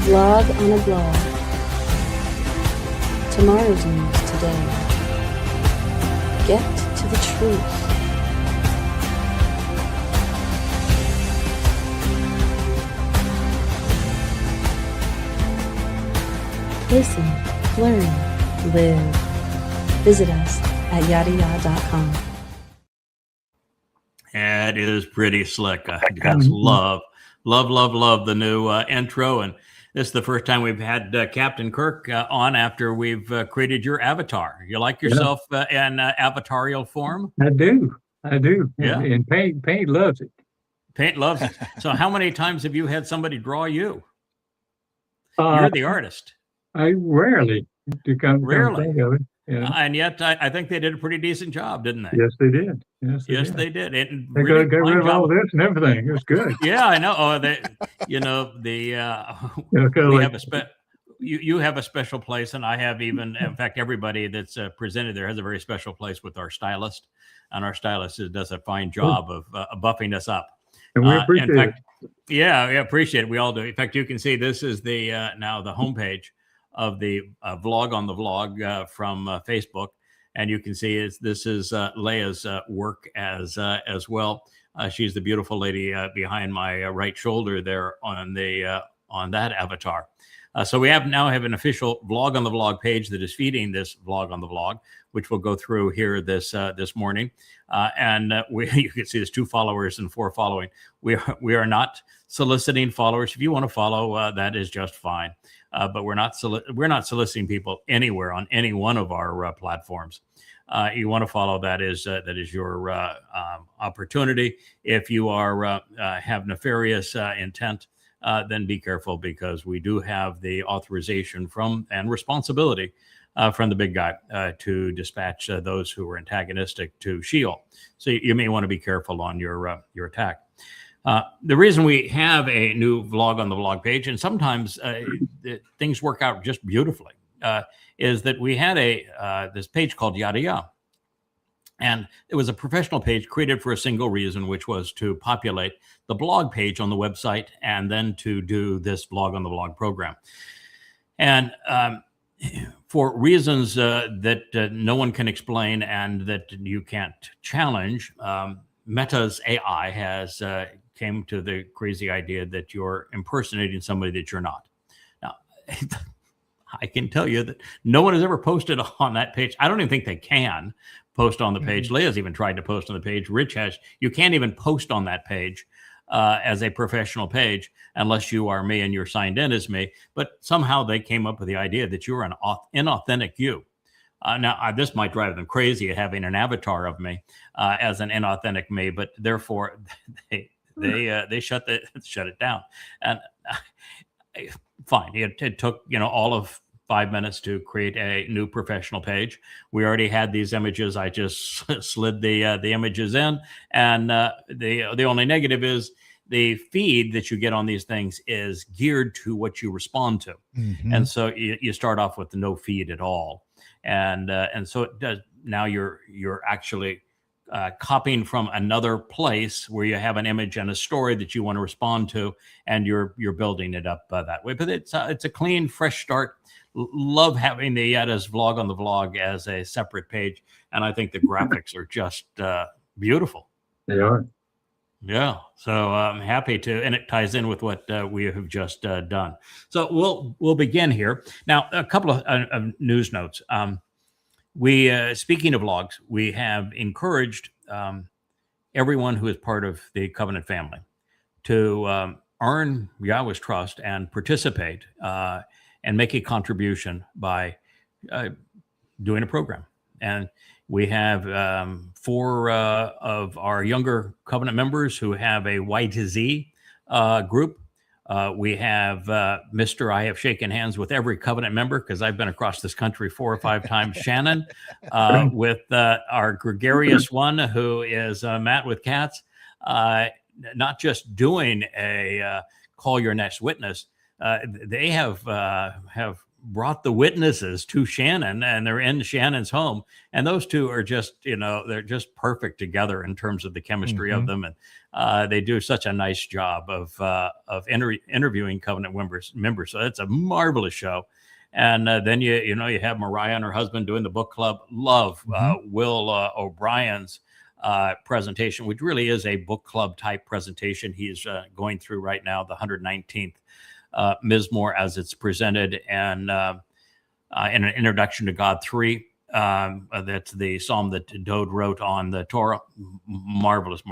Vlog on a blog. Tomorrow's news today. Get to the truth. Listen, learn, live. Visit us at yadaya.com. It is pretty slick. Just love the new intro. And this is the first time we've had Captain Kirk on after we've created your avatar. You like yourself in avatarial form? I do. Yeah. And Paint loves it. Paint loves it. So how many times have you had somebody draw you? You're the artist. I rarely to come think of it. Yeah. And yet I think they did a pretty decent job, didn't they? Yes, they did. They did. They really got rid of all this and everything. It was good. Yeah, I know. Oh, we have you have a special place, and I have even, in fact, everybody that's presented there has a very special place with our stylist, and our stylist does a fine job of buffing us up. And we appreciate it. Yeah, we appreciate it. We all do. In fact, you can see this is the now the homepage of the vlog on the vlog from Facebook. And you can see this is Leia's work as well. She's the beautiful lady behind my right shoulder there on that avatar. So we now have an official vlog on the vlog page that is feeding this vlog on the vlog, which we'll go through here this morning. You can see there's 2 followers and 4 following. We are not soliciting followers. If you want to follow, that is just fine. But we're not soliciting people anywhere on any one of our platforms. You want to follow, that is your opportunity. If you are have nefarious intent, then be careful, because we do have the authorization from and responsibility from the big guy to dispatch those who are antagonistic to Sheol. So you may want to be careful on your attack. The reason we have a new vlog on the vlog page, and sometimes things work out just beautifully, is that we had this page called Yadaya. And it was a professional page created for a single reason, which was to populate the blog page on the website and then to do this vlog on the vlog program. And for reasons that no one can explain and that you can't challenge, Meta's AI has came to the crazy idea that you're impersonating somebody that you're not. Now, I can tell you that no one has ever posted on that page. I don't even think they can post on the page. Leia's even tried to post on the page. Rich has. You can't even post on that page as a professional page unless you are me and you're signed in as me. But somehow they came up with the idea that you're an inauthentic you. Now, this might drive them crazy, having an avatar of me as an inauthentic me, but therefore they shut it down. And fine, it took all of 5 minutes to create a new professional page. We already had these images. I just slid the images in, and the only negative is the feed that you get on these things is geared to what you respond to, and so you start off with no feed at all. And so it does. Now you're actually copying from another place where you have an image and a story that you want to respond to, and you're building it up that way. But it's a clean, fresh start. Love having the Yada's vlog on the vlog as a separate page, and I think the graphics are just beautiful. They are. Yeah, so I'm happy to, and it ties in with what we have just done. So we'll begin here now. A couple of news notes. We speaking of vlogs, we have encouraged everyone who is part of the Covenant family to earn Yahweh's trust and participate and make a contribution by doing a program. And we have 4 of our younger Covenant members who have a Y to Z group. We have Mr. I have shaken hands with every Covenant member because I've been across this country 4 or 5 times, Shannon, with our gregarious one who is Matt with cats, not just doing a call your next witness. They have brought the witnesses to Shannon, and they're in Shannon's home. And those two are just, they're just perfect together in terms of the chemistry of them. And they do such a nice job of interviewing Covenant members. So it's a marvelous show. And then you have Mariah and her husband doing the book club. Love Will O'Brien's presentation, which really is a book club type presentation. He's going through right now the 119th Mizmor as it's presented, and in an introduction to God 3, that's the psalm that Dode wrote on the Torah. Marvelous.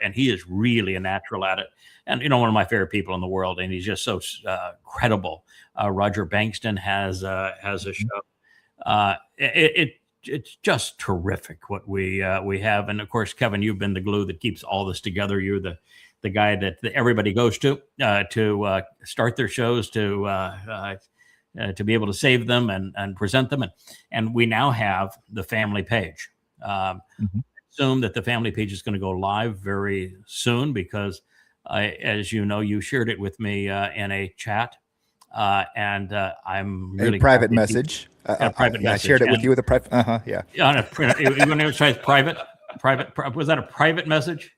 And he is really a natural at it. And, one of my favorite people in the world, and he's just so credible. Roger Bankston has a show. It's just terrific what we have. And of course, Kevin, you've been the glue that keeps all this together. You're the guy that everybody goes to start their shows, to be able to save them and present them. And we now have the family page. Assume that the family page is going to go live very soon, because as you know, you shared it with me in a chat. And I'm really a private message. A private message. I shared it with you with a private. Yeah. On a you want to try private? Was that a private message?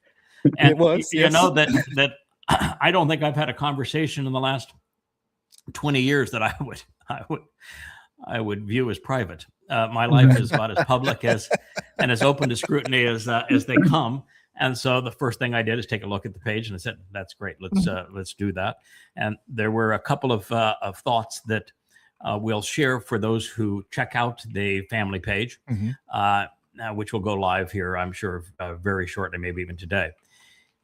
And it was. You know that I don't think I've had a conversation in the last 20 years that I would view as private. My life is about as public and as open to scrutiny as they come. And so the first thing I did is take a look at the page, and I said, "That's great. Let's do that." And there were a couple of thoughts that we'll share for those who check out the family page, which will go live here, I'm sure, very shortly, maybe even today.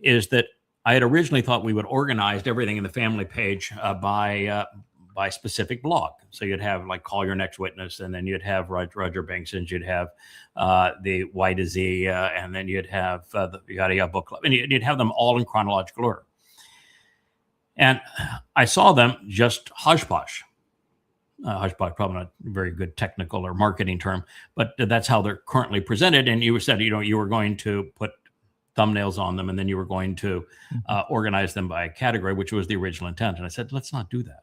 Is that I had originally thought we would organize everything in the family page by specific blog. So you'd have like Call Your Next Witness, and then you'd have Roger Bankston's, you'd have the Y to Z, and then you'd have the Yada Yada Book Club, and you'd have them all in chronological order. And I saw them just hodgepodge. Hodgepodge, probably not a very good technical or marketing term, but that's how they're currently presented. And you said, you were going to put thumbnails on them, and then you were going to organize them by category, which was the original intent. And I said, let's not do that.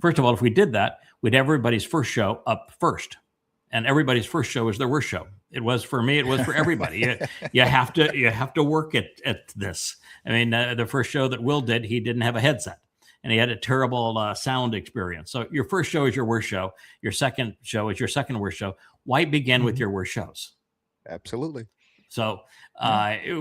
First of all, if we did that, we'd have everybody's first show up first. And everybody's first show is their worst show. It was for me. It was for everybody. You have to work at this. I mean, the first show that Will did, he didn't have a headset, and he had a terrible sound experience. So your first show is your worst show. Your second show is your second worst show. Why begin with your worst shows? Absolutely. So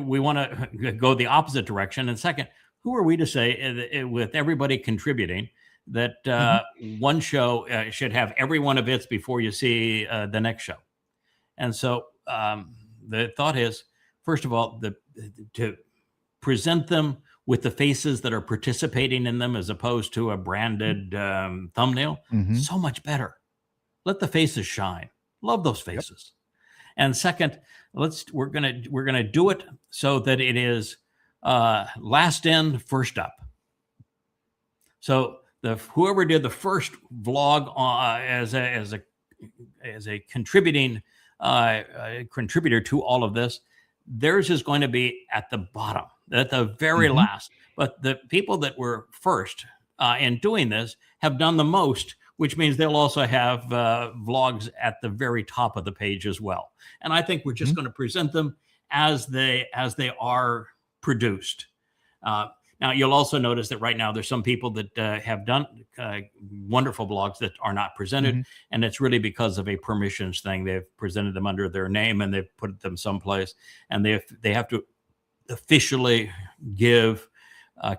we want to go the opposite direction. And second, who are we to say, with everybody contributing, that one show should have every one of its before you see the next show? And so the thought is, first of all, to present them with the faces that are participating in them, as opposed to a branded thumbnail, so much better. Let the faces shine. Love those faces. And second, we're gonna do it so that it is last in, first up. So whoever did the first vlog as a contributing contributor to all of this, theirs is going to be at the bottom, at the very last. But the people that were first in doing this have done the most, which means they'll also have vlogs at the very top of the page as well. And I think we're just going to present them as they are produced. Now, you'll also notice that right now there's some people that have done wonderful blogs that are not presented, and it's really because of a permissions thing. They've presented them under their name, and they've put them someplace, and they have to officially give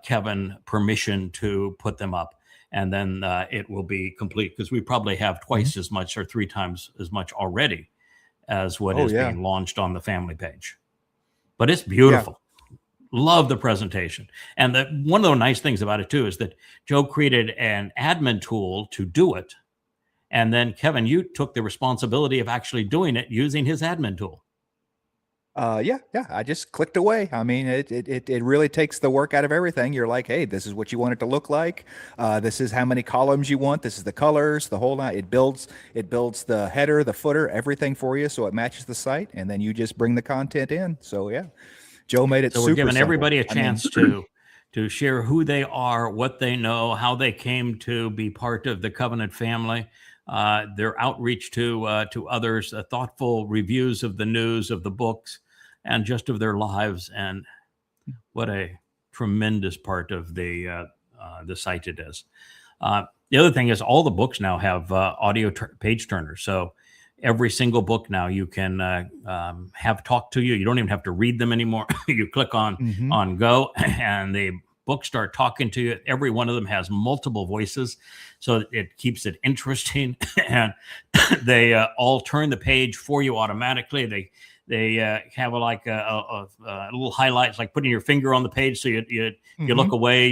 Kevin permission to put them up, and then it will be complete, because we probably have twice as much or 3 times as much already as what is being launched on the family page. But it's beautiful. Yeah. Love the presentation. And one of the nice things about it too is that Joe created an admin tool to do it. And then Kevin, you took the responsibility of actually doing it using his admin tool. Yeah. I just clicked away. I mean, it really takes the work out of everything. You're like, hey, this is what you want it to look like. This is how many columns you want. This is the colors, the whole night. It builds the header, the footer, everything for you, so it matches the site, and then you just bring the content in. So yeah. Joe made it. So we're giving everybody a chance to share who they are, what they know, how they came to be part of the Covenant family, their outreach to others, thoughtful reviews of the news, of the books, and just of their lives. And what a tremendous part of the site it is. The other thing is all the books now have audio page turners. So every single book now you can have talk to you. You don't even have to read them anymore. You click on go and the books start talking to you. Every one of them has multiple voices, so it keeps it interesting. And they all turn the page for you automatically. They have a little highlights, like putting your finger on the page, so you look away,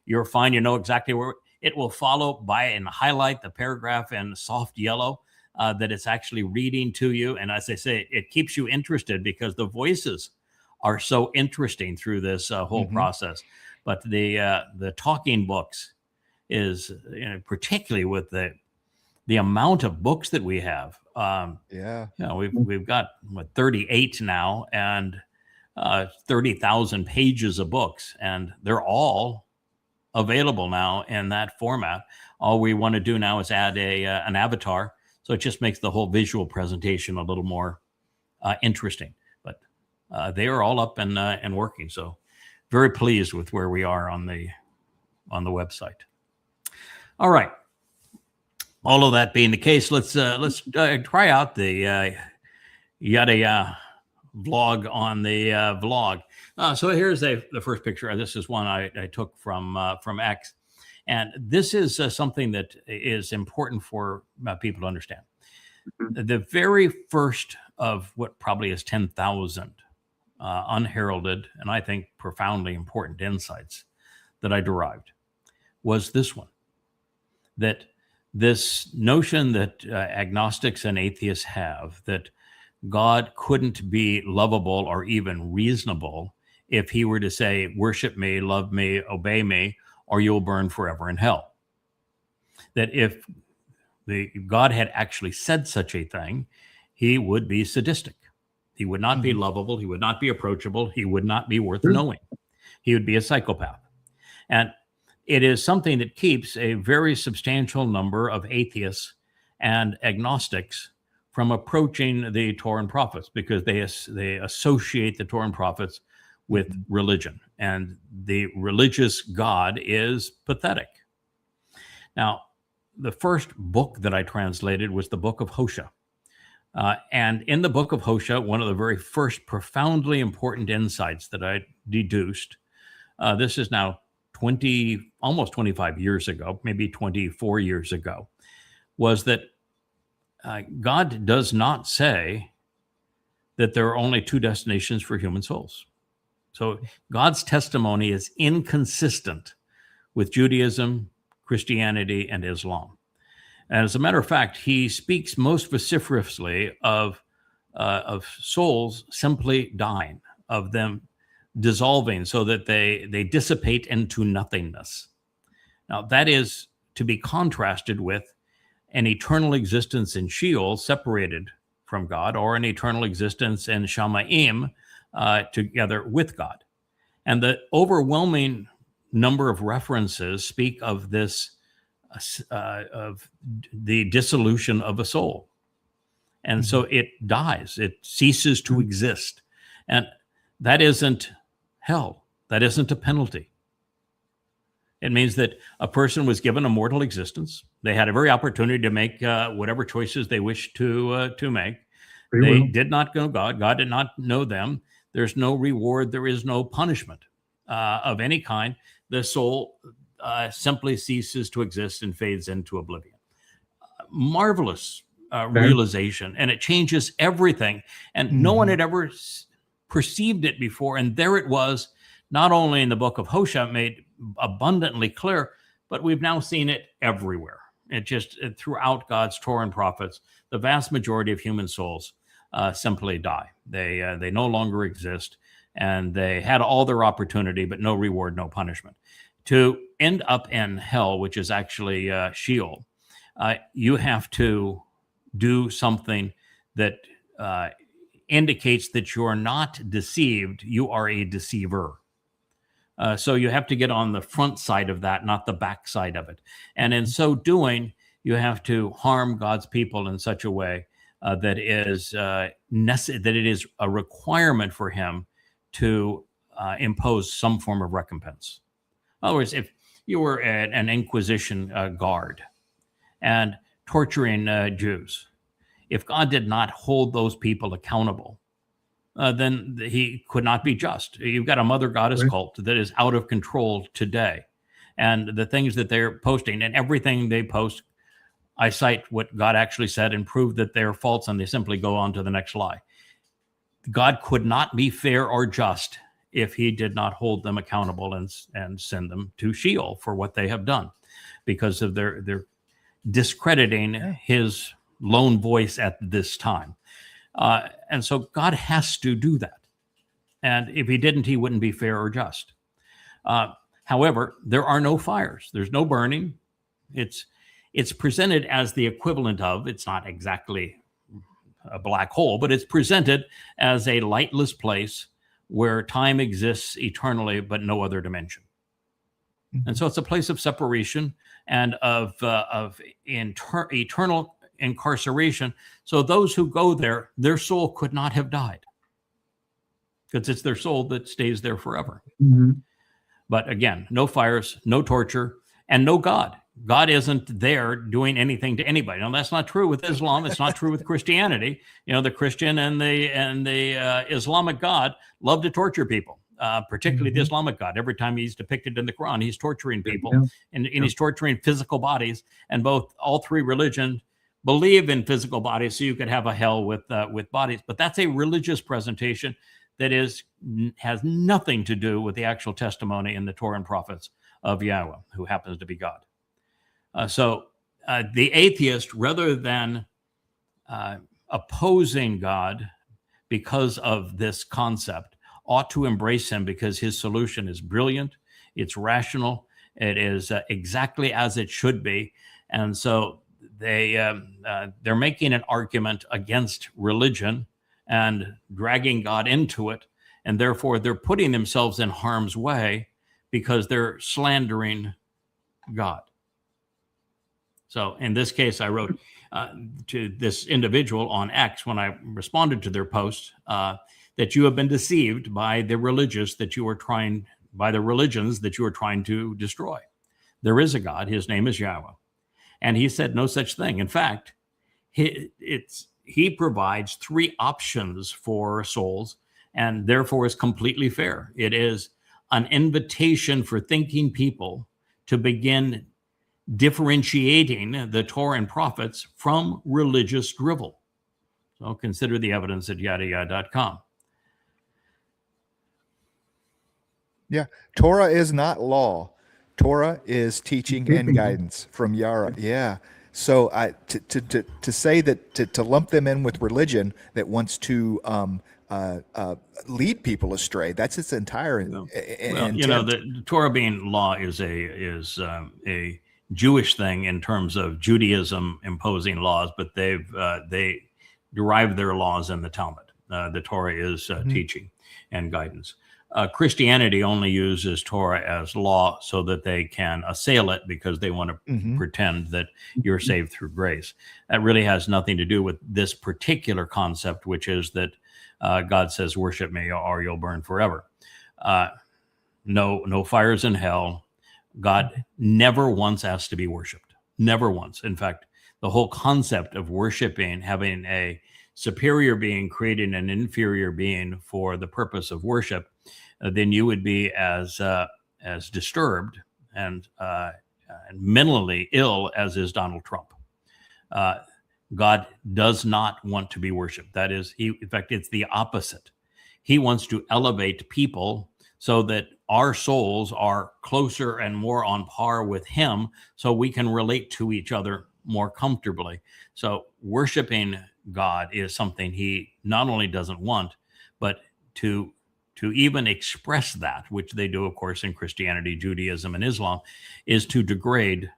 you're fine. You know exactly where it will follow by and highlight the paragraph in soft yellow that it's actually reading to you. And as I say, it keeps you interested because the voices are so interesting through this whole process. But the talking books is, particularly with the amount of books that we have. We've got 38 now, and 30,000 pages of books, and they're all available now in that format. All we want to do now is add an avatar, so it just makes the whole visual presentation a little more interesting. But they are all up and working. So very pleased with where we are on the website. All right. All of that being the case, let's try out the Yada vlog on the vlog. So here's the first picture. This is one I took from X, and this is something that is important for people to understand. The very first of what probably is 10,000 unheralded and I think profoundly important insights that I derived was this one, that this notion that agnostics and atheists have, that God couldn't be lovable or even reasonable if he were to say, worship me, love me, obey me, or you'll burn forever in hell. That if God had actually said such a thing, he would be sadistic. He would not be lovable. He would not be approachable. He would not be worth knowing. He would be a psychopath. And it is something that keeps a very substantial number of atheists and agnostics from approaching the Torah and prophets, because they associate the Torah and prophets with religion, and the religious God is pathetic. Now, the first book that I translated was the book of Hosea. And in the book of Hosea, one of the very first profoundly important insights that I deduced, this is now almost 25 years ago, maybe 24 years ago, was that God does not say that there are only two destinations for human souls. So God's testimony is inconsistent with Judaism, Christianity, and Islam. And as a matter of fact, he speaks most vociferously of souls simply dying, of them dissolving so that they dissipate into nothingness. Now, that is to be contrasted with an eternal existence in Sheol, separated from God, or an eternal existence in Shamayim, together with God. And the overwhelming number of references speak of this, of the dissolution of a soul. And so it dies, it ceases to exist. And that isn't hell. That isn't a penalty. It means that a person was given a mortal existence. They had every opportunity to make whatever choices they wished to make. They did not know God. God did not know them. There's no reward. There is no punishment of any kind. The soul simply ceases to exist and fades into oblivion. Marvelous realization, and it changes everything. And no one had ever perceived it before. And there it was, not only in the book of Hosea, made abundantly clear, but we've now seen it everywhere. Throughout God's Torah and prophets, the vast majority of human souls simply die. They no longer exist, and they had all their opportunity, but no reward, no punishment. To end up in hell, which is actually Sheol, you have to do something that indicates that you're not deceived, you are a deceiver. So you have to get on the front side of that, not the back side of it. And in so doing, you have to harm God's people in such a way that it is a requirement for him to impose some form of recompense. In other words, if you were an Inquisition guard and torturing Jews, if God did not hold those people accountable, then he could not be just. You've got a mother goddess cult that is out of control today. And the things that they're posting and everything they post, I cite what God actually said and prove that they're false, and they simply go on to the next lie. God could not be fair or just if he did not hold them accountable and send them to Sheol for what they have done, because of their discrediting his lone voice at this time. And so God has to do that. And if he didn't, he wouldn't be fair or just. However, there are no fires. There's no burning. It's presented as the equivalent of, it's not exactly a black hole, but it's presented as a lightless place where time exists eternally, but no other dimension. And so it's a place of separation and of eternal incarceration. So those who go there, their soul could not have died, because it's their soul that stays there forever. But again, no fires, no torture, and no God. God isn't there doing anything to anybody. Now, that's not true with Islam. It's not true with Christianity. You know, the Christian and the Islamic God love to torture people, particularly the Islamic God. Every time he's depicted in the Quran, he's torturing people, and he's torturing physical bodies. And all three religions believe in physical bodies, so you could have a hell with bodies. But that's a religious presentation that has nothing to do with the actual testimony in the Torah and prophets of Yahweh, who happens to be God. So the atheist, rather than opposing God because of this concept, ought to embrace him, because his solution is brilliant, it's rational, it is exactly as it should be. And so they're making an argument against religion and dragging God into it, and therefore they're putting themselves in harm's way because they're slandering God. So in this case, I wrote to this individual on X when I responded to their post that you have been deceived by the religions that you are trying to destroy. There is a God. His name is Yahweh. And he said no such thing. In fact, he provides three options for souls, and therefore is completely fair. It is an invitation for thinking people to begin differentiating the Torah and prophets from religious drivel. So consider the evidence at yadayah.com. Yeah, Torah is not law. Torah is teaching and guidance from Yara. Yeah. So to say that to lump them in with religion that wants to lead people astray, that's its entire intent. You know, the Torah being law is a Jewish thing in terms of Judaism imposing laws, but they derive their laws in the Talmud. The Torah is teaching and guidance. Christianity only uses Torah as law so that they can assail it because they want to pretend that you're saved through grace. That really has nothing to do with this particular concept, which is that God says, worship me or you'll burn forever. No fires in hell. God never once asked to be worshiped. Never once. In fact, the whole concept of worshiping, having a superior being creating an inferior being for the purpose of worship, then you would be as disturbed and mentally ill as is Donald Trump. God does not want to be worshipped. That is, in fact, it's the opposite. He wants to elevate people so that our souls are closer and more on par with him, so we can relate to each other more comfortably. So worshiping God is something he not only doesn't want, but to even express that, which they do, of course, in Christianity, Judaism, and Islam, is to degrade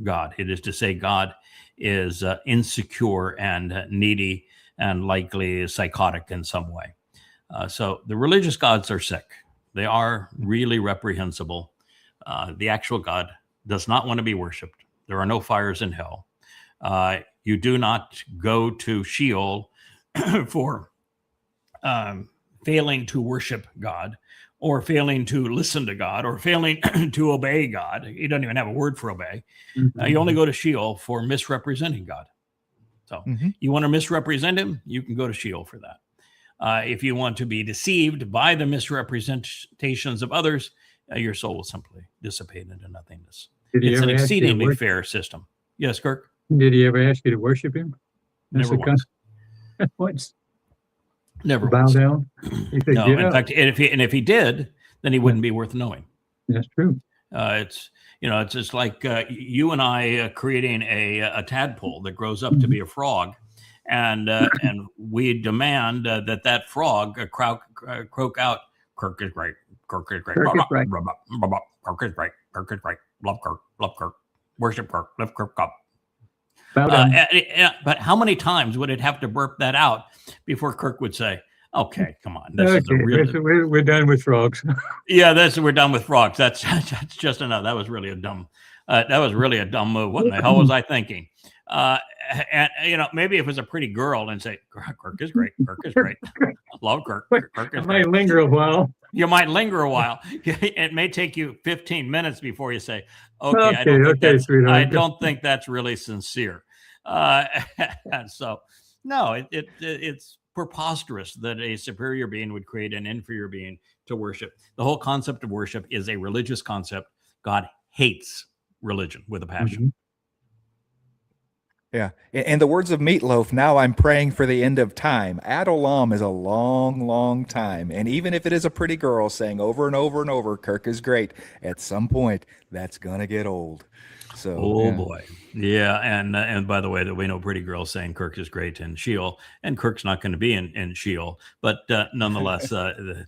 God. It is to say God is insecure and needy and likely psychotic in some way. So the religious gods are sick. They are really reprehensible. The actual God does not want to be worshipped. There are no fires in hell. You do not go to Sheol for failing to worship God, or failing to listen to God, or failing to obey God. He doesn't even have a word for obey. You only go to Sheol for misrepresenting God. So you want to misrepresent him, you can go to Sheol for that. If you want to be deceived by the misrepresentations of others, your soul will simply dissipate into nothingness. It's an exceedingly fair system. Yes, Kirk? Did he ever ask you to worship him? Never once. Once. Never Bow once. down? He said, No, "Get in up." fact, and if he did, then he wouldn't be worth knowing. That's true. It's just like you and I creating a tadpole that grows up to be a frog, and we demand that frog croak out, "Kirk is great, Kirk is great, Kirk is great. Kirk is great, Kirk is great, love Kirk, worship Kirk, lift Kirk up." Bow down. But how many times would it have to burp that out before Kirk would say, "Okay, come on, this is a real." We're done with frogs. Yeah, we're done with frogs. That's just enough. That was really a dumb. That was really a dumb move. What in the hell was I thinking? And maybe if it was a pretty girl and say, "Kirk is great. Kirk is great. Love Kirk. Kirk is It great." might linger a while. You might linger a while. It may take you 15 minutes before you say, "Okay, sweetheart. I don't think that's really sincere." And so, no, it's preposterous that a superior being would create an inferior being to worship. The whole concept of worship is a religious concept. God hates religion with a passion. Yeah. In the words of Meatloaf, now I'm praying for the end of time. Ad Olam is a long, long time. And even if it is a pretty girl saying over and over and over, Kirk is great, at some point, that's going to get old. So, Boy. Yeah. And by the way, that we know pretty girls saying Kirk is great in Sheol, and Kirk's not going to be in Sheol. But nonetheless, the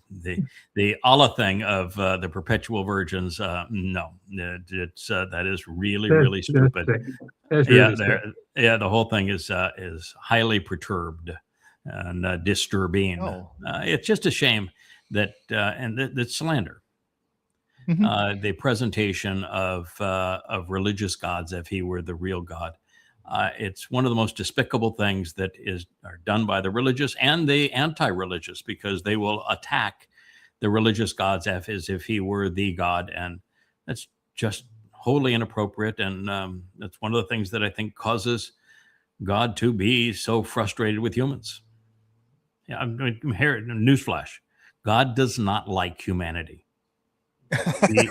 Allah thing of the perpetual virgins, no, that is really stupid. That's really The whole thing is highly perturbed and disturbing. Oh. It's just a shame that that's slander. The presentation of religious gods as if he were the real God. It's one of the most despicable things that are done by the religious and the anti-religious, because they will attack the religious gods as if he were the God, and that's just wholly inappropriate. And that's one of the things that I think causes God to be so frustrated with humans. Yeah, I'm here. Newsflash: God does not like humanity. He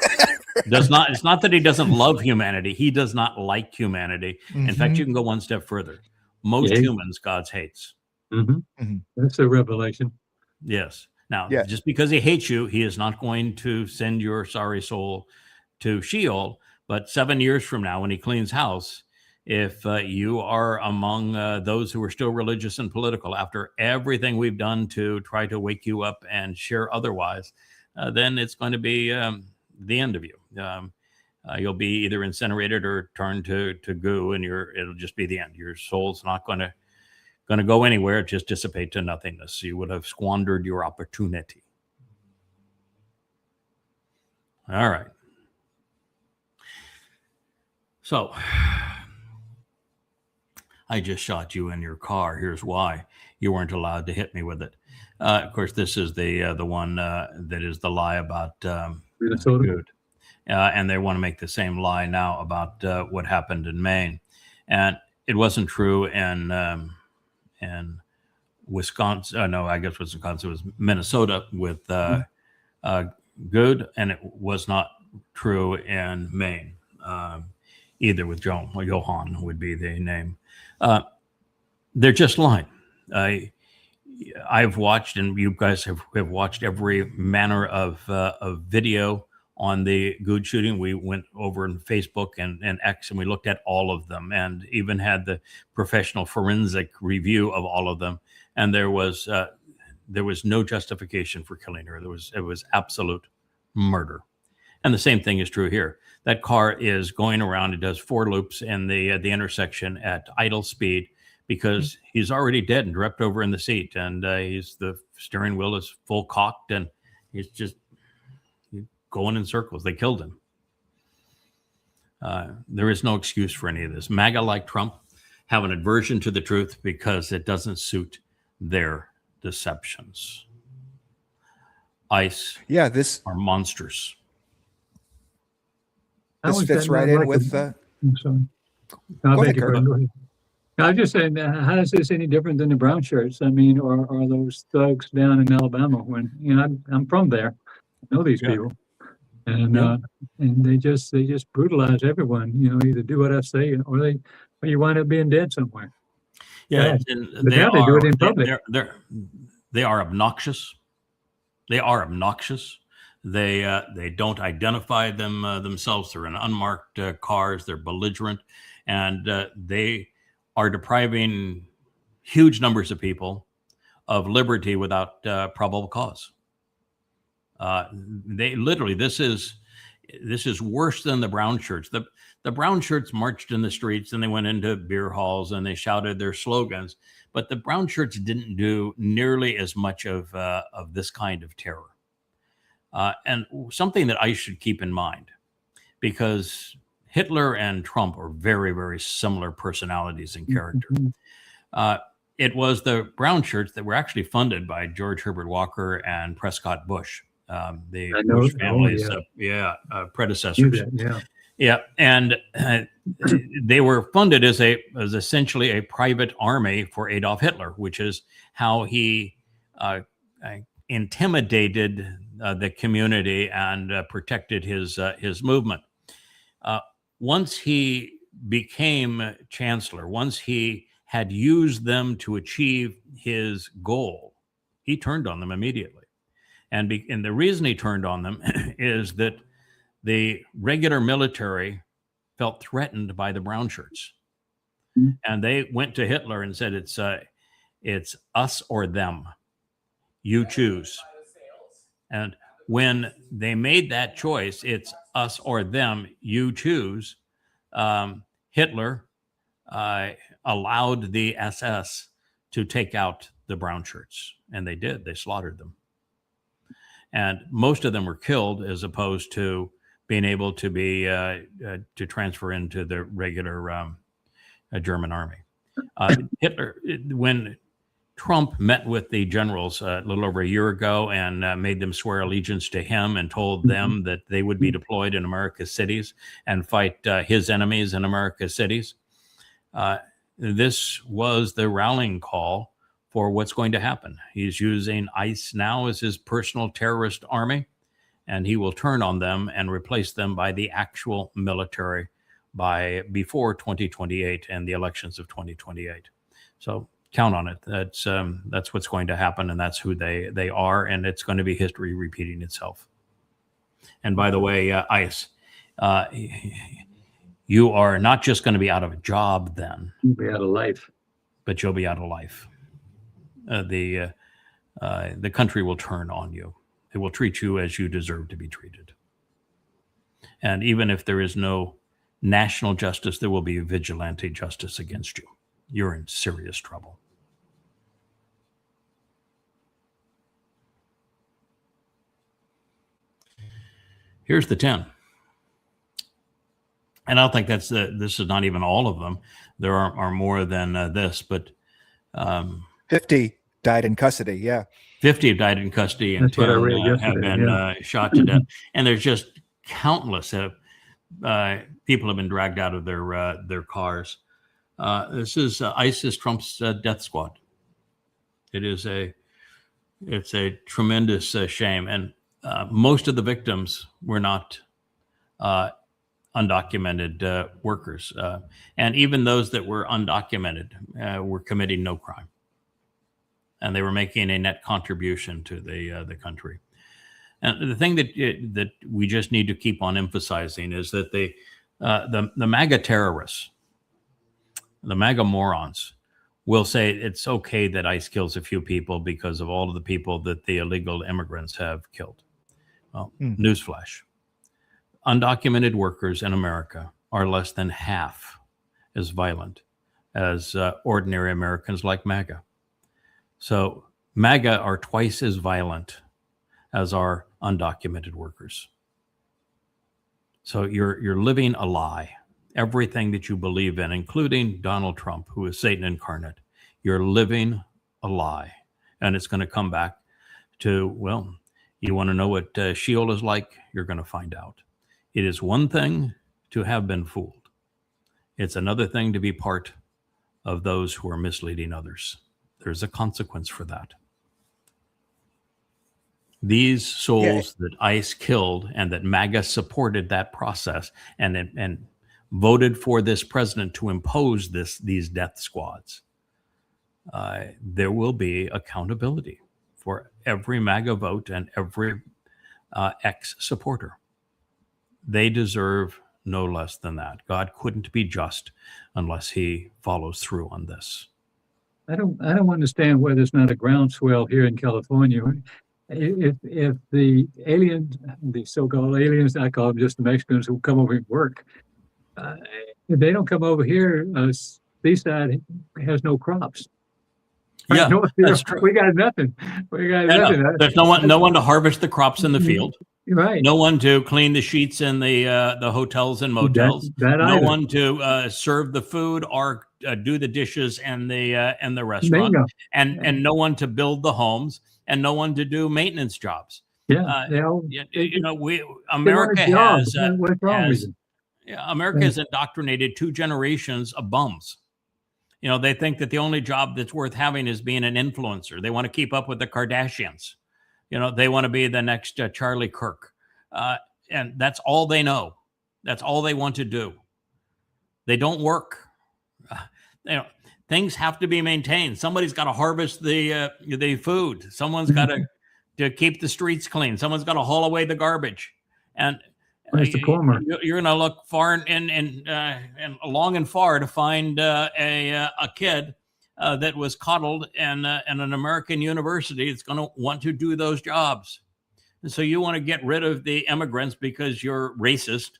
does not. It's not that he doesn't love humanity. He does not like humanity. In fact, you can go one step further. Most humans, God hates. That's a revelation. Yes. Now, just because he hates you, he is not going to send your sorry soul to Sheol. But 7 years from now, when he cleans house, if you are among those who are still religious and political, after everything we've done to try to wake you up and share otherwise, then it's going to be the end of you. You'll be either incinerated or turned to goo, and it'll just be the end. Your soul's not going to go anywhere. Just dissipate to nothingness. You would have squandered your opportunity. All right. So I just shot you in your car. Here's why. You weren't allowed to hit me with it. Of course, this is the one that is the lie about food. And they want to make the same lie now about what happened in Maine. And it wasn't true in Wisconsin. No, I guess Wisconsin was Minnesota with Good, and it was not true in Maine either with Johan would be the name. They're just lying. I've watched, and you guys have watched every manner of video on the Good shooting. We went over on Facebook and X, and we looked at all of them, and even had the professional forensic review of all of them. And there was no justification for killing her. It was absolute murder. And the same thing is true here. That car is going around. It does 4 loops in the intersection at idle speed, because he's already dead and dropped over in the seat, and the steering wheel is full cocked, and he's just going in circles. They killed him. There is no excuse for any of this. MAGA, like Trump, have an aversion to the truth because it doesn't suit their deceptions. ICE this are monsters. fits right in with. I'm sorry. Go ahead, Kurt. Go ahead. I was just saying, how is this any different than the brown shirts? I mean, or are those thugs down in Alabama? When I'm from there, I know these people, and they just brutalize everyone. Either do what I say, or you wind up being dead somewhere. Yeah, but now they do it in public. They are obnoxious. They are obnoxious. They don't identify themselves. They're in unmarked cars. They're belligerent, and they are depriving huge numbers of people of liberty without probable cause. They literally, this is worse than the brown shirts. The brown shirts marched in the streets and they went into beer halls and they shouted their slogans, but the brown shirts didn't do nearly as much of this kind of terror. And something that I should keep in mind, because Hitler and Trump are very, very similar personalities and character. It was the brown shirts that were actually funded by George Herbert Walker and Prescott Bush, the Bush family's predecessors. And they were funded as essentially a private army for Adolf Hitler, which is how he intimidated the community and protected his movement. Once he became chancellor, once he had used them to achieve his goal, he turned on them immediately. And the reason he turned on them is that the regular military felt threatened by the brown shirts. And they went to Hitler and said, it's us or them. You choose. And when they made that choice, it's us or them, you choose, Hitler allowed the SS to take out the brown shirts. And they did. They slaughtered them. And most of them were killed as opposed to being able to be to transfer into the regular German army. Hitler, when Trump met with the generals a little over a year ago and made them swear allegiance to him and told them that they would be deployed in America's cities and fight his enemies in America's cities. This was the rallying call for what's going to happen. He's using ICE now as his personal terrorist army, and he will turn on them and replace them by the actual military before 2028 and the elections of 2028. So count on it. That's what's going to happen, and that's who they are, and it's going to be history repeating itself. And by the way, ICE, you are not just going to be out of a job then. You'll be out of life. But you'll be out of life. The country will turn on you. It will treat you as you deserve to be treated. And even if there is no national justice, there will be vigilante justice against you. You're in serious trouble. Here's the 10. And I don't think this is not even all of them. There are more than this, but 50 died in custody. Yeah. 50 have died in custody and 10 have been shot to death. And there's just countless people have been dragged out of their cars. This is ISIS Trump's death squad. It's a tremendous shame. And most of the victims were not undocumented workers. And even those that were undocumented were committing no crime. And they were making a net contribution to the country. And the thing that we just need to keep on emphasizing is that the MAGA terrorists, the MAGA morons, will say it's okay that ICE kills a few people because of all of the people that the illegal immigrants have killed. Well, newsflash. Undocumented workers in America are less than half as violent as ordinary Americans like MAGA. So MAGA are twice as violent as our undocumented workers. So you're living a lie. Everything that you believe in, including Donald Trump, who is Satan incarnate, you're living a lie. And it's going to come back to, well, you want to know what Sheol is like? You're going to find out. It is one thing to have been fooled. It's another thing to be part of those who are misleading others. There's a consequence for that. These souls that ICE killed and that MAGA supported that process and voted for this president to impose these death squads, there will be accountability for every MAGA vote and every ex-supporter. They deserve no less than that. God couldn't be just unless he follows through on this. I don't understand why there's not a groundswell here in California. If the aliens, the so-called aliens, I call them just the Mexicans who come over and work, if they don't come over here, Seaside has no crops. Yeah, that's true. We got nothing. We got nothing. No. There's no one to harvest the crops in the field. Right. No one to clean the sheets in the hotels and motels. No one to serve the food or do the dishes in the restaurant. And no one to build the homes. And no one to do maintenance jobs. Yeah, America has what's wrong with you? America has indoctrinated 2 generations of bums. They think that the only job that's worth having is being an influencer. They want to keep up with the Kardashians. They want to be the next Charlie Kirk, and that's all they know. That's all they want to do. They don't work. Things have to be maintained. Somebody's got to harvest the food. Someone's got to keep the streets clean. Someone's got to haul away the garbage. And you're going to look far and long and far to find a kid that was coddled in an American university that's going to want to do those jobs. And so you want to get rid of the immigrants because you're racist,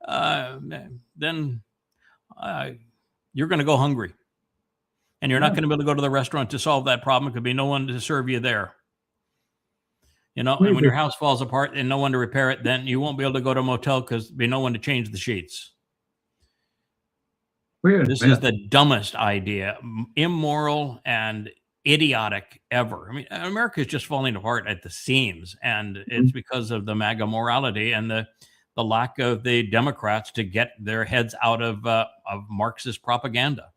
then you're going to go hungry. And you're not going to be able to go to the restaurant to solve that problem. It could be no one to serve you there. And when your house falls apart and no one to repair it, then you won't be able to go to a motel because there'll be no one to change the sheets. This is the dumbest idea, immoral and idiotic ever. I mean, America is just falling apart at the seams, and it's because of the MAGA morality and the lack of the Democrats to get their heads out of Marxist propaganda.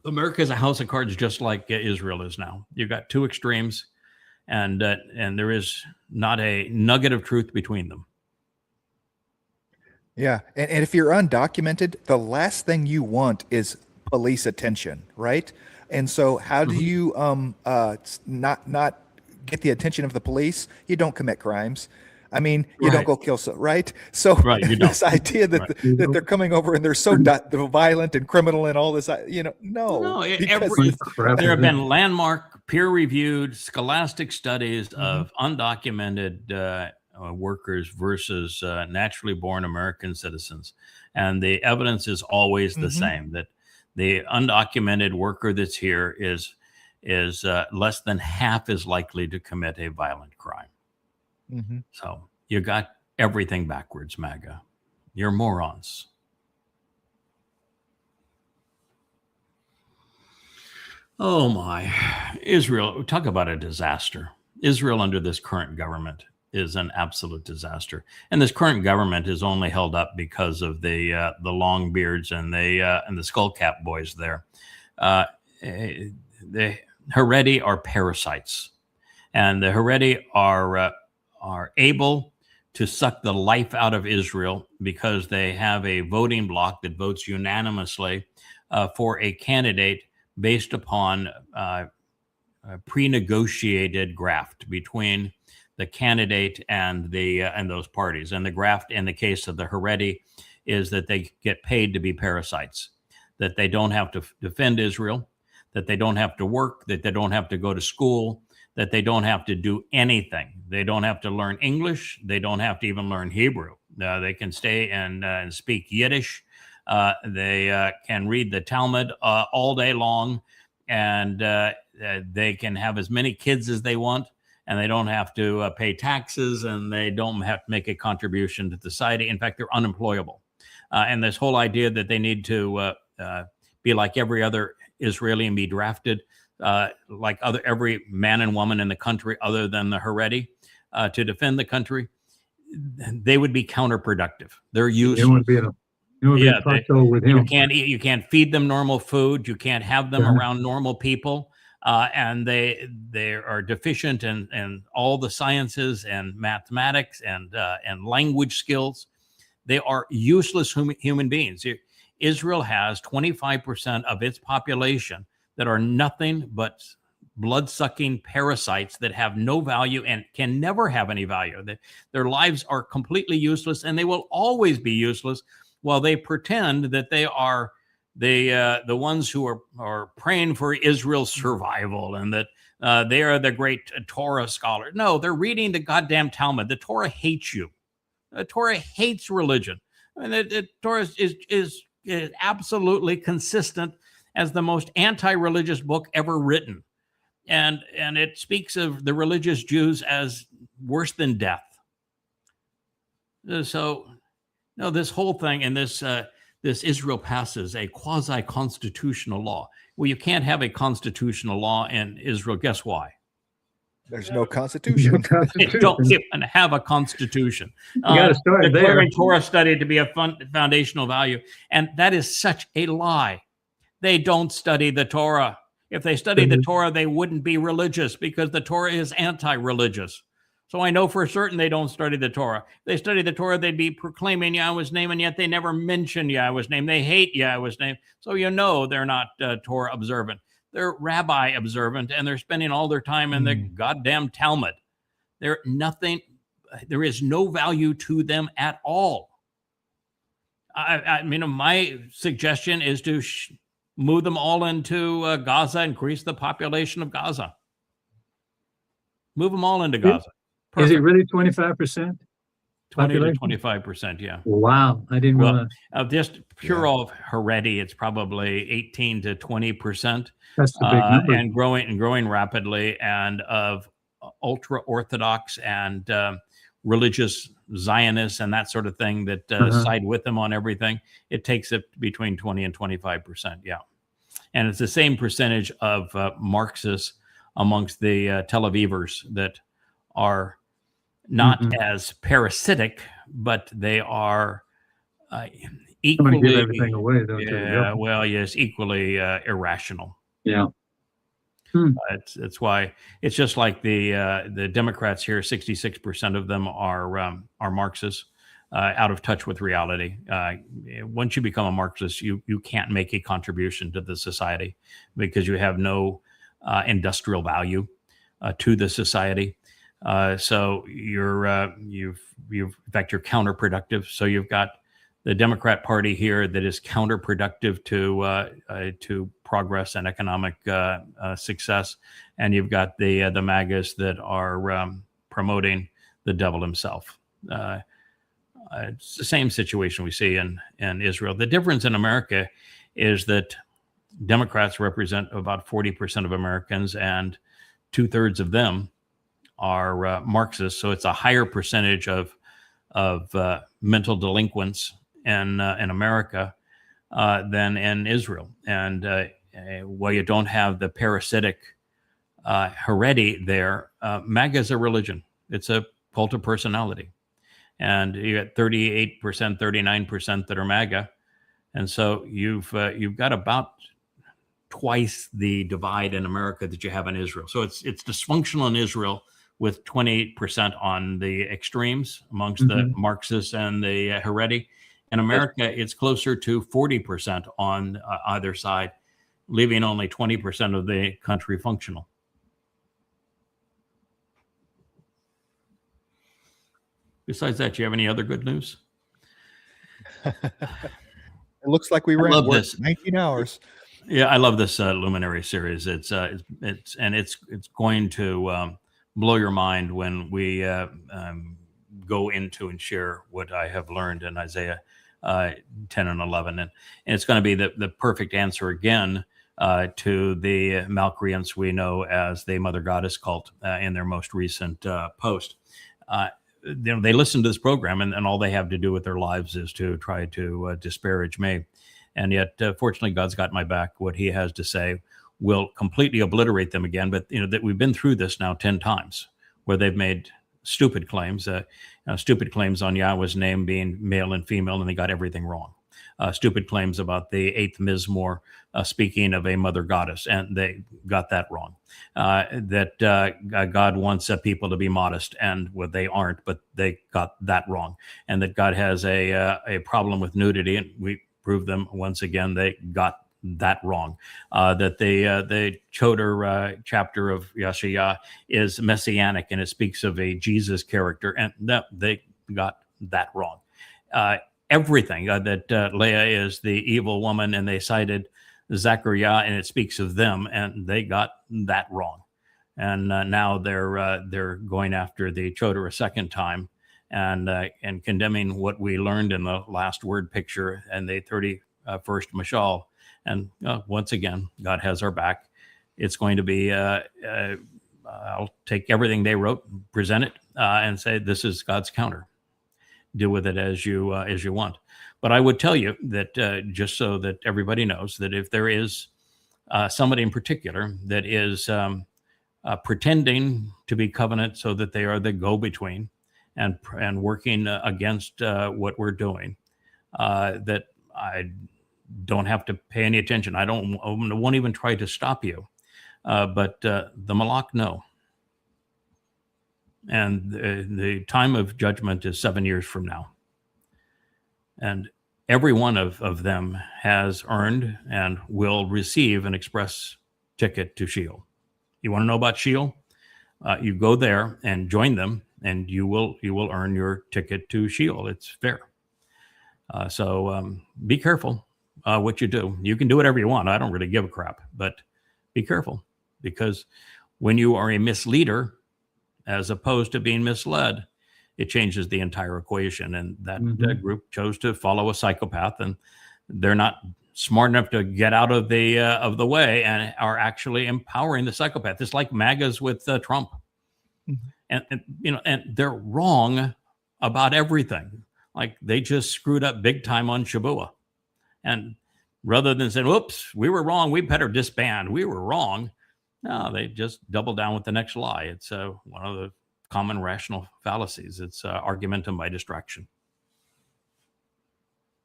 America is a house of cards, just like Israel is now. You've got 2 extremes, and there is not a nugget of truth between them. Yeah, and if you're undocumented, the last thing you want is police attention, right? And so, how do you not get the attention of the police? You don't commit crimes. I mean, you don't go kill, right? So this idea that that they're coming over and they're so violent and criminal and all this, no. There have been landmark, peer-reviewed, scholastic studies of undocumented workers versus naturally born American citizens, and the evidence is always the same, that the undocumented worker that's here is less than half as likely to commit a violent crime. So you got everything backwards, MAGA. You're morons. Oh my, Israel, talk about a disaster. Israel under this current government is an absolute disaster. And this current government is only held up because of the long beards and the skull cap boys there. The Haredi are parasites, and the Haredi are able to suck the life out of Israel because they have a voting bloc that votes unanimously for a candidate based upon pre-negotiated graft between the candidate and those parties. And the graft in the case of the Haredi is that they get paid to be parasites, that they don't have to defend Israel, that they don't have to work, that they don't have to go to school, that they don't have to do anything. They don't have to learn English. They don't have to even learn Hebrew. They can stay and speak Yiddish. They can read the Talmud all day long, and they can have as many kids as they want, and they don't have to pay taxes, and they don't have to make a contribution to society. In fact, they're unemployable. And this whole idea that they need to be like every other Israeli and be drafted like every man and woman in the country other than the Haredi to defend the country, they would be counterproductive. They're useless. It would be a plateau with him. You can't feed them normal food. You can't have them around normal people. And they are deficient in all the sciences and mathematics and language skills. They are useless human beings. Israel has 25% of its population that are nothing but blood-sucking parasites that have no value and can never have any value. Their lives are completely useless, and they will always be useless while they pretend that they are the ones who are praying for Israel's survival and that they are the great Torah scholar. No, they're reading the goddamn Talmud. The Torah hates you. The Torah hates religion. I mean, the Torah is absolutely consistent as the most anti-religious book ever written. And it speaks of the religious Jews as worse than death. So, no, this whole thing and this Israel passes a quasi-constitutional law. Well, you can't have a constitutional law in Israel. Guess why? There's no constitution. They don't even have a constitution. You got to start declaring there. Torah study to be a foundational value. And that is such a lie. They don't study the Torah. If they studied the Torah, they wouldn't be religious because the Torah is anti-religious. So I know for certain they don't study the Torah. If they study the Torah, they'd be proclaiming Yahweh's name, and yet they never mention Yahweh's name. They hate Yahweh's name. So you know they're not Torah observant. They're rabbi observant, and they're spending all their time in the goddamn Talmud. There is no value to them at all. I mean, my suggestion is to move them all into Gaza, increase the population of Gaza. Move them all into Gaza. Is it really 25%? 20 to 25%, yeah. Wow, I didn't realize. Just pure of Haredi, it's probably 18 to 20%. That's the big number. And growing rapidly, and of ultra Orthodox and religious Zionists and that sort of thing that side with them on everything. It takes it between 20 and 25%. Yeah. And it's the same percentage of Marxists amongst the Tel Avivers that are not as parasitic, but they are equally give everything away, don't yeah, well, yes, equally irrational. Yeah. It's why it's just like the Democrats here. 66% of them are Marxists, out of touch with reality. Once you become a Marxist, you can't make a contribution to the society because you have no industrial value to the society. So you're in fact you're counterproductive. So you've got the Democrat Party here that is counterproductive to progress and economic success, and you've got the MAGAs that are promoting the devil himself. It's the same situation we see in Israel. The difference in America is that Democrats represent about 40% of Americans, and 2/3 of them are Marxists. So it's a higher percentage of mental delinquents in America than in Israel. And while you don't have the parasitic Haredi there, MAGA is a religion. It's a cult of personality. And you got 38%, 39% that are MAGA. And so you've got about twice the divide in America that you have in Israel. So it's dysfunctional in Israel, with 28% on the extremes amongst the Marxists and the Haredi. In America, it's closer to 40% on either side, leaving only 20% of the country functional. Besides that, do you have any other good news? It looks like we ran this 19 hours. Yeah, I love this Luminary series. It's going to blow your mind when we go into and share what I have learned in Isaiah 10 and 11. And it's going to be the perfect answer again to the Malcreants we know as the Mother Goddess cult in their most recent post. They listen to this program, and all they have to do with their lives is to try to disparage me. And yet, fortunately, God's got my back. What he has to say will completely obliterate them again. But that we've been through this now 10 times, where they've made stupid claims on Yahweh's name being male and female, and they got everything wrong. Stupid claims about the 8th Mizmor speaking of a mother goddess, and they got that wrong. That God wants people to be modest, and they aren't, but they got that wrong. And that God has a problem with nudity, and we proved them once again. They got that wrong. That the Chodar chapter of Yeshaya is messianic, and it speaks of a Jesus character, and they got that wrong. Everything that Leah is the evil woman, and they cited Zechariah, and it speaks of them, and they got that wrong. And now they're going after the Chodar a second time, and condemning what we learned in the last word picture and the 31st Mashal. And once again, God has our back. It's going to be, I'll take everything they wrote, present it, and say, this is God's counter. Deal with it as you want. But I would tell you that just so that everybody knows, that if there is somebody in particular that is pretending to be covenant so that they are the go-between and working against what we're doing, that I don't have to pay any attention. I won't even try to stop you. But the Malak, no. And the time of judgment is 7 years from now. And every one of them has earned and will receive an express ticket to Sheol. You want to know about Sheol? You go there and join them, and you will earn your ticket to Sheol. It's fair. So be careful what you do. You can do whatever you want. I don't really give a crap, but be careful, because when you are a misleader, as opposed to being misled, it changes the entire equation. And that group chose to follow a psychopath, and they're not smart enough to get out of the way, and are actually empowering the psychopath. It's like MAGAs with Trump, and they're wrong about everything. Like, they just screwed up big time on Shabua, and rather than saying, "Oops, we were wrong, we better disband, we were wrong," no, they just double down with the next lie. It's one of the common rational fallacies. It's argumentum by distraction.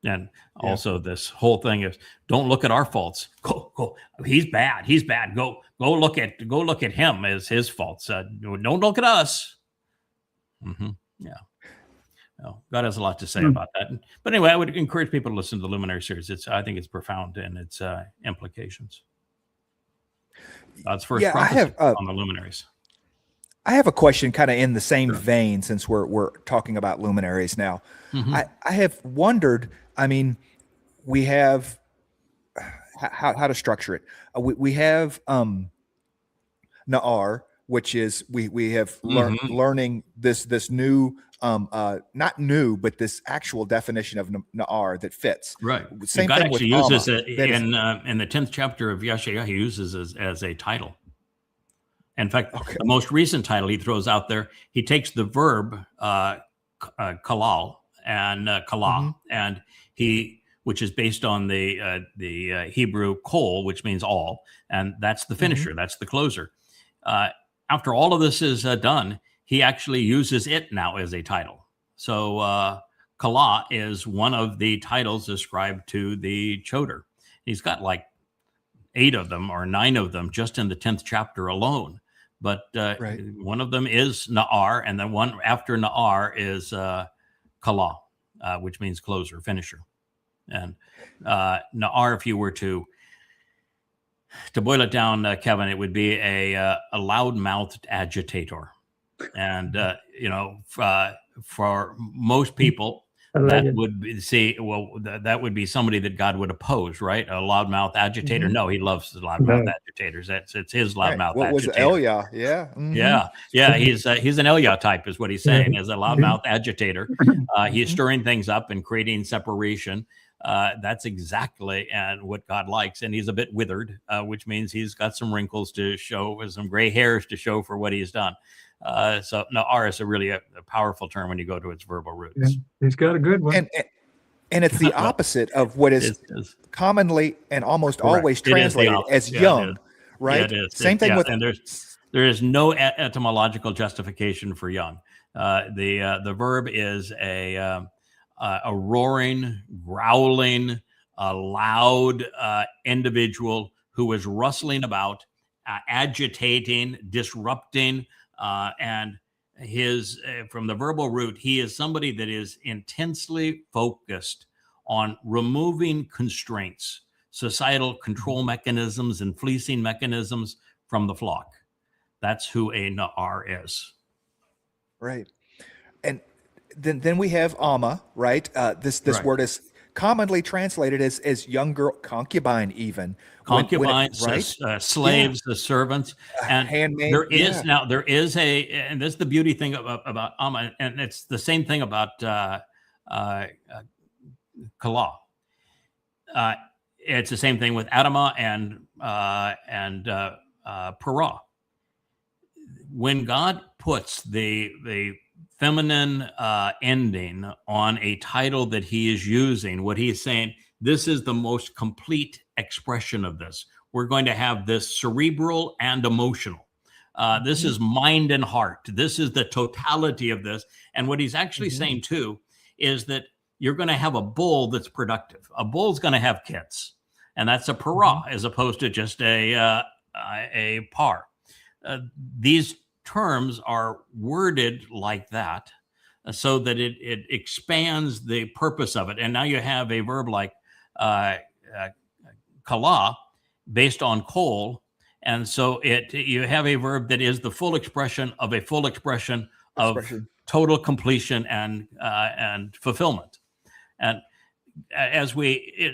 And also this whole thing is, don't look at our faults. Go. He's bad. Go look at him as his faults. Don't look at us. Yeah. Well, God has a lot to say about that. But anyway, I would encourage people to listen to the Luminary series. I think it's profound in its implications. God's first prophecy on the luminaries. I have a question kind of in the same vein, since we're talking about luminaries now. I have wondered, I mean, we have how to structure it. We have Na'ar, which is we have learning this new not new, but this actual definition of Na'ar that fits. Right. Same God thing actually with uses Alma. it in the 10th chapter of Yeshaya. He uses it as a title. In fact, the most recent title he throws out there, he takes the verb kalal and kala, and which is based on the Hebrew kol, which means all, and that's the finisher, that's the closer. After all of this is done, he actually uses it now as a title. So kala is one of the titles ascribed to the Chodar. He's got like 8 of them or 9 of them just in the 10th chapter alone. But one of them is Na'ar, and then one after Na'ar is Kala, which means closer, finisher. And Na'ar, if you were to boil it down, Kevin, it would be a loud-mouthed agitator. And, for most people, that would be, that would be somebody that God would oppose, right? A loudmouth agitator. No, he loves the loudmouth agitators. It's his loudmouth agitator. What was Elia? Yeah. Yeah. He's an Elia type, is what he's saying. As a loudmouth agitator, he's stirring things up and creating separation. That's exactly what God likes. And he's a bit withered, which means he's got some wrinkles to show, some gray hairs to show for what he's done. So na'ar is a powerful term when you go to its verbal roots. Yeah, he's got a good one. And it's the opposite of what is commonly and almost always translated as young, right? Yeah, it is. Same thing with. And there is no etymological justification for young. The verb is a roaring, growling, loud individual who is rustling about, agitating, disrupting, and from the verbal root, he is somebody that is intensely focused on removing constraints, societal control mechanisms, and fleecing mechanisms from the flock. That's who a na'ar is. Right. And then we have Amma, right? This right. word is commonly translated as young girl, concubine, even concubines, right? Slaves, the servants, and handmaid. There is and this is the beauty thing about Amma, and it's the same thing about Kala. It's the same thing with Adamah and Parah. When God puts the feminine ending on a title that he is using, what he's saying, this is the most complete expression of this. We're going to have this cerebral and emotional. This is mind and heart. This is the totality of this. And what he's actually saying too is that you're going to have a bull that's productive. A bull's going to have kids, and that's a parah as opposed to just a par. These terms are worded like that so that it expands the purpose of it. And now you have a verb like kala based on kol. And so you have a verb that is the full expression of a full expression of total completion and fulfillment. And as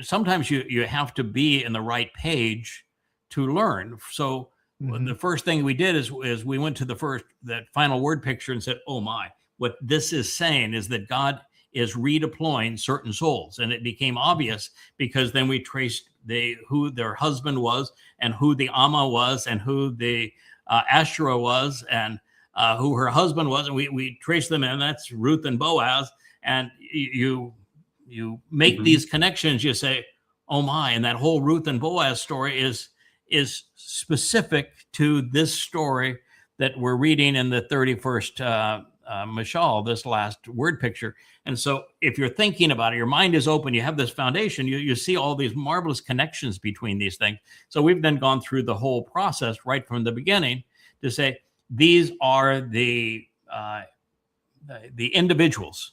sometimes you have to be in the right page to learn. So the first thing we did is we went to that final word picture and said, oh my, what this is saying is that God is redeploying certain souls. And it became obvious because then we traced who their husband was and who the Amma was and who the Asherah was and who her husband was. And we traced them, and that's Ruth and Boaz. And you make these connections, you say, oh my, and that whole Ruth and Boaz story is specific to this story that we're reading in the 31st Mashal, this last word picture. And so if you're thinking about it, your mind is open, you have this foundation, you see all these marvelous connections between these things. So we've then gone through the whole process right from the beginning to say, these are the individuals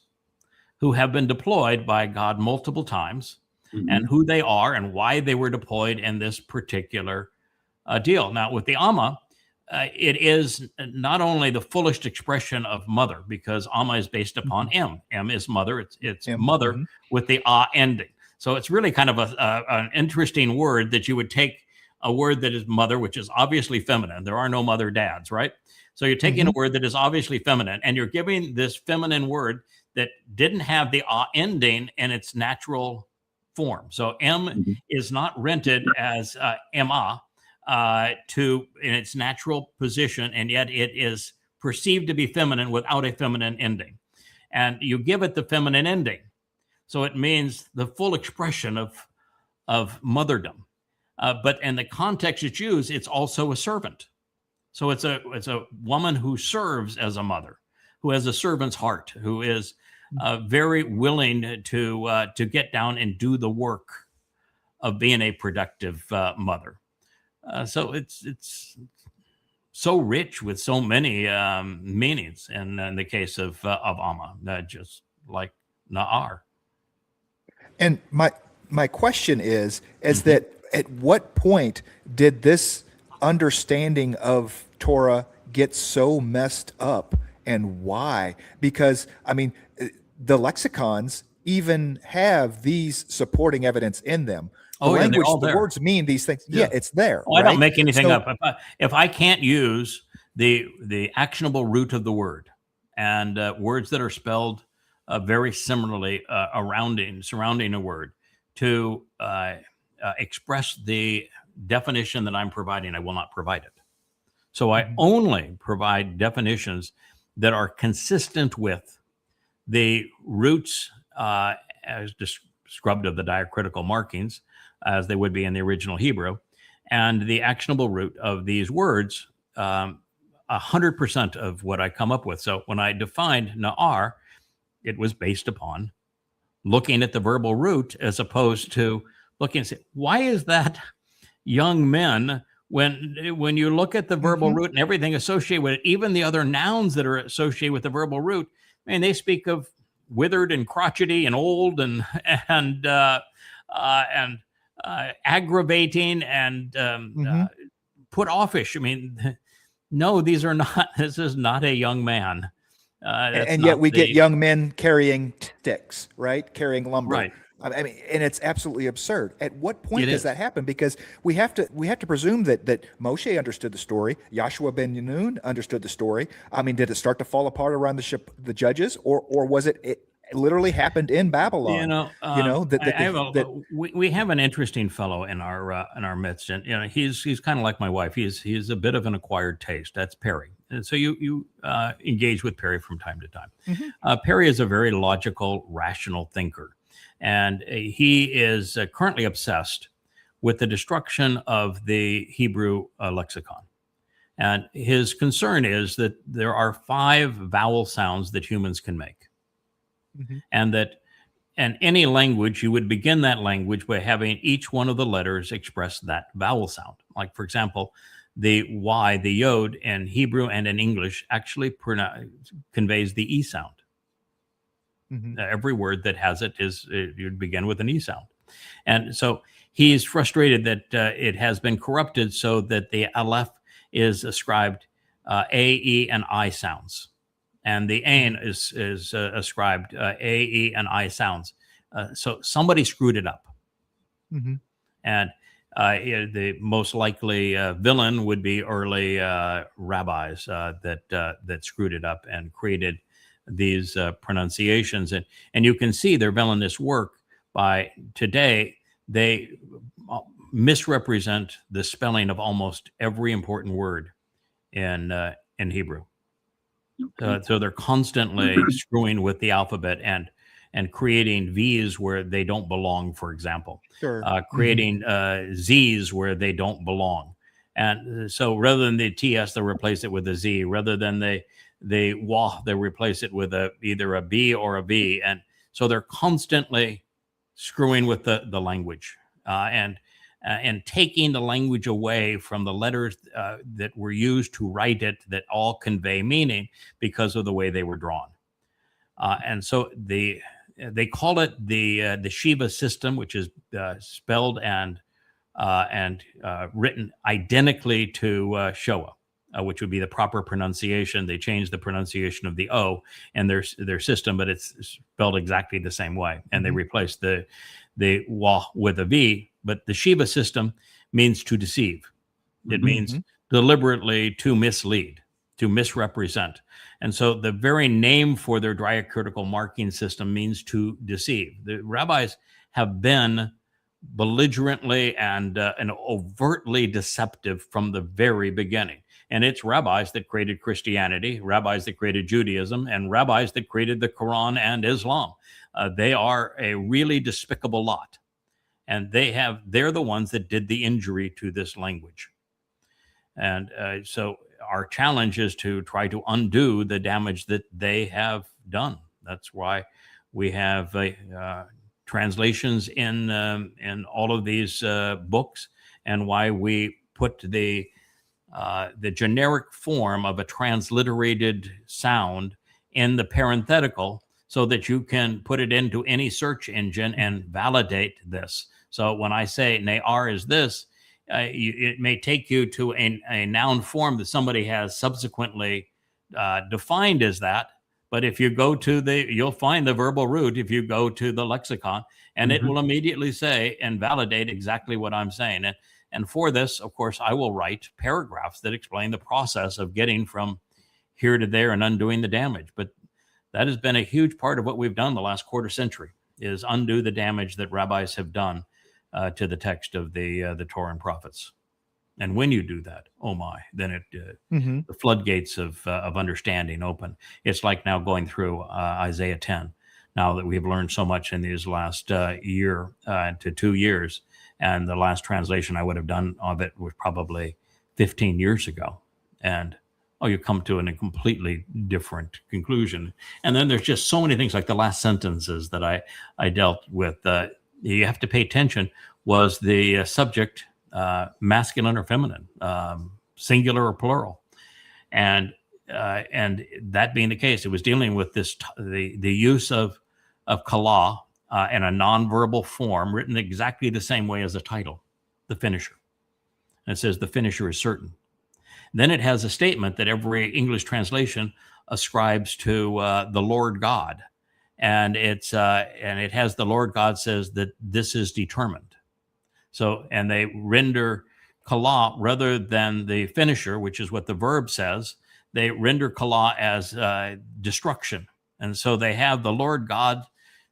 who have been deployed by God multiple times, and who they are and why they were deployed in this particular deal. Now, with the Amma, it is not only the fullest expression of mother, because Amma is based upon M. M is mother. It's mother with the ending. So it's really kind of an interesting word that you would take a word that is mother, which is obviously feminine. There are no mother dads, right? So you're taking a word that is obviously feminine, and you're giving this feminine word that didn't have the ending in its natural form. So M is not rented as Emma in its natural position, and yet it is perceived to be feminine without a feminine ending. And you give it the feminine ending. So it means the full expression of motherdom. But in the context it's used, it's also a servant. So it's a woman who serves as a mother, who has a servant's heart, who is very willing to get down and do the work of being a productive mother. So it's so rich with so many meanings in the case of Amma, just like Na'ar. And my question is that at what point did this understanding of Torah get so messed up, and why? Because I mean, the lexicons even have these supporting evidence in them. The language, the words mean these things. Yeah, it's there. I don't make anything up. If I can't use the actionable root of the word and words that are spelled very similarly surrounding a word to express the definition that I'm providing, I will not provide it. So I only provide definitions that are consistent with the roots as described of the diacritical markings, as they would be in the original Hebrew, and the actionable root of these words, 100% of what I come up with. So when I defined Na'ar, it was based upon looking at the verbal root as opposed to looking and say, why is that young men? When you look at the verbal root and everything associated with it, even the other nouns that are associated with the verbal root, they speak of withered and crotchety and old and aggravating and put offish. No, these are not. This is not a young man. And yet we get young men carrying sticks, right? Carrying lumber. Right. And it's absolutely absurd. At what point does that happen? Because we have to presume that Moshe understood the story. Joshua ben Nun understood the story. Did it start to fall apart around the judges, or was it literally happened in Babylon? We have an interesting fellow in our midst, and he's kind of like my wife. He's a bit of an acquired taste. That's Perry. And so you engage with Perry from time to time. Perry is a very logical, rational thinker. And he is currently obsessed with the destruction of the Hebrew lexicon. And his concern is that there are 5 vowel sounds that humans can make. And that in any language, you would begin that language by having each one of the letters express that vowel sound. Like, for example, the Y, the Yod in Hebrew and in English actually conveys the E sound. Every word that has it you'd begin with an E sound. And so he's frustrated that it has been corrupted so that the Aleph is ascribed A, E, and I sounds. And the Ain is ascribed A, E, and I sounds. So somebody screwed it up. And the most likely villain would be early rabbis that screwed it up and created these pronunciations, and you can see their villainous work by today. They misrepresent the spelling of almost every important word in Hebrew. So they're constantly screwing with the alphabet and creating V's where they don't belong, for example. Creating Z's where they don't belong. And so rather than the TS, they'll replace it with a Z. Rather than the wah, they replace it with either a B or a V. And so they're constantly screwing with the language and taking the language away from the letters that were used to write it that all convey meaning because of the way they were drawn. And so they call it the Shiva system, which is spelled and written identically to Shoah. Which would be the proper pronunciation. They changed the pronunciation of the O in their system, but it's spelled exactly the same way. And they replaced the Wah with a V. But the Shiva system means to deceive. It means deliberately to mislead, to misrepresent. And so the very name for their diacritical marking system means to deceive. The rabbis have been belligerently and overtly deceptive from the very beginning. And it's rabbis that created Christianity, rabbis that created Judaism, and rabbis that created the Quran and Islam. They are a really despicable lot. And they're the ones that did the injury to this language. And so our challenge is to try to undo the damage that they have done. That's why we have translations in all of these books, and why we put the generic form of a transliterated sound in the parenthetical so that you can put it into any search engine and validate this. So when I say Na'ar is this, it may take you to a noun form that somebody has subsequently defined as that. But if you go to you'll find the verbal root if you go to the lexicon, and it will immediately say and validate exactly what I'm saying. And for this, of course, I will write paragraphs that explain the process of getting from here to there and undoing the damage. But that has been a huge part of what we've done the last quarter century. is undo the damage that rabbis have done to the text of the Torah and prophets. And when you do that, oh my, then the floodgates of understanding open. It's like now going through Isaiah 10. Now that we've learned so much in these last year to 2 years, and the last translation I would have done of it was probably 15 years ago. And you come to a completely different conclusion. And then there's just so many things like the last sentences that I dealt with. You have to pay attention. Was the subject masculine or feminine, singular or plural? And that being the case, it was dealing with this the use of kala in a nonverbal form, written exactly the same way as the title, the finisher. And it says the finisher is certain. Then it has a statement that every English translation ascribes to the Lord God, and it has the Lord God says that this is determined. So, and they render kala rather than the finisher, which is what the verb says. They render kala as destruction, and so they have the Lord God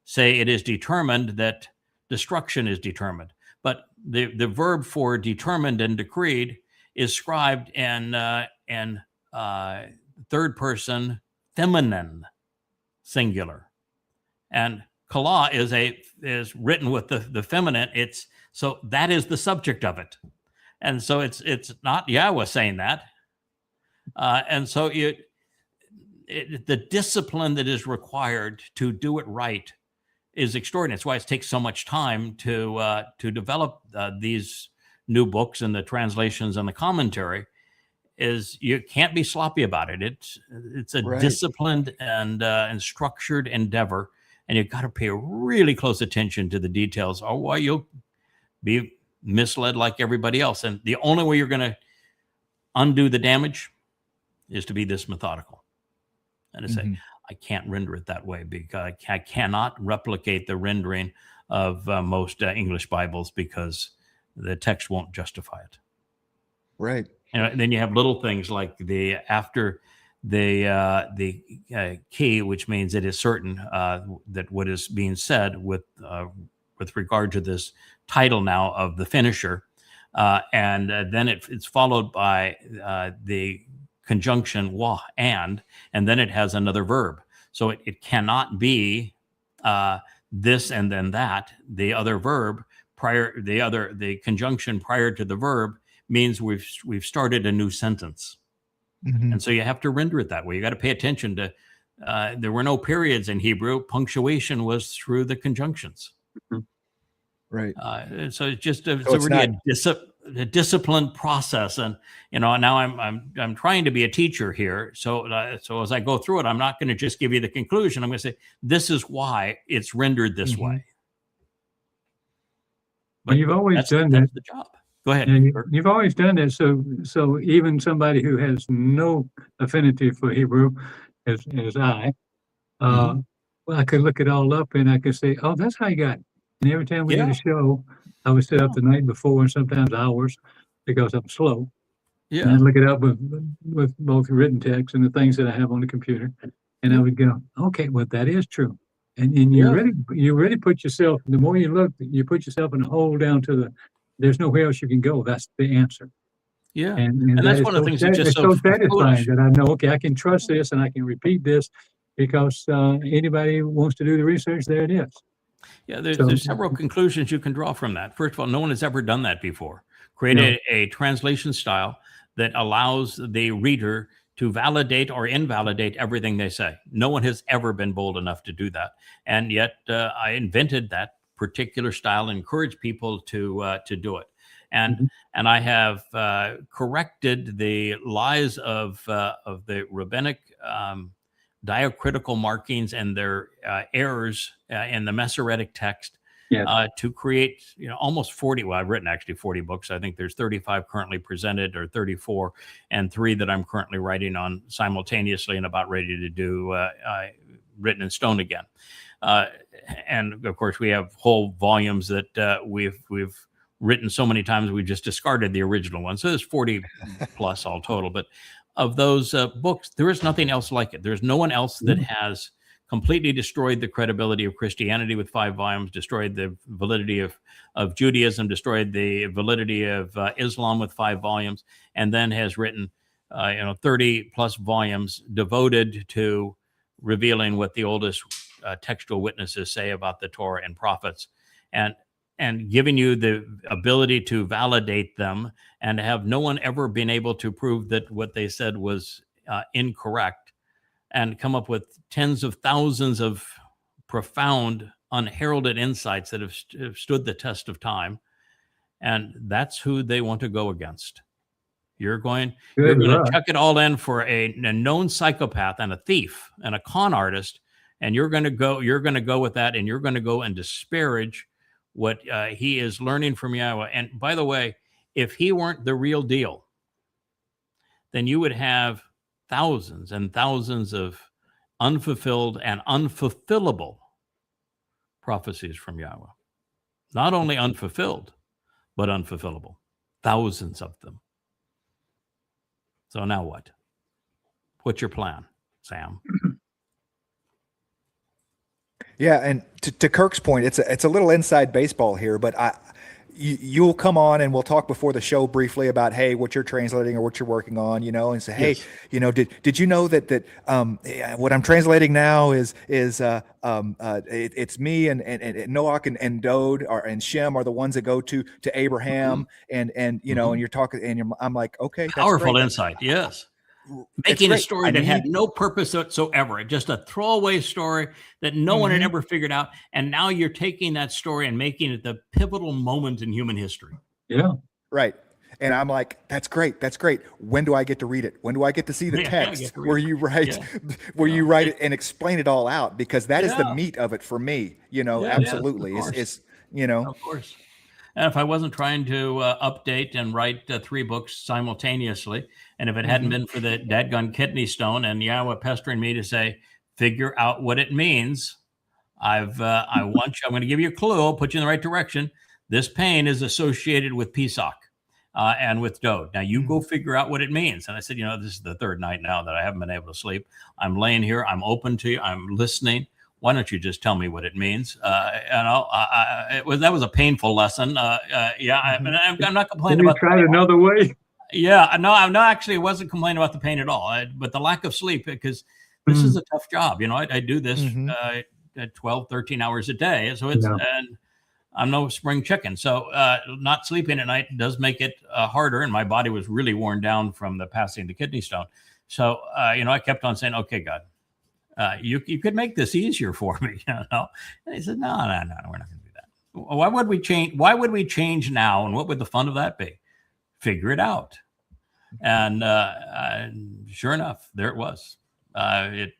say it is determined that destruction is determined. But the verb for determined and decreed is scribed in third person feminine singular, and kala is written with the feminine. So that is the subject of it, and so it's not Yahweh saying that, and so the discipline that is required to do it right is extraordinary. That's why it takes so much time to develop these new books and the translations and the commentary. Is you can't be sloppy about it. It's a disciplined and structured endeavor, and you've got to pay really close attention to the details, or you'll be misled like everybody else. And the only way you're going to undo the damage is to be this methodical and to say, I can't render it that way because I cannot replicate the rendering of most English Bibles because the text won't justify it. Right. And then you have little things like after the key, which means it is certain that what is being said with regard to this title now of the finisher, and then it's followed by the conjunction wa and then it has another verb. So it cannot be this and then that. The other verb the conjunction prior to the verb means we've started a new sentence. And so you have to render it that way. You got to pay attention to there were no periods in Hebrew. Punctuation was through the conjunctions. Right. So it's just a disciplined process, and now I'm trying to be a teacher here. So as I go through it, I'm not going to just give you the conclusion. I'm going to say this is why it's rendered this way. But you've always done that. That's the job. Go ahead. And you've always done that. So even somebody who has no affinity for Hebrew, as I, well, I could look it all up and I could say, oh, that's how you got it. And every time we did a show, I would sit up the night before and sometimes hours because I'm slow. Yeah. And I'd look it up with both written text and the things that I have on the computer. And I would go, okay, well, that is true. And you really put yourself, the more you look, you put yourself in a hole down to there's nowhere else you can go. That's the answer. Yeah. And that's one of the things that's just so satisfying that I know, okay, I can trust this and I can repeat this because anybody who wants to do the research, there it is. Yeah, there's several conclusions you can draw from that. First of all, no one has ever done that before. Created a translation style that allows the reader to validate or invalidate everything they say. No one has ever been bold enough to do that. And yet I invented that particular style and encouraged people to do it. And I have corrected the lies of the rabbinic diacritical markings and their errors in the Masoretic text to create, almost 40. Well, I've written actually 40 books. I think there's 35 currently presented, or 34, and 3 that I'm currently writing on simultaneously and about ready to do written in stone again. And of course, we have whole volumes that we've written so many times we just discarded the original one. So there's 40 plus all total. But of those books, there is nothing else like it. There's no one else that has completely destroyed the credibility of Christianity with 5 volumes, destroyed the validity of Judaism, destroyed the validity of Islam with 5 volumes, and then has written 30 plus volumes devoted to revealing what the oldest textual witnesses say about the Torah and prophets, and giving you the ability to validate them, and have no one ever been able to prove that what they said was incorrect, and come up with tens of thousands of profound, unheralded insights that have stood the test of time. And that's who they want to go against. You're going to chuck it all in for a known psychopath and a thief and a con artist, and you're going to go with that, and you're going to go and disparage what he is learning from Yahweh. And by the way, if he weren't the real deal, then you would have thousands and thousands of unfulfilled and unfulfillable prophecies from Yahweh. Not only unfulfilled, but unfulfillable. Thousands of them. So now what? What's your plan, Sam? Yeah, and to Kirk's point, it's a little inside baseball here, but you'll come on and we'll talk before the show briefly about, hey, what you're translating or what you're working on, and say, hey, yes. Did you know that what I'm translating now is it's me and Noach and Dode and Shem are the ones that go to Abraham, and and you're talking, and I'm like, okay, that's powerful great. insight, yes. Making a story that had no purpose whatsoever, just a throwaway story that no one had ever figured out. And now you're taking that story and making it the pivotal moment in human history. Yeah. Right. And I'm like, that's great. That's great. When do I get to read it? When do I get to see the text where you write, you write it and explain it all out? Because that is the meat of it for me, absolutely. Of course. And if I wasn't trying to update and write 3 books simultaneously, and if it hadn't been for the dadgun kidney stone and Yahweh pestering me to say, figure out what it means, I'm going to give you a clue, I'll put you in the right direction. This pain is associated with Pesach and with Dode. Now you go figure out what it means. And I said, this is the 3rd night now that I haven't been able to sleep. I'm laying here, I'm open to you, I'm listening. Why don't you just tell me what it means? That was a painful lesson. I'm not complaining about. Try it another way. Yeah, no, I'm not actually. I wasn't complaining about the pain at all, but the lack of sleep, because this is a tough job. I do this 12, 13 hours a day, so and I'm no spring chicken. So not sleeping at night does make it harder, and my body was really worn down from the passing the kidney stone. So I kept on saying, "Okay, God. You could make this easier for me, And he said, no, we're not going to do that. Why would we change? Why would we change now? And what would the fun of that be? Figure it out. And sure enough, there it was. It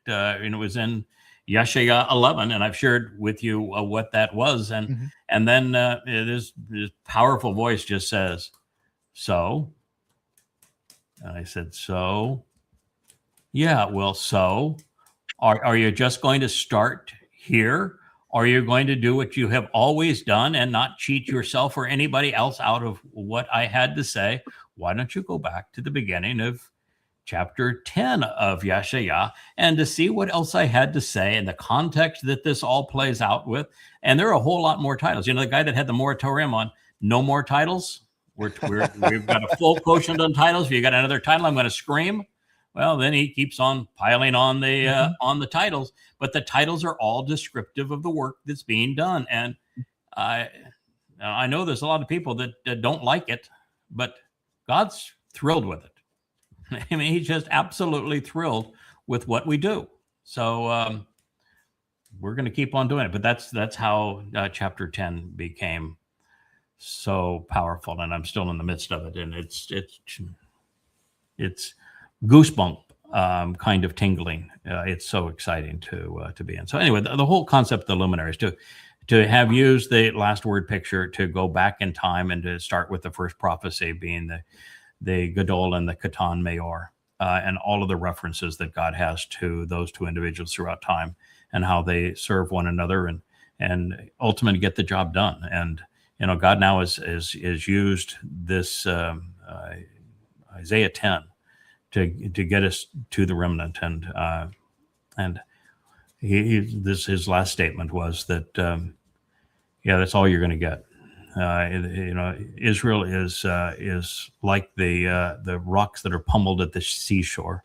was in Yeshaya 11, and I've shared with you what that was. And then this powerful voice just says, "So," and I said, "So, yeah, well, so." Are you just going to start here? Or are you going to do what you have always done and not cheat yourself or anybody else out of what I had to say? Why don't you go back to the beginning of chapter 10 of Yeshaya and to see what else I had to say and the context that this all plays out with? And there are a whole lot more titles. The guy that had the moratorium on no more titles, we've got a full quotient on titles. If you got another title, I'm going to scream. Well, then he keeps on piling on the titles, but the titles are all descriptive of the work that's being done. And I know there's a lot of people that don't like it, but God's thrilled with it. I mean, he's just absolutely thrilled with what we do. So we're going to keep on doing it. But that's how chapter 10 became so powerful, and I'm still in the midst of it, and it's goosebump kind of tingling. It's so exciting to be in. So anyway, the whole concept of the luminaries, to have used the last word picture to go back in time and to start with the first prophecy being the Gadol and the Katan Mayor, and all of the references that God has to those 2 individuals throughout time and how they serve one another and ultimately get the job done. And God now is used this Isaiah 10 to get us to the remnant, and his last statement was that yeah, that's all you're going to get. Israel is like the rocks that are pummeled at the seashore,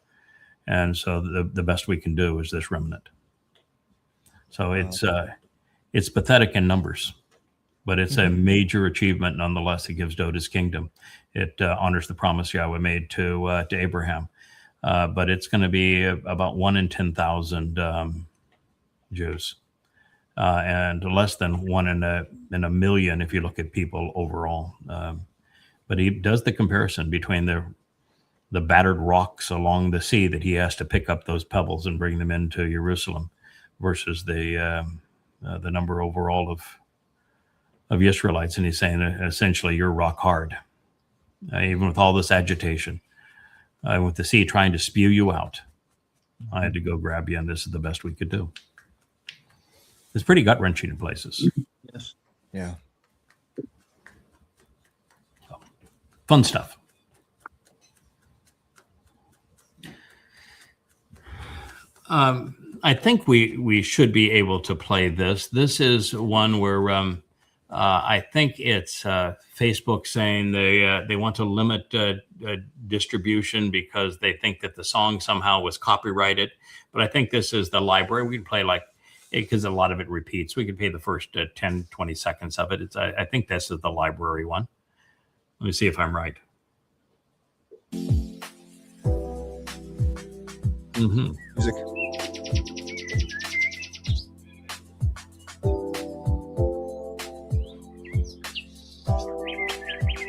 and so the best we can do is this remnant. So it's pathetic in numbers, but it's a major achievement nonetheless. It gives Dodah's kingdom. It honors the promise Yahweh made to Abraham, but it's going to be about 1 in 10,000 Jews. And less than 1 in a million if you look at people overall. But he does the comparison between the battered rocks along the sea that he has to pick up those pebbles and bring them into Jerusalem, versus the number overall of Israelites. And he's saying essentially you're rock hard, even with all this agitation, with the sea trying to spew you out. I had to go grab you, and this is the best we could do. It's pretty gut-wrenching in places. Yes. Yeah. Fun stuff. I think we should be able to play this. This is one where I think it's Facebook saying they want to limit distribution because they think that the song somehow was copyrighted. But I think this is the library. We can play because a lot of it repeats. We could play the first 10, 20 seconds of it. I think this is the library one. Let me see if I'm right. Music.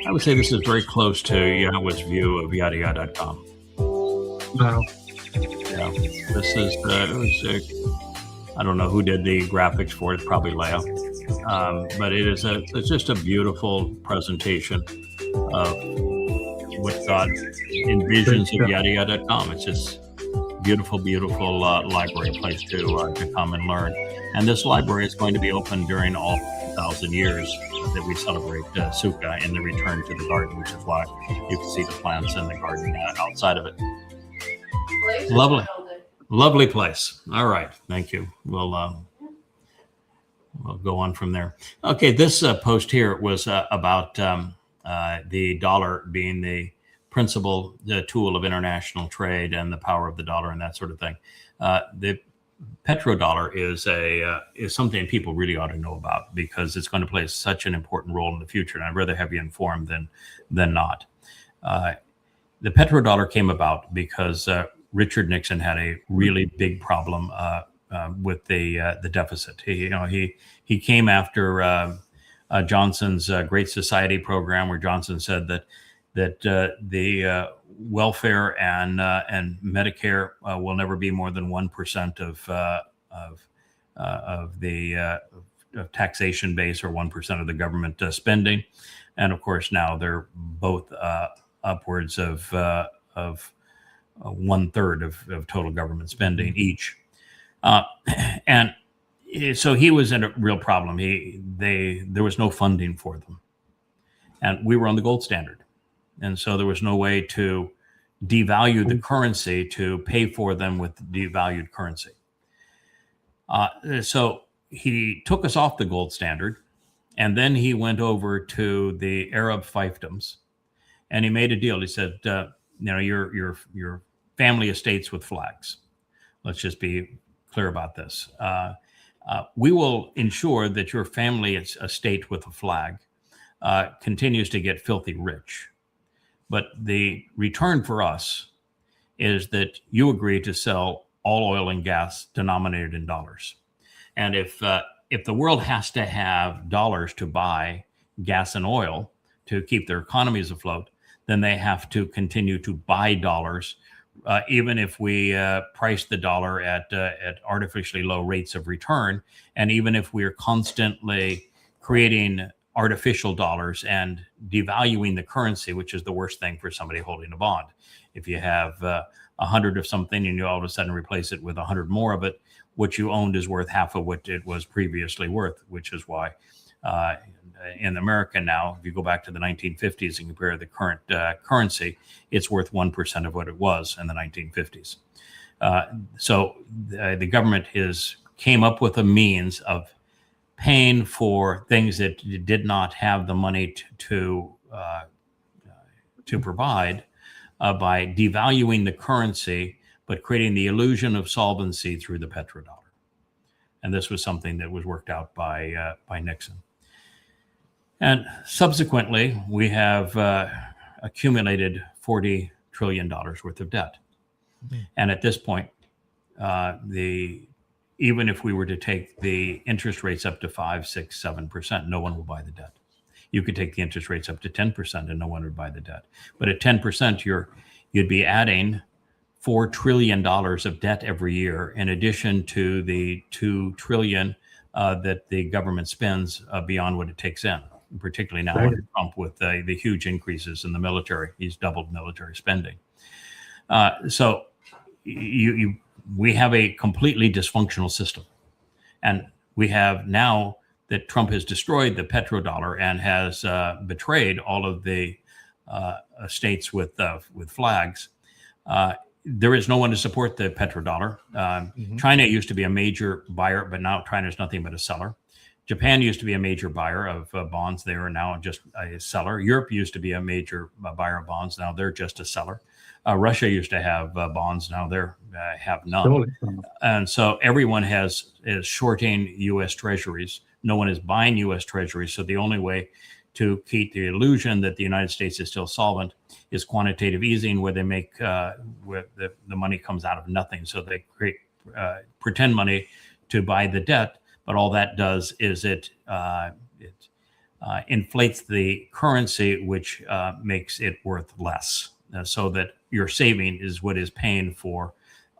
I would say this is very close to Yahweh's view of yada.com. Wow. Yeah, this is I don't know who did the graphics for it, probably Leah. But it's just a beautiful presentation of what God envisions of yada.com. It's just beautiful library, place to come and learn. And this library is going to be open during all 1,000 years that we celebrate Sukkah in the return to the garden, which is why you can see the plants in the garden outside of it. Lovely place. All right, thank you. We'll go on from there. Okay, this post here was about the dollar being the principal tool of international trade and the power of the dollar and that sort of thing. The petrodollar is something people really ought to know about, because it's going to play such an important role in the future, and I'd rather have you informed than not. The petrodollar came about because Richard Nixon had a really big problem with the deficit. He came after Johnson's Great Society program, where Johnson said that the welfare and Medicare will never be more than 1% of the taxation base, or 1% of the government spending. And of course, now they're both upwards of 1/3 of total government spending each. And so he was in a real problem. There was no funding for them, and we were on the gold standard. And so there was no way to devalue the currency to pay for them with devalued currency. So he took us off the gold standard, and then he went over to the Arab fiefdoms, and he made a deal. He said, your family estates with flags. Let's just be clear about this. We will ensure that your family estate with a flag continues to get filthy rich. But the return for us is that you agree to sell all oil and gas denominated in dollars. And if the world has to have dollars to buy gas and oil to keep their economies afloat, then they have to continue to buy dollars, even if we price the dollar at artificially low rates of return, and even if we're constantly creating artificial dollars and devaluing the currency, which is the worst thing for somebody holding a bond. If you have 100 of something and you all of a sudden replace it with 100 more of it, what you owned is worth half of what it was previously worth, which is why in America now, if you go back to the 1950s and compare the current currency, it's worth 1% of what it was in the 1950s. So the government came up with a means of paying for things that did not have the money to provide by devaluing the currency, but creating the illusion of solvency through the petrodollar. And this was something that was worked out by Nixon. And subsequently, we have accumulated $40 trillion worth of debt. And at this point, even if we were to take the interest rates up to 5%, 6%, 7%, no one will buy the debt. You could take the interest rates up to 10% and no one would buy the debt. But at 10%, you'd be adding $4 trillion of debt every year, in addition to the $2 trillion that the government spends beyond what it takes in, particularly now under Trump with the huge increases in the military. He's doubled military spending. So we have a completely dysfunctional system. And we have now that Trump has destroyed the petrodollar and has betrayed all of the states with flags. There is no one to support the petrodollar. China used to be a major buyer, but now China is nothing but a seller. Japan used to be a major buyer of bonds. They are now just a seller. Europe used to be a major buyer of bonds. Now they're just a seller. Russia used to have bonds. Now they have none. Totally. And so everyone is shorting U.S. treasuries. No one is buying U.S. treasuries. So the only way to keep the illusion that the United States is still solvent is quantitative easing, where they make where the money comes out of nothing. So they create pretend money to buy the debt, but all that does is it inflates the currency, which makes it worth less, so that your saving is what is paying for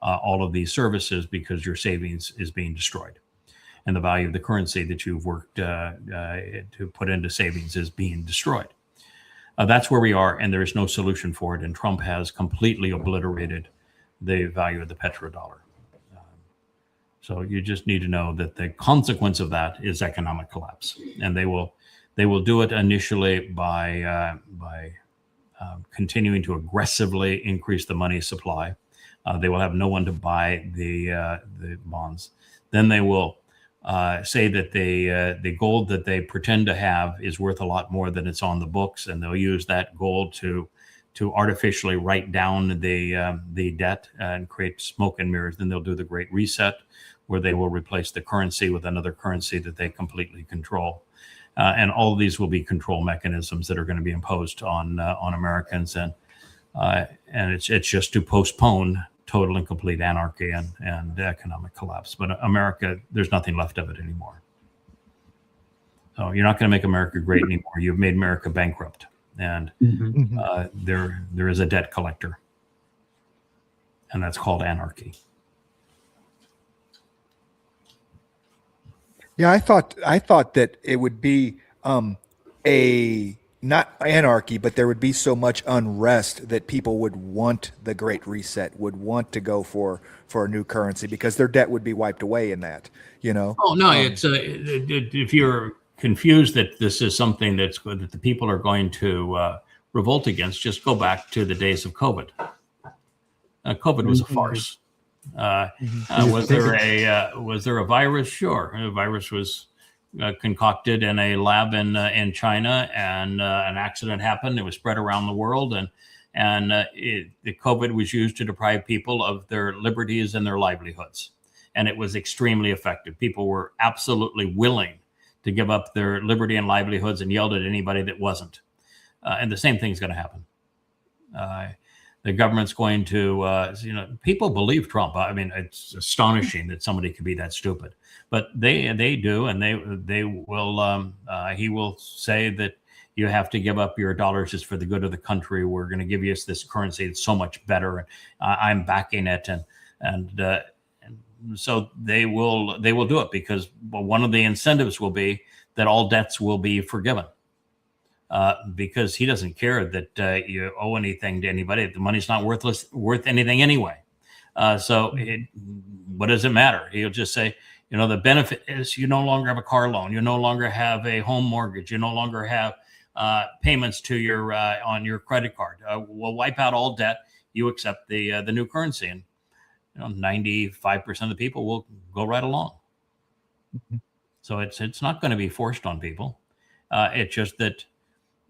all of these services, because your savings is being destroyed. And the value of the currency that you've worked to put into savings is being destroyed. That's where we are, and there is no solution for it. And Trump has completely obliterated the value of the petrodollar. So you just need to know that the consequence of that is economic collapse, and they will do it initially by continuing to aggressively increase the money supply. They will have no one to buy the bonds. Then they will say that the gold that they pretend to have is worth a lot more than it's on the books, and they'll use that gold to artificially write down the debt and create smoke and mirrors. Then they'll do the Great Reset, where they will replace the currency with another currency that they completely control. And all of these will be control mechanisms that are going to be imposed on Americans, and it's just to postpone total and complete anarchy and economic collapse. But America, there's nothing left of it anymore. So you're not going to make America great anymore. You've made America bankrupt, and there is a debt collector, and that's called anarchy. Yeah, I thought that it would be a not anarchy, but there would be so much unrest that people would want the Great Reset, would want to go for a new currency, because their debt would be wiped away in that, you know? Oh, no, it's if you're confused that this is something that the people are going to revolt against, just go back to the days of COVID. COVID was a farce. Was there a virus? Sure. A virus was concocted in a lab in China, and an accident happened. It was spread around the world, and the COVID was used to deprive people of their liberties and their livelihoods. And it was extremely effective. People were absolutely willing to give up their liberty and livelihoods and yelled at anybody that wasn't. And the same thing's going to happen. The government's going to, people believe Trump. I mean, it's astonishing that somebody could be that stupid, but they do, and they will. He will say that you have to give up your dollars just for the good of the country. We're going to give you this currency that's so much better, and I'm backing it, and so they will do it, because one of the incentives will be that all debts will be forgiven. Because he doesn't care that you owe anything to anybody. The money's not worth anything anyway. So what does it matter? He'll just say, the benefit is you no longer have a car loan. You no longer have a home mortgage. You no longer have payments to your on your credit card. We'll wipe out all debt. You accept the new currency. 95% of the people will go right along. So it's not going to be forced on people. It's just that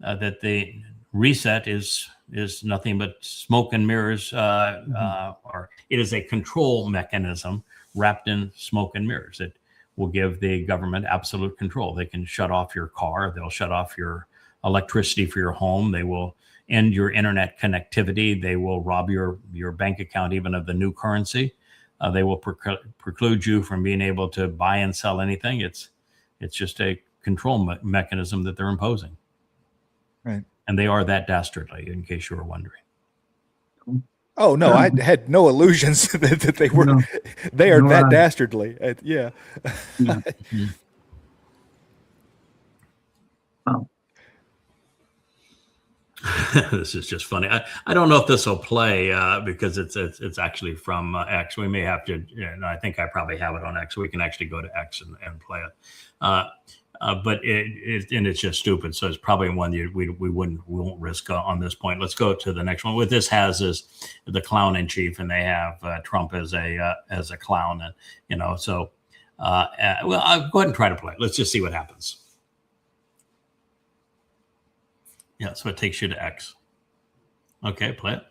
the reset is nothing but smoke and mirrors, or it is a control mechanism wrapped in smoke and mirrors. It will give the government absolute control. They can shut off your car. They'll shut off your electricity for your home. They will end your internet connectivity. They will rob your bank account even of the new currency. They will preclude you from being able to buy and sell anything. It's just a control mechanism that they're imposing. Right. And they are that dastardly, in case you were wondering. Oh no, I had no illusions that they were. No. They are No, that I- dastardly. Yeah. Yeah. Wow. This is just funny. I don't know if this will play because it's actually from X. We may have to. I think I probably have it on X. We can actually go to X and play it. But it's just stupid. So it's probably one we won't risk on this point. Let's go to the next one. What this has is the clown in chief, and they have Trump as a clown, and so. Well, I'll go ahead and try to play it. Let's just see what happens. Yeah, so it takes you to X. Okay, play it.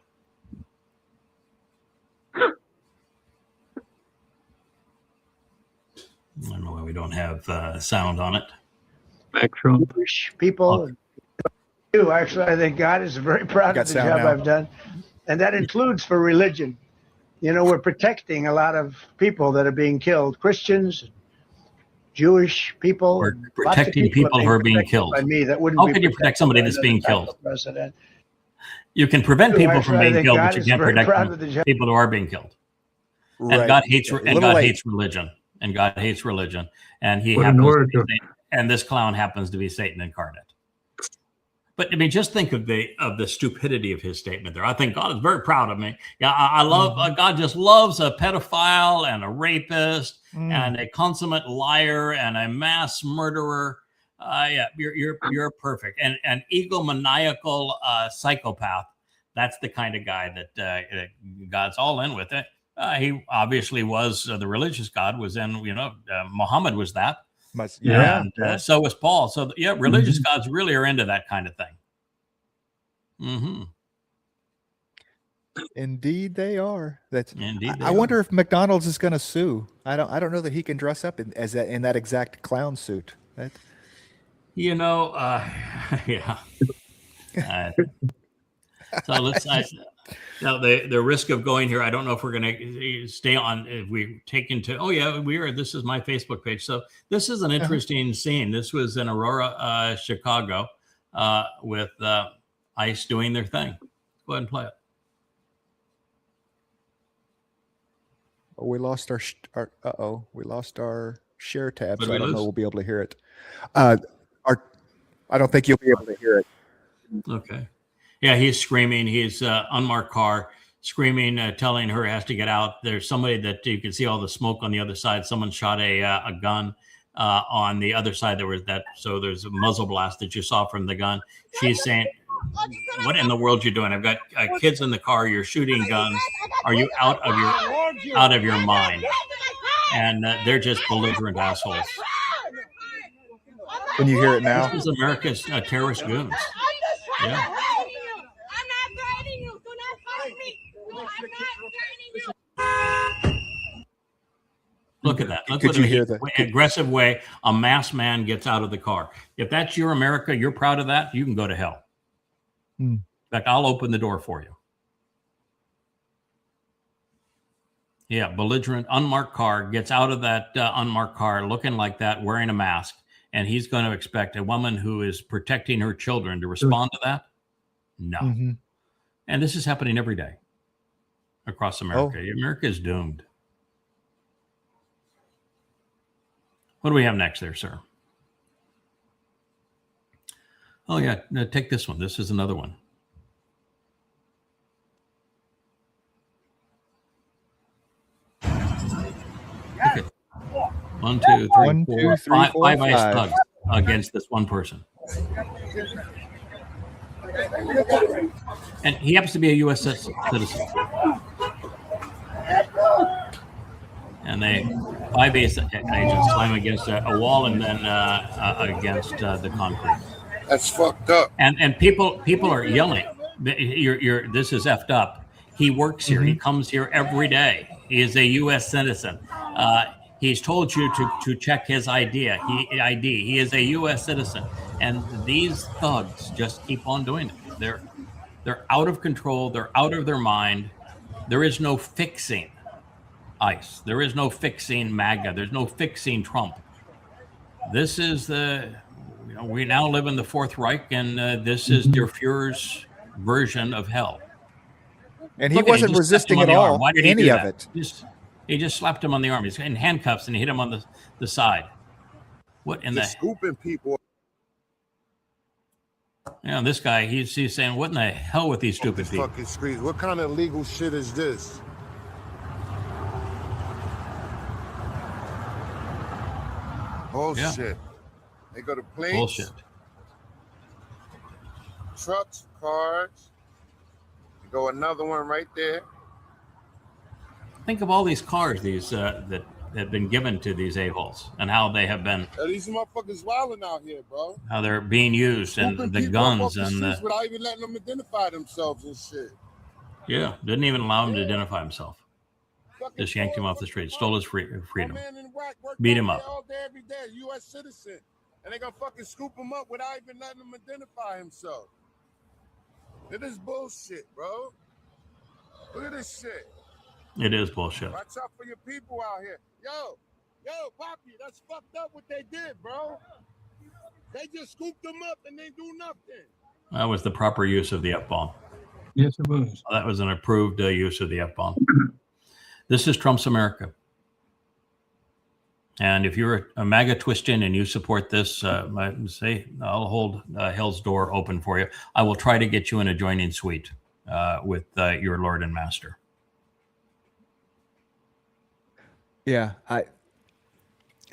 I don't know why we don't have sound on it. Back Trump. Jewish people. Too. Actually, I think God is very proud Got of the sound job now. I've done. And that includes for religion. We're protecting a lot of people that are being killed. Christians, Jewish people. We're lots of protecting people who are being protected killed. By me, that wouldn't How be could you protect protected somebody by that's another being type killed? of president. You can prevent Too. people Actually, from I being think killed, God but you is can't very protect proud of the job. people who are being killed. Right. And God hates A and little God late. hates religion. And God hates religion. And he What an happens to orator. be Satan, and this clown happens to be Satan incarnate. But I mean, just think of the stupidity of his statement there. I think God is very proud of me. Yeah, I love God. Just loves a pedophile and a rapist and a consummate liar and a mass murderer. Yeah, you're perfect. And an egomaniacal psychopath. That's the kind of guy that God's all in with it. He obviously was the religious God was in. Muhammad was that. Yeah. And so was Paul. So yeah, religious gods really are into that kind of thing. Mm-hmm. Indeed, they are. That's. Indeed, I wonder if McDonald's is going to sue. I don't know that he can dress up in that exact clown suit. Yeah. So let's. Now the risk of going here, I don't know if we're going to stay on. If we take into, this is my Facebook page. So this is an interesting scene. This was in Aurora, Chicago, with ICE doing their thing. Go ahead and play it. Oh, we lost our we lost our share tab, What so did I we don't know lose? we'll be able to hear it. I don't think you'll be able to hear it. Okay. Yeah, he's screaming. He's unmarked car, screaming, telling her has to get out. There's somebody that you can see all the smoke on the other side. Someone shot a gun on the other side. So there's a muzzle blast that you saw from the gun. She's saying, "What in the world you doing? I've got kids in the car. You're shooting guns. Are you out of your mind?" And they're just belligerent assholes. Can you hear it now? This is America's terrorist goons. Yeah. Look at that. Look Could what you an hear the- aggressive way a masked man gets out of the car. If that's your America, you're proud of that, you can go to hell. In fact, I'll open the door for you. Yeah, belligerent, unmarked car gets out of that unmarked car looking like that, wearing a mask, and he's going to expect a woman who is protecting her children to respond to that? No. Mm-hmm. And this is happening every day across America. America is doomed. What do we have next there, sir? Oh, yeah. No, take this one. This is another one. Okay. 1, 2, 3, 1, 2, 3, 5, 4, 5 ice 5. thugs against this one person. And he happens to be a U.S. citizen. and five agents slam against a wall and then against the concrete. That's fucked up. And people are yelling. This is effed up. He works here. He comes here every day. He is a U.S. citizen. He's told you to check his ID. He is a U.S. citizen, and these thugs just keep on doing it. They're out of control. They're out of their mind. There is no fixing ICE. There is no fixing MAGA. There's no fixing Trump. This is we now live in the Fourth Reich, and this is Der Fuhrer's version of hell. And he wasn't resisting at all. Why did he any do of that? it. He just slapped him on the arm. He's in handcuffs, and he hit him on the side. What in Just scooping people. This guy, he's saying, what in the hell with these stupid people? Fucking streets. What kind of illegal shit is this? Bullshit. Yeah. They go to planes, Bullshit. trucks, cars. You go another one right there. Think of all these cars that have been given to these a-holes and how they have been, Yo, these motherfuckers wilding out here, bro. how they're being used, and Scooping the people up guns off and streets the without even letting them identify themselves and shit. didn't even allow him to identify himself. Fucking Just yanked him off the street, stole his freedom, My man in Iraq worked beat him out up. there all day, every day, U.S. citizen. And they gonna fucking scoop him up without even letting him identify himself. It is bullshit, bro. Look at this shit. It is bullshit. Watch out for your people out here. Yo, Poppy, that's fucked up what they did, bro. They just scooped them up and they do nothing. That was the proper use of the F-bomb. Yes, it was. That was an approved use of the F-bomb. This is Trump's America. And if you're a MAGA Twistin and you support this, I'll hold hell's door open for you. I will try to get you an adjoining suite with your Lord and Master. Yeah,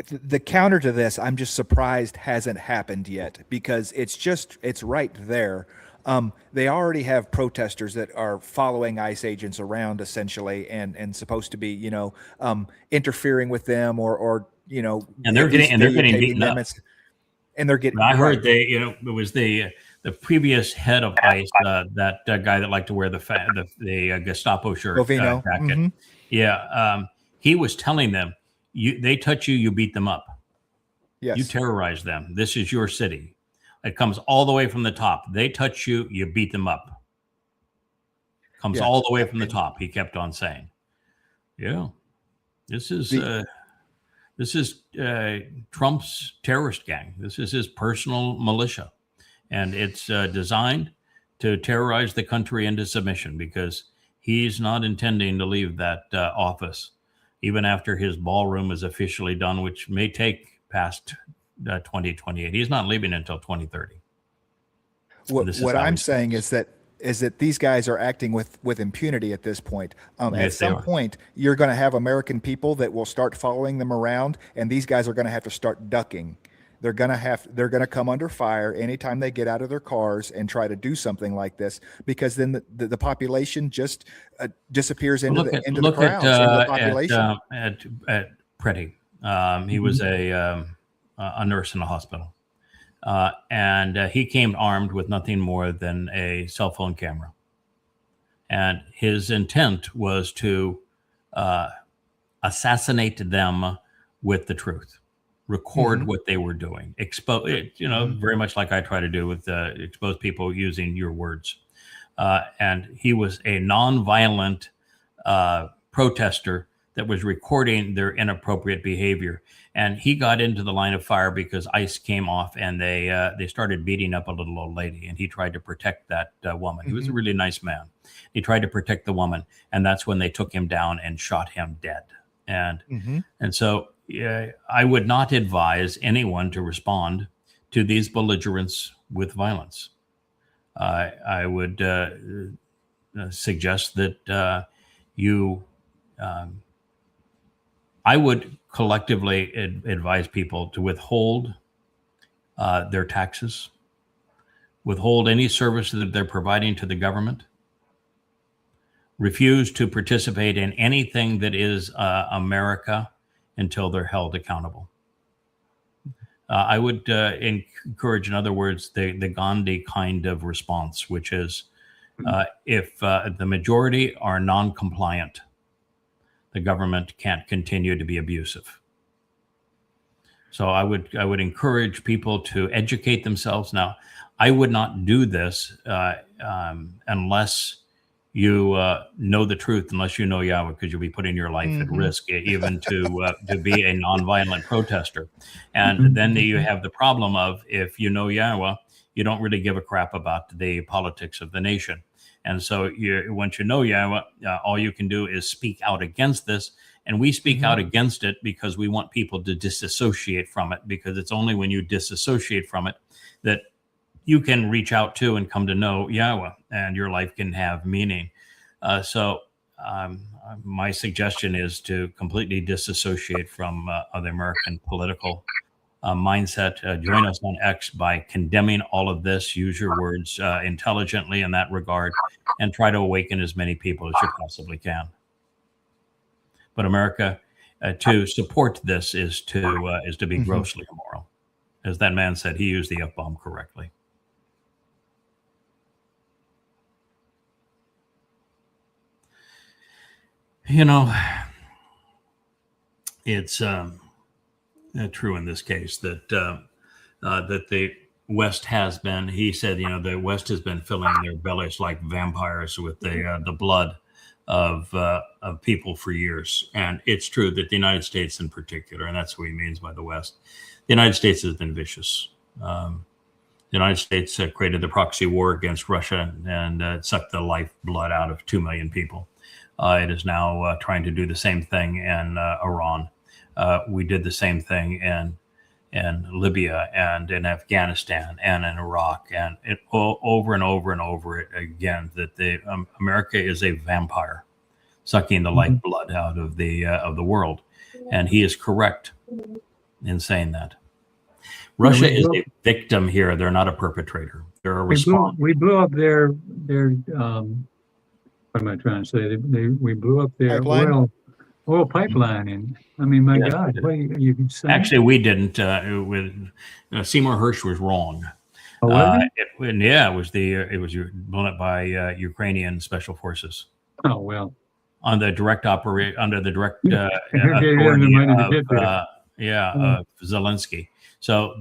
the counter to this, I'm just surprised hasn't happened yet, because it's right there. They already have protesters that are following ICE agents around essentially, and supposed to be, interfering with them or And they're getting beaten up. And they're getting. I heard it was the previous head of ICE, that guy that liked to wear the Gestapo shirt, Bovino. jacket. Yeah, he was telling them, they touch you, you beat them up. Yes. You terrorize them. This is your city. It comes all the way from the top. They touch you, you beat them up. Comes all the way from the top. He kept on saying, "Yeah, this is Trump's terrorist gang. This is his personal militia, and it's designed to terrorize the country into submission, because he's not intending to leave that office, even after his ballroom is officially done, which may take past 2028. He's not leaving until 2030. What I'm saying is that these guys are acting with impunity at this point. At some point, you're going to have American people that will start following them around, and these guys are going to have to start ducking. They're going to come under fire anytime they get out of their cars and try to do something like this, because then the population just disappears into the crowds, into the population. At Pretty, he was a nurse in a hospital, and he came armed with nothing more than a cell phone camera, and his intent was to assassinate them with the truth. Record what they were doing, expose it, very much like I try to do with expose people using your words. And he was a nonviolent protester that was recording their inappropriate behavior. And he got into the line of fire because ICE came off, and they started beating up a little old lady, and he tried to protect that woman. He was a really nice man. He tried to protect the woman, and that's when they took him down and shot him dead. And so I would not advise anyone to respond to these belligerents with violence. I would suggest that I would collectively advise people to withhold their taxes, withhold any service that they're providing to the government, refuse to participate in anything that is America, until they're held accountable. I would encourage, in other words, the Gandhi kind of response, which is if the majority are non-compliant, the government can't continue to be abusive. So I would encourage people to educate themselves. Now, I would not do this unless you know the truth, unless you know Yahweh, because you'll be putting your life at risk, even to be a nonviolent protester. And then you have the problem of, if you know Yahweh, you don't really give a crap about the politics of the nation. And so once you know Yahweh, all you can do is speak out against this. And we speak out against it because we want people to disassociate from it, because it's only when you disassociate from it that you can reach out to and come to know Yahweh, and your life can have meaning. So my suggestion is to completely disassociate from the American political mindset. Join us on X by condemning all of this. Use your words intelligently in that regard, and try to awaken as many people as you possibly can. But America, to support this is to be grossly immoral. As that man said, he used the F-bomb correctly. You know, it's true in this case that that the West has been. He said, you know, the West has been filling their bellies like vampires with the blood of people for years. And it's true that the United States in particular, and that's what he means by the West, the United States has been vicious. The United States created the proxy war against Russia and sucked the lifeblood out of 2 million people. It is now trying to do the same thing in Iran. We did the same thing in Libya and in Afghanistan and in Iraq, and it over and over and over again that America is a vampire sucking the lifeblood out of the world, and he is correct in saying that. Russia is a victim here; they're not a perpetrator. They're a response. We blew up their what am I trying to say? We blew up their oil pipeline, and I mean, my God, what you can say? Actually, we didn't. Seymour Hersh was wrong. Oh, was it? It was blown up by Ukrainian special forces. Oh well. On the direct authority of Zelensky. So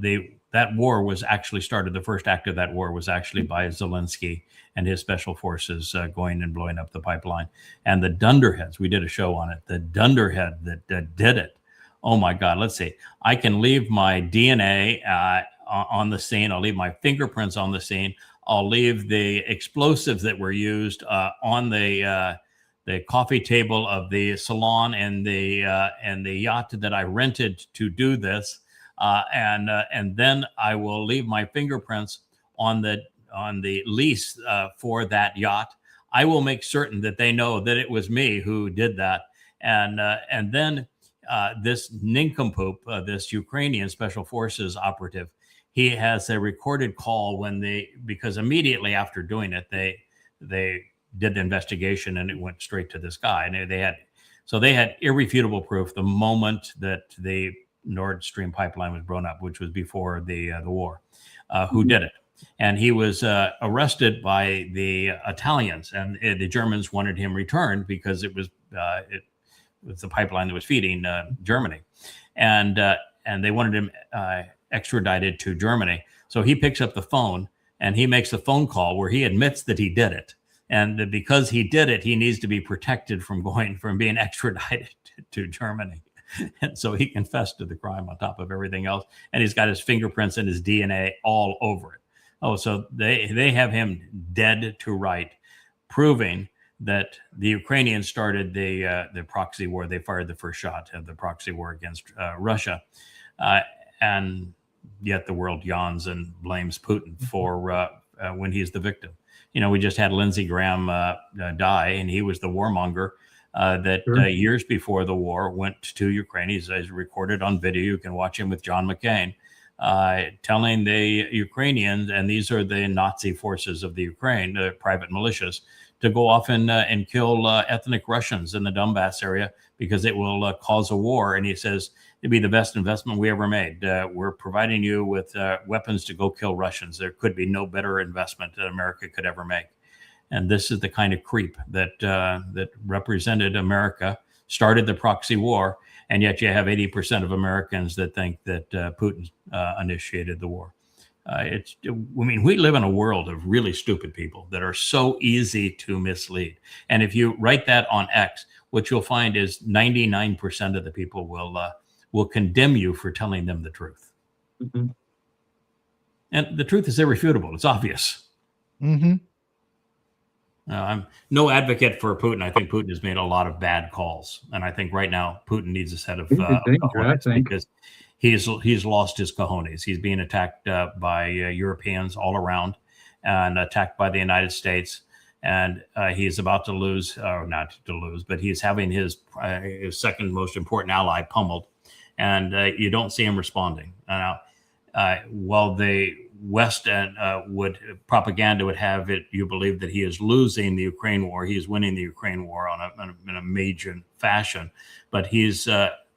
that war was actually started. The first act of that war was actually by Zelensky and his special forces going and blowing up the pipeline. And the dunderheads, we did a show on it, the dunderhead that did it. Oh my God, let's see. I can leave my DNA on the scene. I'll leave my fingerprints on the scene. I'll leave the explosives that were used on the coffee table of the salon and the yacht that I rented to do this. And then I will leave my fingerprints on the lease for that yacht. I will make certain that they know that it was me who did that. And then this nincompoop, this Ukrainian special forces operative, he has a recorded call because immediately after doing it, they did the investigation and it went straight to this guy. And they had irrefutable proof the moment that the Nord Stream pipeline was blown up, which was before the war, who did it. And he was arrested by the Italians, and the Germans wanted him returned because it was the pipeline that was feeding Germany, and they wanted him extradited to Germany. So he picks up the phone and he makes a phone call where he admits that he did it, and that because he did it, he needs to be protected from being extradited to Germany. And so he confessed to the crime on top of everything else, and he's got his fingerprints and his DNA all over it. Oh, so they have him dead to right, proving that the Ukrainians started the proxy war. They fired the first shot of the proxy war against Russia, and yet the world yawns and blames Putin for when he's the victim. You know, we just had Lindsey Graham die, and he was the warmonger that years before the war went to Ukraine. He's recorded on video. You can watch him with John McCain. Telling the Ukrainians, and these are the Nazi forces of the Ukraine, the private militias, to go off and kill ethnic Russians in the Donbass area because it will cause a war. And he says it'd be the best investment we ever made. We're providing you with weapons to go kill Russians. There could be no better investment that America could ever make. And this is the kind of creep that that represented America, started the proxy war, and yet you have 80% of Americans that think that Putin initiated the war. I mean, we live in a world of really stupid people that are so easy to mislead. And if you write that on X, what you'll find is 99% of the people will condemn you for telling them the truth. Mm-hmm. And the truth is irrefutable. It's obvious. Mm-hmm. I'm no advocate for Putin. I think Putin has made a lot of bad calls, and I think right now Putin needs a set of cojones because he's lost his cojones. He's being attacked by Europeans all around, and attacked by the United States, and he's about to lose, or not to lose, but he's having his second most important ally pummeled, and you don't see him responding. Now, while the West and propaganda would have it, you believe that he is losing the Ukraine war. He is winning the Ukraine war in a major fashion, but he's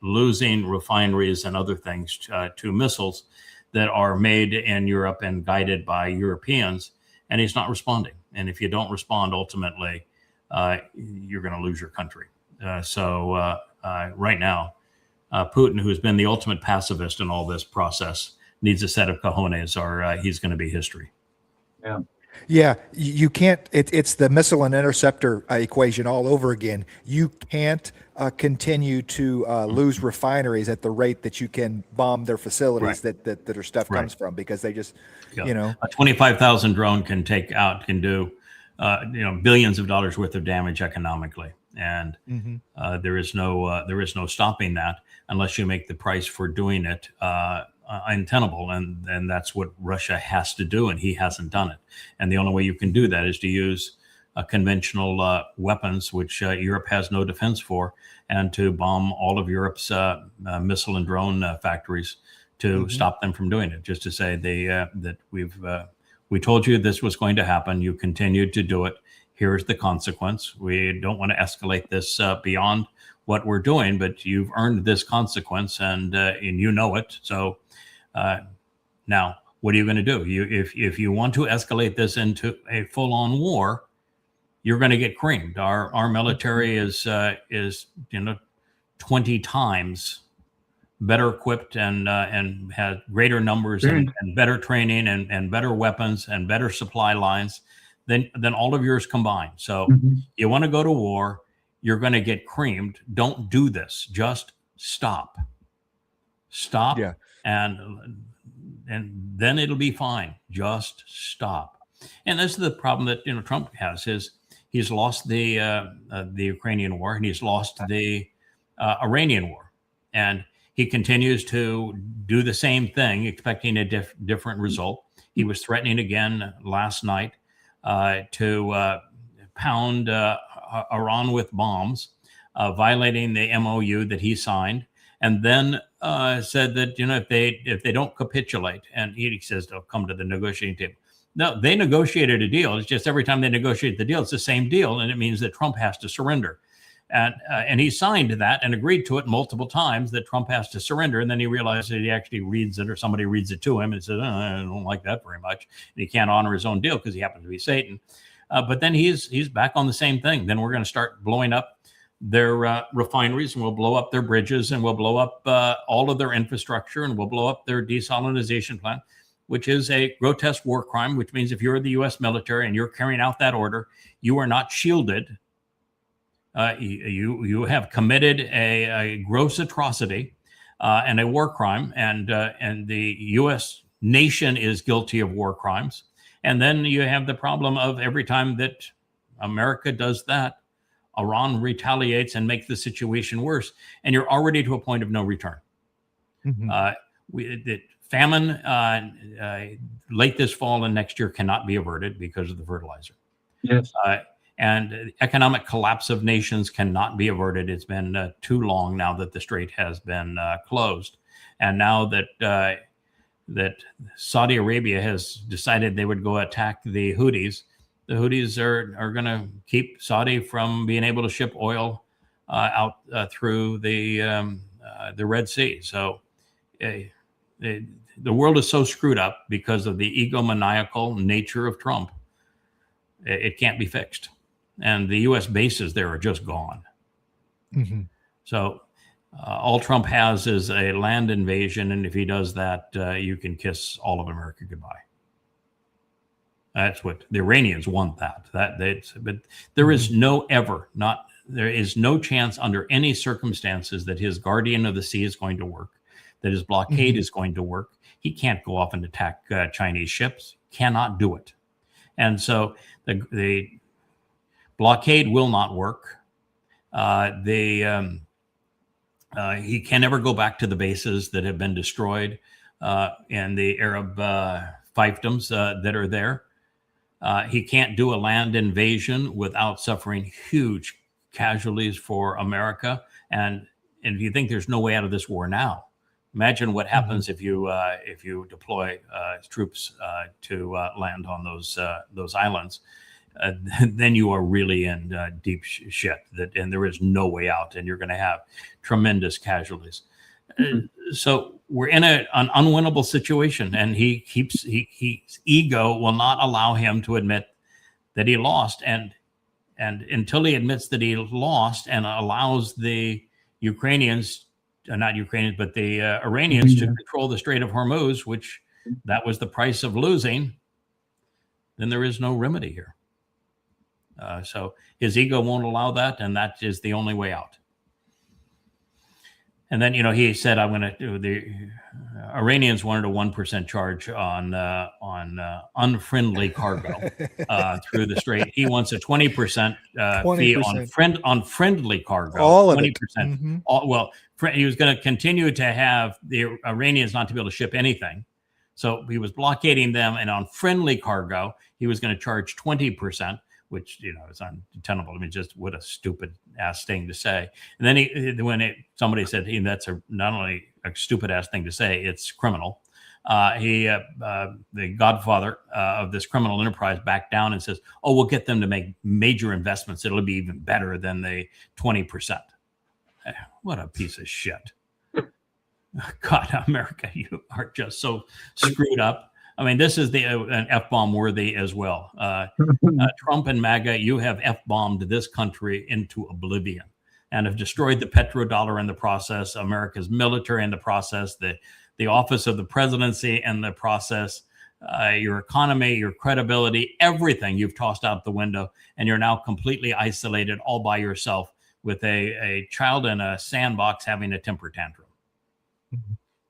losing refineries and other things to missiles that are made in Europe and guided by Europeans, and he's not responding. And if you don't respond, ultimately, you're going to lose your country. So right now, Putin, who's been the ultimate pacifist in all this process, needs a set of cojones, or he's going to be history. Yeah. Yeah, you can't. It's the missile and interceptor equation all over again. You can't continue to lose refineries at the rate that you can bomb their facilities that their stuff comes from, because they just, you know, a 25,000 drone can do, billions of dollars worth of damage economically, and there is no stopping that unless you make the price for doing it untenable, and that's what Russia has to do, and he hasn't done it. And the only way you can do that is to use conventional weapons, which Europe has no defense for, and to bomb all of Europe's missile and drone factories to stop them from doing it. Just to say that we told you this was going to happen. You continued to do it. Here's the consequence. We don't want to escalate this beyond what we're doing, but you've earned this consequence, and you know it. So now, what are you going to do? If you want to escalate this into a full-on war, you're going to get creamed. Our military is 20 times better equipped and has greater numbers and better training and better weapons and better supply lines than all of yours combined. So you want to go to war, you're going to get creamed. Don't do this. Just stop. Yeah. And then it'll be fine. Just stop. And this is the problem that Trump has. He's lost the Ukrainian war, and he's lost the Iranian war, and he continues to do the same thing, expecting a different result. He was threatening again last night to pound Iran with bombs, violating the MOU that he signed, and then said that if they don't capitulate, and he says they'll come to the negotiating table. No, they negotiated a deal. It's just every time they negotiate the deal, it's the same deal, and it means that Trump has to surrender. And he signed that and agreed to it multiple times that Trump has to surrender. And then he realized that he actually reads it, or somebody reads it to him and says, I don't like that very much. And he can't honor his own deal because he happens to be Satan. But then he's back on the same thing. Then we're going to start blowing up their refineries, and we'll blow up their bridges, and we'll blow up all of their infrastructure, and we'll blow up their desalinization plant, which is a grotesque war crime, which means if you're the U.S. military and you're carrying out that order, you are not shielded. You have committed a gross atrocity and a war crime, and the U.S. nation is guilty of war crimes. And then you have the problem of every time that America does that, Iran retaliates and makes the situation worse, and you're already to a point of no return. The famine late this fall and next year cannot be averted because of the fertilizer. Yes. And economic collapse of nations cannot be averted. It's been too long now that the strait has been closed. And now that Saudi Arabia has decided they would go attack the Houthis, the Houthis are going to keep Saudi from being able to ship oil out through the Red Sea. So the world is so screwed up because of the egomaniacal nature of Trump. It can't be fixed. And the U.S. bases there are just gone. Mm-hmm. So all Trump has is a land invasion. And if he does that, you can kiss all of America goodbye. That's what the Iranians want. But there is there is no chance under any circumstances that his guardian of the sea is going to work, that his blockade is going to work. He can't go off and attack Chinese ships. Cannot do it. And so the blockade will not work. He can never go back to the bases that have been destroyed and the Arab fiefdoms that are there. He can't do a land invasion without suffering huge casualties for America. And if you think there's no way out of this war now, imagine what happens if you deploy troops to land on those islands. Then you are really in deep shit. And there is no way out, and you're going to have tremendous casualties. So we're in an unwinnable situation, and his ego will not allow him to admit that he lost, and until he admits that he lost and allows the Iranians to control the Strait of Hormuz, which that was the price of losing, then there is no remedy here. So his ego won't allow that, and that is the only way out. And then, he said, I'm going to do the Iranians wanted a 1% charge on unfriendly cargo through the strait. He wants a 20% fee on friendly cargo. All of 20%. it. Mm-hmm. He was going to continue to have the Iranians not to be able to ship anything. So he was blockading them, and on friendly cargo, he was going to charge 20%. Which is untenable. I mean, just what a stupid ass thing to say. And then somebody said, that's not only a stupid ass thing to say, it's criminal. The godfather of this criminal enterprise backed down and says, "Oh, we'll get them to make major investments. It'll be even better than the 20%." What a piece of shit! God, America, you are just so screwed up. I mean, this is an F-bomb worthy as well. Trump and MAGA, you have F-bombed this country into oblivion and have destroyed the petrodollar in the process, America's military in the process, the office of the presidency in the process, your economy, your credibility, everything you've tossed out the window, and you're now completely isolated all by yourself with a child in a sandbox having a temper tantrum.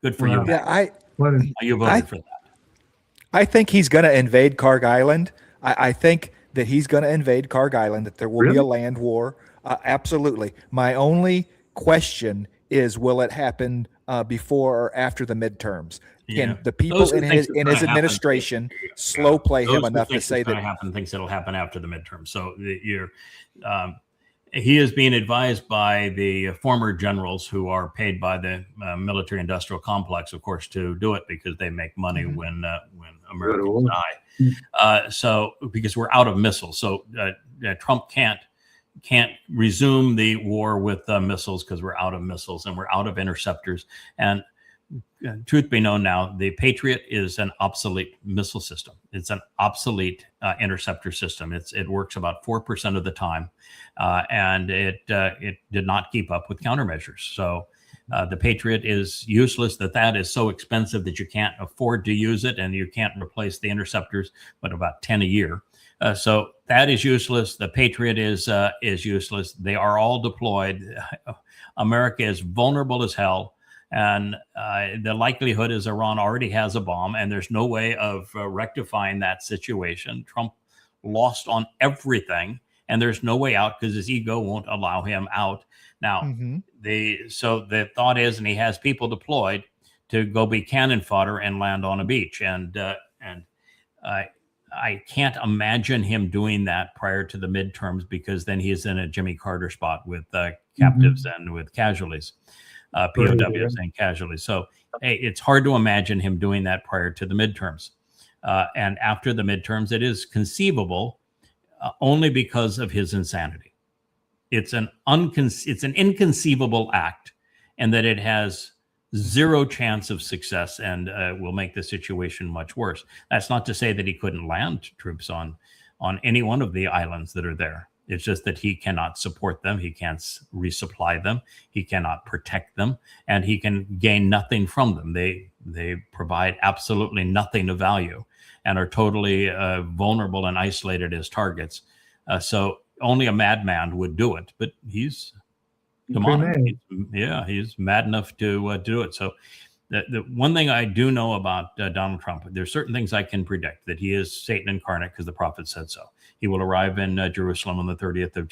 Good for you. Yeah, you voted for that. I think he's going to invade Karg Island. I think that he's going to invade Karg Island, that there will be a land war. Absolutely. My only question is, will it happen before or after the midterms? Can the people in his administration slow play him enough to say that thinks it'll happen after the midterms? So he is being advised by the former generals who are paid by the military-industrial complex, of course, to do it because they make money when Americans die. So because we're out of missiles, so Trump can't resume the war with missiles because we're out of missiles and we're out of interceptors. And truth be known now, the Patriot is an obsolete missile system. It's an obsolete interceptor system. It works about 4% of the time, and it did not keep up with countermeasures. So the Patriot is useless. That is so expensive that you can't afford to use it, and you can't replace the interceptors, but about 10 a year. So that is useless. The Patriot is useless. They are all deployed. America is vulnerable as hell. And the likelihood is Iran already has a bomb, and there's no way of rectifying that situation. Trump lost on everything, and there's no way out because his ego won't allow him out. Now, so the thought is, and he has people deployed to go be cannon fodder and land on a beach. And I can't imagine him doing that prior to the midterms, because then he is in a Jimmy Carter spot with captives and with casualties. POWs and casualties. So it's hard to imagine him doing that prior to the midterms. And after the midterms, it is conceivable only because of his insanity. It's an inconceivable act, and that it has zero chance of success and will make the situation much worse. That's not to say that he couldn't land troops on any one of the islands that are there. It's just that he cannot support them. He can't resupply them. He cannot protect them, and he can gain nothing from them. They provide absolutely nothing of value and are totally vulnerable and isolated as targets. So only a madman would do it, but he's demonic. He's mad enough to do it. So the one thing I do know about Donald Trump, there's certain things I can predict, that he is Satan incarnate because the prophet said so. He will arrive in Jerusalem on the 29th of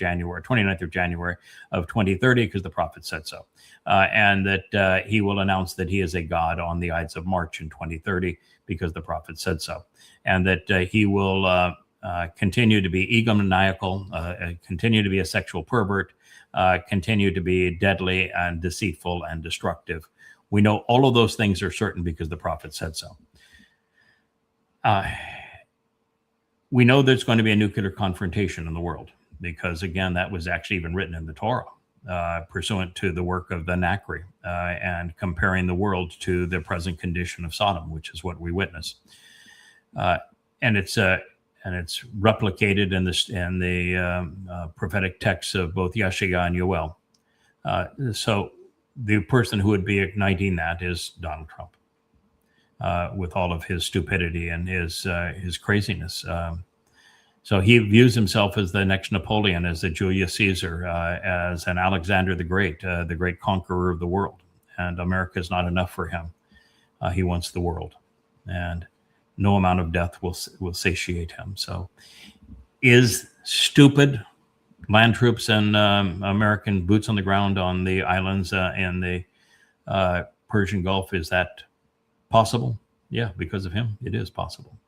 January of 2030 because the prophet said so. And that he will announce that he is a god on the Ides of March in 2030 because the prophet said so. And that he will continue to be egomaniacal, continue to be a sexual pervert, continue to be deadly and deceitful and destructive. We know all of those things are certain because the prophet said so. We know there's going to be a nuclear confrontation in the world because, again, that was actually even written in the Torah, pursuant to the work of the Nachri, and comparing the world to the present condition of Sodom, which is what we witness. And it's replicated in the prophetic texts of both Yeshaya and Yoel. So the person who would be igniting that is Donald Trump, with all of his stupidity and his craziness. So he views himself as the next Napoleon, as a Julius Caesar, as an Alexander the Great conqueror of the world. And America is not enough for him. He wants the world, and no amount of death will satiate him. So is stupid land troops and American boots on the ground on the islands in the Persian Gulf, is that possible? Yeah, because of him, it is possible.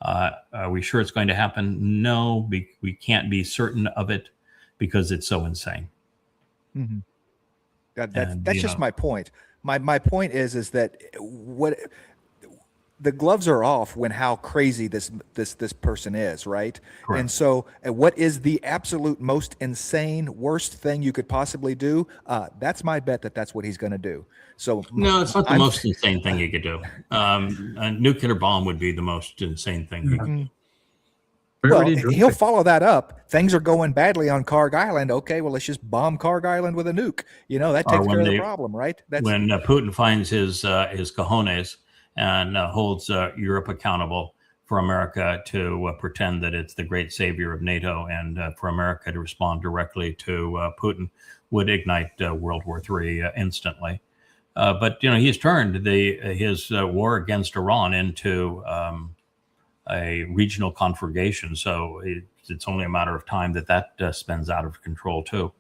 Are we sure it's going to happen? No, we can't be certain of it because it's so insane. Mm-hmm. That's just my point. My point is that what the gloves are off when how crazy this person is, right? Correct. And so what is the absolute most insane, worst thing you could possibly do? That's my bet that's what he's going to do. So no, it's not the most insane thing you could do. A nuclear bomb would be the most insane thing you could do. Well, he'll follow that up. Things are going badly on Karg Island. Okay, well, let's just bomb Karg Island with a nuke. That takes care of the problem, right? When Putin finds his cojones and holds Europe accountable for America to pretend that it's the great savior of NATO, and for America to respond directly to Putin, would ignite World War III instantly. But he's turned his war against Iran into a regional conflagration. So it's only a matter of time that spins out of control too.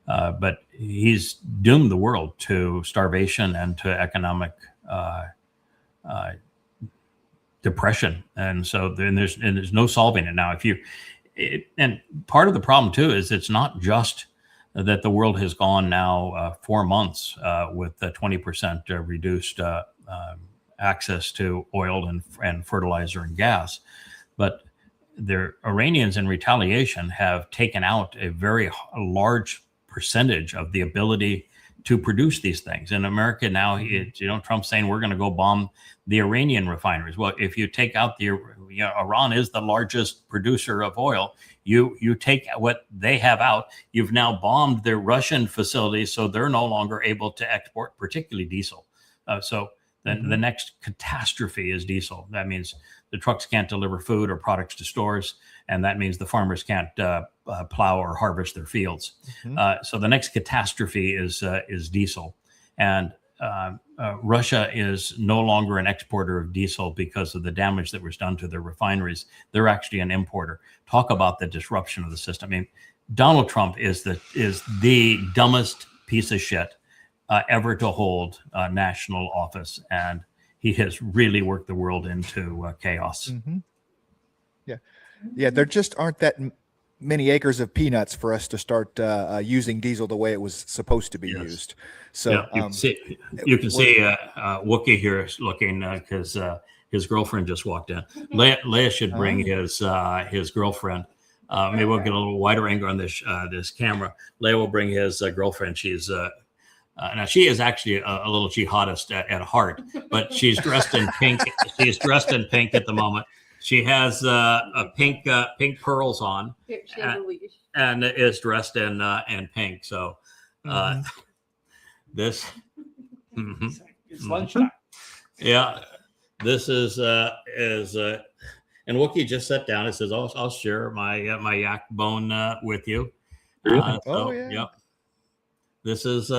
But he's doomed the world to starvation and to economic depression, and so there's no solving it now. And part of the problem too is it's not just that the world has gone now 4 months with 20% reduced access to oil and fertilizer and gas, but the Iranians in retaliation have taken out a very large percentage of the ability to produce these things. In America now, Trump's saying we're going to go bomb the Iranian refineries. Well, if you take out Iran is the largest producer of oil. You take what they have out. You've now bombed their Russian facilities, so they're no longer able to export, particularly diesel. So then the next catastrophe is diesel. That means the trucks can't deliver food or products to stores, and that means the farmers can't plow or harvest their fields. So the next catastrophe is diesel, and Russia is no longer an exporter of diesel because of the damage that was done to their refineries. They're actually an importer. Talk about the disruption of the system. I mean, Donald Trump is the dumbest piece of shit ever to hold national office, and he has really worked the world into chaos. Yeah, there just aren't that many acres of peanuts for us to start using diesel the way it was supposed to be used. So you can see Wookie here is looking because his girlfriend just walked in. Leia should bring his girlfriend Maybe we'll get a little wider angle on this camera. Leah will bring his girlfriend. She's now she is actually a little jihadist at heart, but she's dressed in pink. She's dressed in pink at the moment. She has a pink pearls on, and is dressed in pink. So this, It's lunchtime. yeah, this is and Wookie just sat down and says, "I'll share my my yak bone with you." Really? Oh, yeah. Yep. This is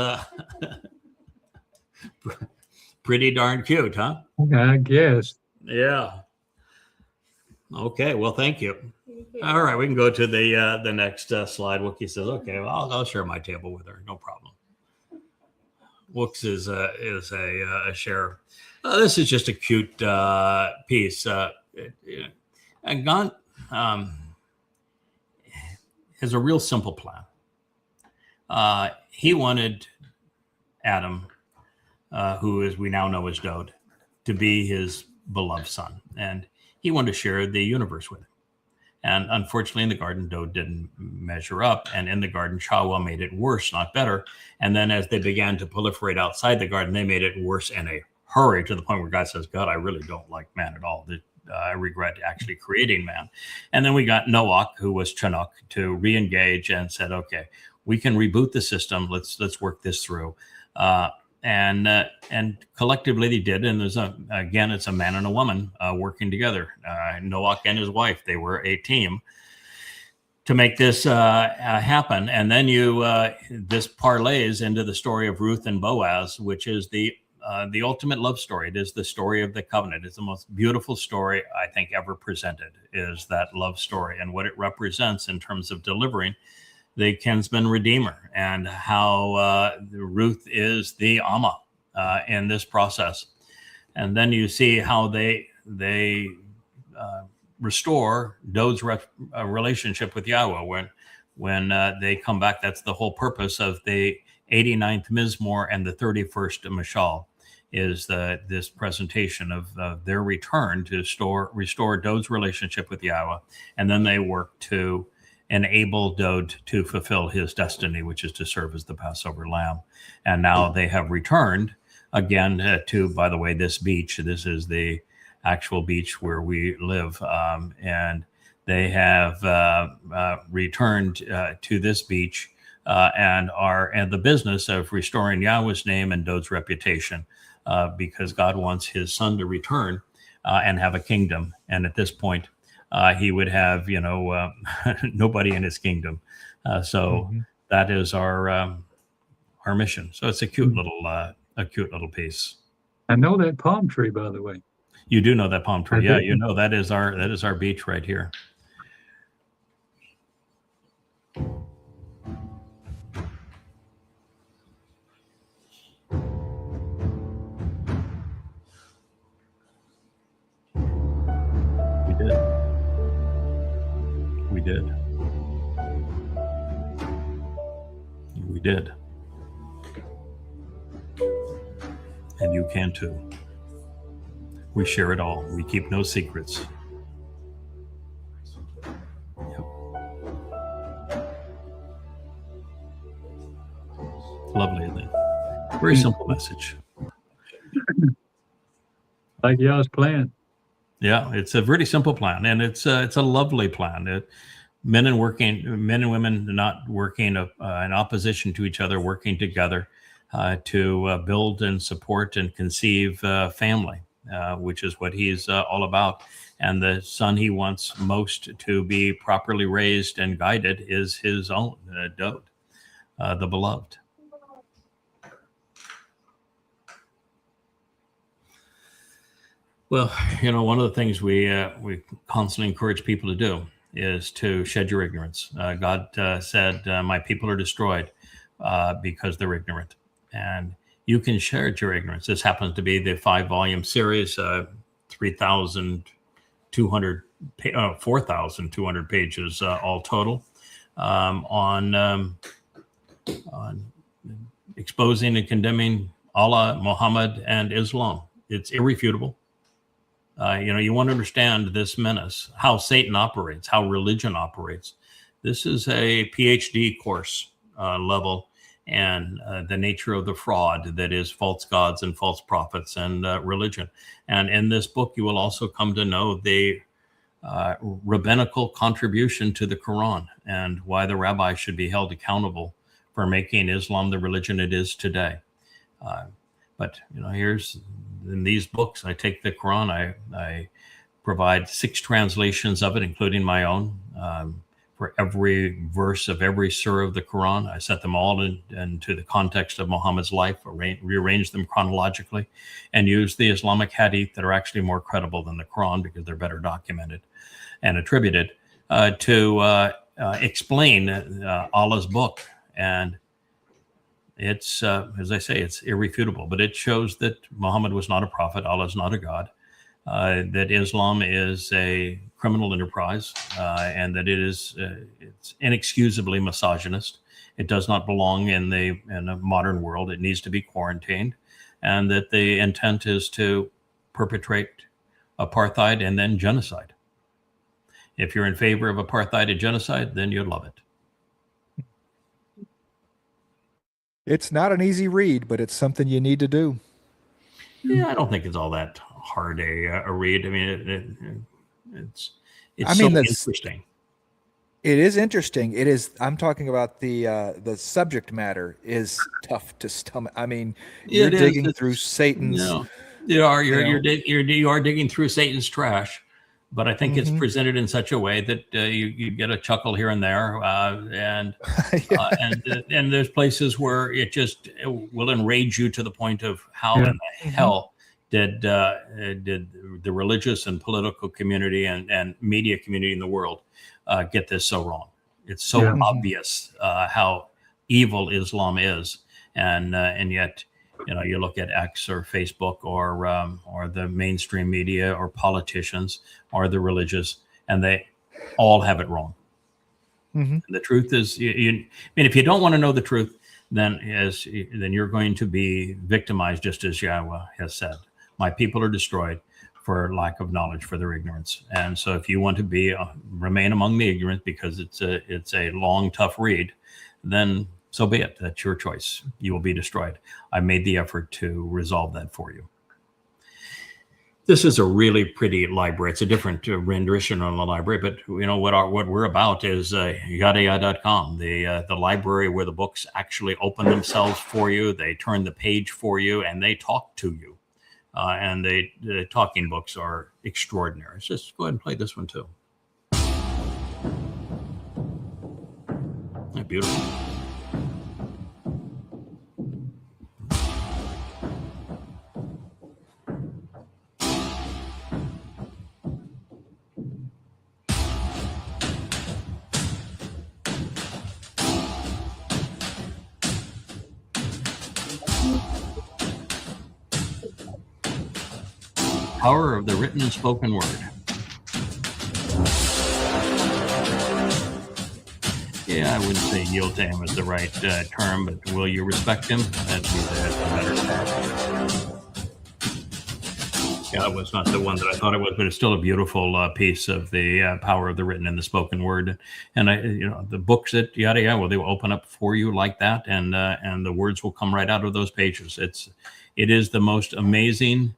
pretty darn cute, huh? I guess. Yeah. Okay. Well, thank you. All right, we can go to the next slide. Wookie says, "Okay, well, I'll share my table with her. No problem." Wooks is a share. This is just a cute piece. And God has a real simple plan. He wanted Adam, who as we now know as Dode, to be his beloved son, and he wanted to share the universe with him. And unfortunately, in the garden, Dode didn't measure up, and in the garden, Chawa made it worse, not better. And then as they began to proliferate outside the garden, they made it worse in a hurry, to the point where God says, "God, I really don't like man at all. I regret actually creating man." And then we got Noach, who was Chinook, to re-engage and said, "Okay, we can reboot the system. Let's work this through." And collectively they did. And there's it's a man and a woman working together. Noach and his wife, they were a team to make this happen. And then this parlays into the story of Ruth and Boaz, which is the ultimate love story. It is the story of the covenant. It's the most beautiful story I think ever presented, is that love story and what it represents in terms of delivering the kinsman redeemer, and how Ruth is the Amma in this process. And then you see how they restore Dode's relationship with Yahweh when they come back. That's the whole purpose of the 89th Mizmor and the 31st Mashal, is this presentation of their return to restore Dode's relationship with Yahweh. And then they work to enable Dode to fulfill his destiny, which is to serve as the Passover lamb. And now they have returned again to, by the way, this beach. This is the actual beach where we live. And they have returned to this beach and are in the business of restoring Yahweh's name and Dode's reputation, because God wants his son to return and have a kingdom. And at this point, he would have, nobody in his kingdom. That is our mission. So it's a cute little piece. I know that palm tree, by the way. You do know that palm tree. I Yeah, do. that is our beach right here. We did. And you can too. We share it all. We keep no secrets. Yep. Lovely, isn't it? Very simple message. Like y'all's plan. Yeah, it's a really simple plan, and it's a lovely plan. Men and women not working in opposition to each other, working together to build and support and conceive family, which is what he's all about. And the son he wants most to be properly raised and guided is his own Dode, the beloved. Well, one of the things we constantly encourage people to do is to shed your ignorance. God said, "My people are destroyed because they're ignorant," and you can shed your ignorance. This happens to be the 5-volume series, 4,200 pages all total, on exposing and condemning Allah, Muhammad, and Islam. It's irrefutable. You want to understand this menace, how Satan operates, how religion operates, This is a PhD course level, and the nature of the fraud that is false gods and false prophets and religion. And in this book, you will also come to know the rabbinical contribution to the Quran and why the rabbi should be held accountable for making Islam the religion it is today. But here's in these books, I take the Quran, I provide 6 translations of it, including my own. For every verse of every surah of the Quran, I set them all into the context of Muhammad's life, rearrange them chronologically, and use the Islamic hadith that are actually more credible than the Quran because they're better documented and attributed to explain Allah's book. And it's, as I say, it's irrefutable, but it shows that Muhammad was not a prophet, Allah is not a god, that Islam is a criminal enterprise, and that it's inexcusably misogynist. It does not belong in a modern world. It needs to be quarantined, and that the intent is to perpetrate apartheid and then genocide. If you're in favor of apartheid and genocide, then you'd love it. It's not an easy read, but it's something you need to do. Yeah, I don't think it's all that hard a read. I mean, it's I mean, so interesting. It is interesting. It is. I'm talking about the subject matter is tough to stomach. I mean, you're digging through Satan's. No, you are digging through Satan's trash, but I think it's presented in such a way that you get a chuckle here and there, and there's places where it will enrage you to the point of how in the hell did the religious and political community and media community in the world get this so wrong? It's so obvious how evil Islam is, and yet you look at X or Facebook or the mainstream media or politicians or the religious, and they all have it wrong. And the truth is, if you don't want to know the truth, then you're going to be victimized, just as Yahweh has said. My people are destroyed for lack of knowledge, for their ignorance. And so if you want to remain among the ignorant because it's a long, tough read, then so be it. That's your choice. You will be destroyed. I made the effort to resolve that for you. This is a really pretty library. It's a different rendition on the library, but what we're about is yadaya.com, the library where the books actually open themselves for you. They turn the page for you, and they talk to you. And the talking books are extraordinary. Just go ahead and play this one too. Beautiful. Power of the written and spoken word. Yeah, I wouldn't say yield to him is the right term, but will you respect him? That'd be the better term. Yeah, it was not the one that I thought it was, but it's still a beautiful piece of the power of the written and the spoken word. And the books that they will open up for you like that, and the words will come right out of those pages. It is the most amazing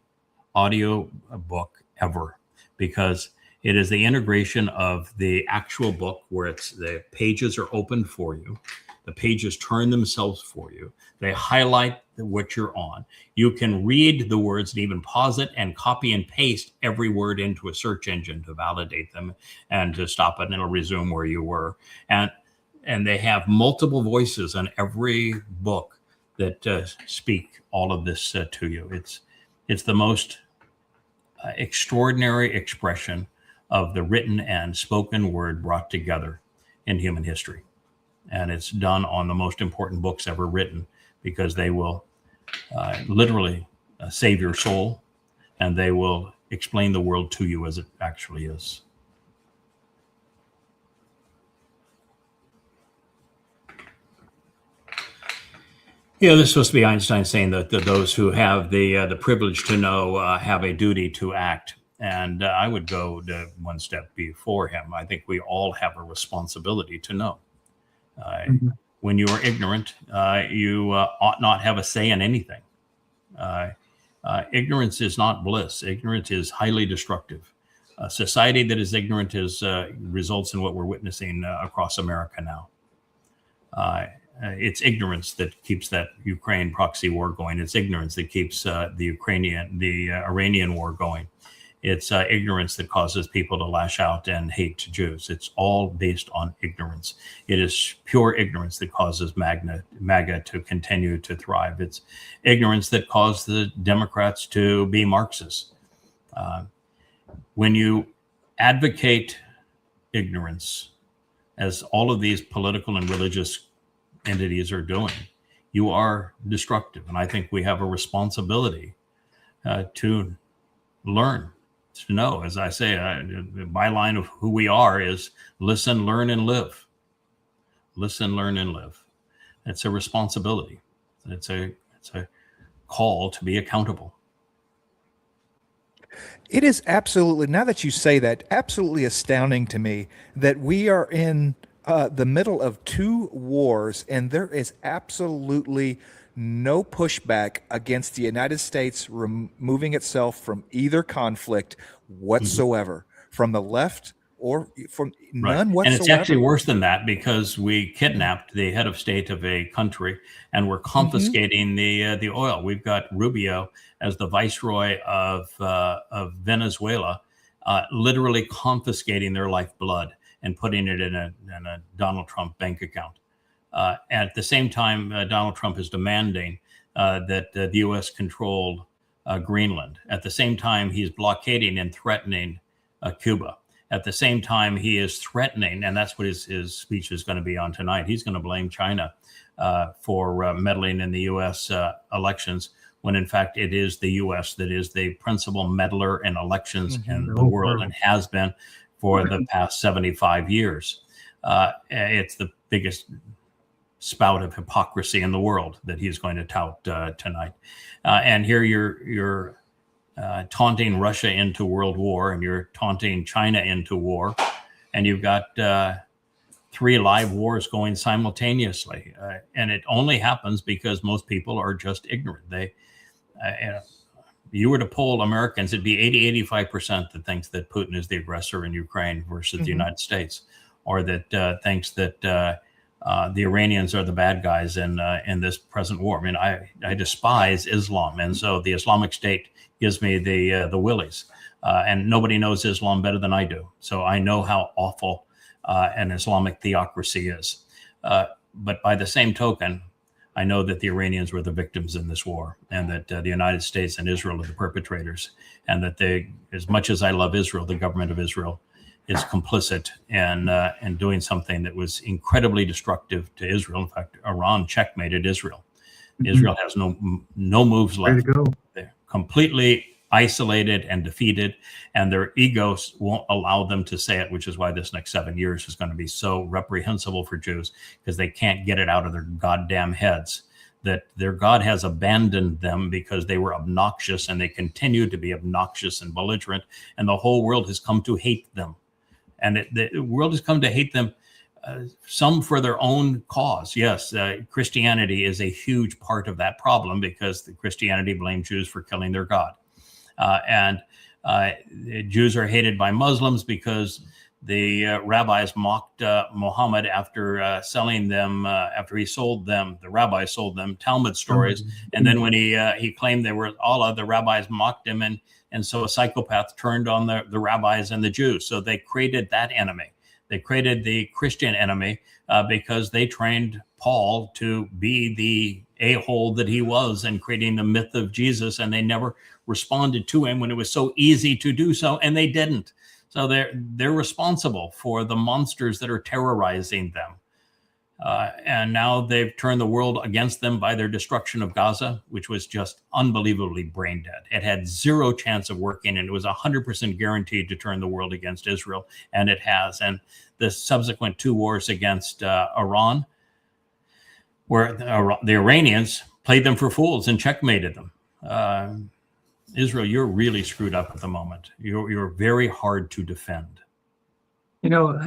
audio book ever, because it is the integration of the actual book where the pages are open for you. The pages turn themselves for you. They highlight what you're on. You can read the words and even pause it and copy and paste every word into a search engine to validate them and to stop it, and it'll resume where you were. And they have multiple voices on every book that speak all of this to you. It's the most extraordinary expression of the written and spoken word brought together in human history. And it's done on the most important books ever written, because they will literally save your soul, and they will explain the world to you as it actually is. Yeah, this is supposed to be Einstein saying that those who have the privilege to know have a duty to act. And I would go to one step before him. I think we all have a responsibility to know. When you are ignorant, you ought not have a say in anything. Ignorance is not bliss. Ignorance is highly destructive. A society that is ignorant results in what we're witnessing across America now. It's ignorance that keeps that Ukraine proxy war going. It's ignorance that keeps the Iranian war going. It's ignorance that causes people to lash out and hate Jews. It's all based on ignorance. It is pure ignorance that causes MAGA to continue to thrive. It's ignorance that caused the Democrats to be Marxists. When you advocate ignorance, as all of these political and religious entities are doing, you are destructive. And I think we have a responsibility to learn, to know. As I say, the byline of who we are is listen, learn, and live. Listen, learn, and live. It's a responsibility. It's a call to be accountable. It is absolutely, now that you say that, absolutely astounding to me that we are in the middle of two wars and there is absolutely no pushback against the United States removing itself from either conflict whatsoever, from the left or from none whatsoever. And it's actually worse than that, because we kidnapped the head of state of a country and we're confiscating the oil. We've got Rubio as the viceroy of Venezuela, literally confiscating their lifeblood and putting it in a Donald Trump bank account. At the same time, Donald Trump is demanding that the U.S. control Greenland. At the same time, he's blockading and threatening Cuba. At the same time, he is threatening, and that's what his speech is going to be on tonight. He's going to blame China for meddling in the U.S. Elections, when in fact it is the U.S. that is the principal meddler in elections in the world, and has been for the past 75 years. It's the biggest spout of hypocrisy in the world that he's going to tout tonight. And here you're taunting Russia into world war, and you're taunting China into war, and you've got 3 live wars going simultaneously. And it only happens because most people are just ignorant. You were to poll Americans, it'd be 80-85% that thinks that Putin is the aggressor in Ukraine versus the United States, or that thinks that the Iranians are the bad guys in this present war. I mean, I despise Islam, and so the Islamic State gives me the willies, and nobody knows Islam better than I do. So I know how awful an Islamic theocracy is. But by the same token, I know that the Iranians were the victims in this war, and that the United States and Israel are the perpetrators, and that they, as much as I love Israel, the government of Israel is complicit in doing something that was incredibly destructive to Israel. In fact, Iran checkmated Israel. Israel has no moves left. They're completely isolated and defeated, and their egos won't allow them to say it, which is why this next 7 years is going to be so reprehensible for Jews, because they can't get it out of their goddamn heads that their God has abandoned them because they were obnoxious, and they continue to be obnoxious and belligerent, and the whole world has come to hate them. And the world has come to hate them, some for their own cause. Yes, Christianity is a huge part of that problem, because the Christianity blames Jews for killing their God. And Jews are hated by Muslims because the rabbis mocked Muhammad after selling them, after he sold them, the rabbis sold them Talmud stories. And then when he claimed they were Allah, the rabbis mocked him. And so a psychopath turned on the rabbis and the Jews. So they created that enemy. They created the Christian enemy because they trained Paul to be the a-hole that he was, and creating the myth of Jesus. And they never responded to him when it was so easy to do so. And they didn't. So they're responsible for the monsters that are terrorizing them. And now they've turned the world against them by their destruction of Gaza, which was just unbelievably brain dead. It had zero chance of working, and it was 100% guaranteed to turn the world against Israel, and it has. And the subsequent 2 wars against Iran, where the Iranians played them for fools and checkmated them. Israel, you're really screwed up at the moment. You're very hard to defend. You know,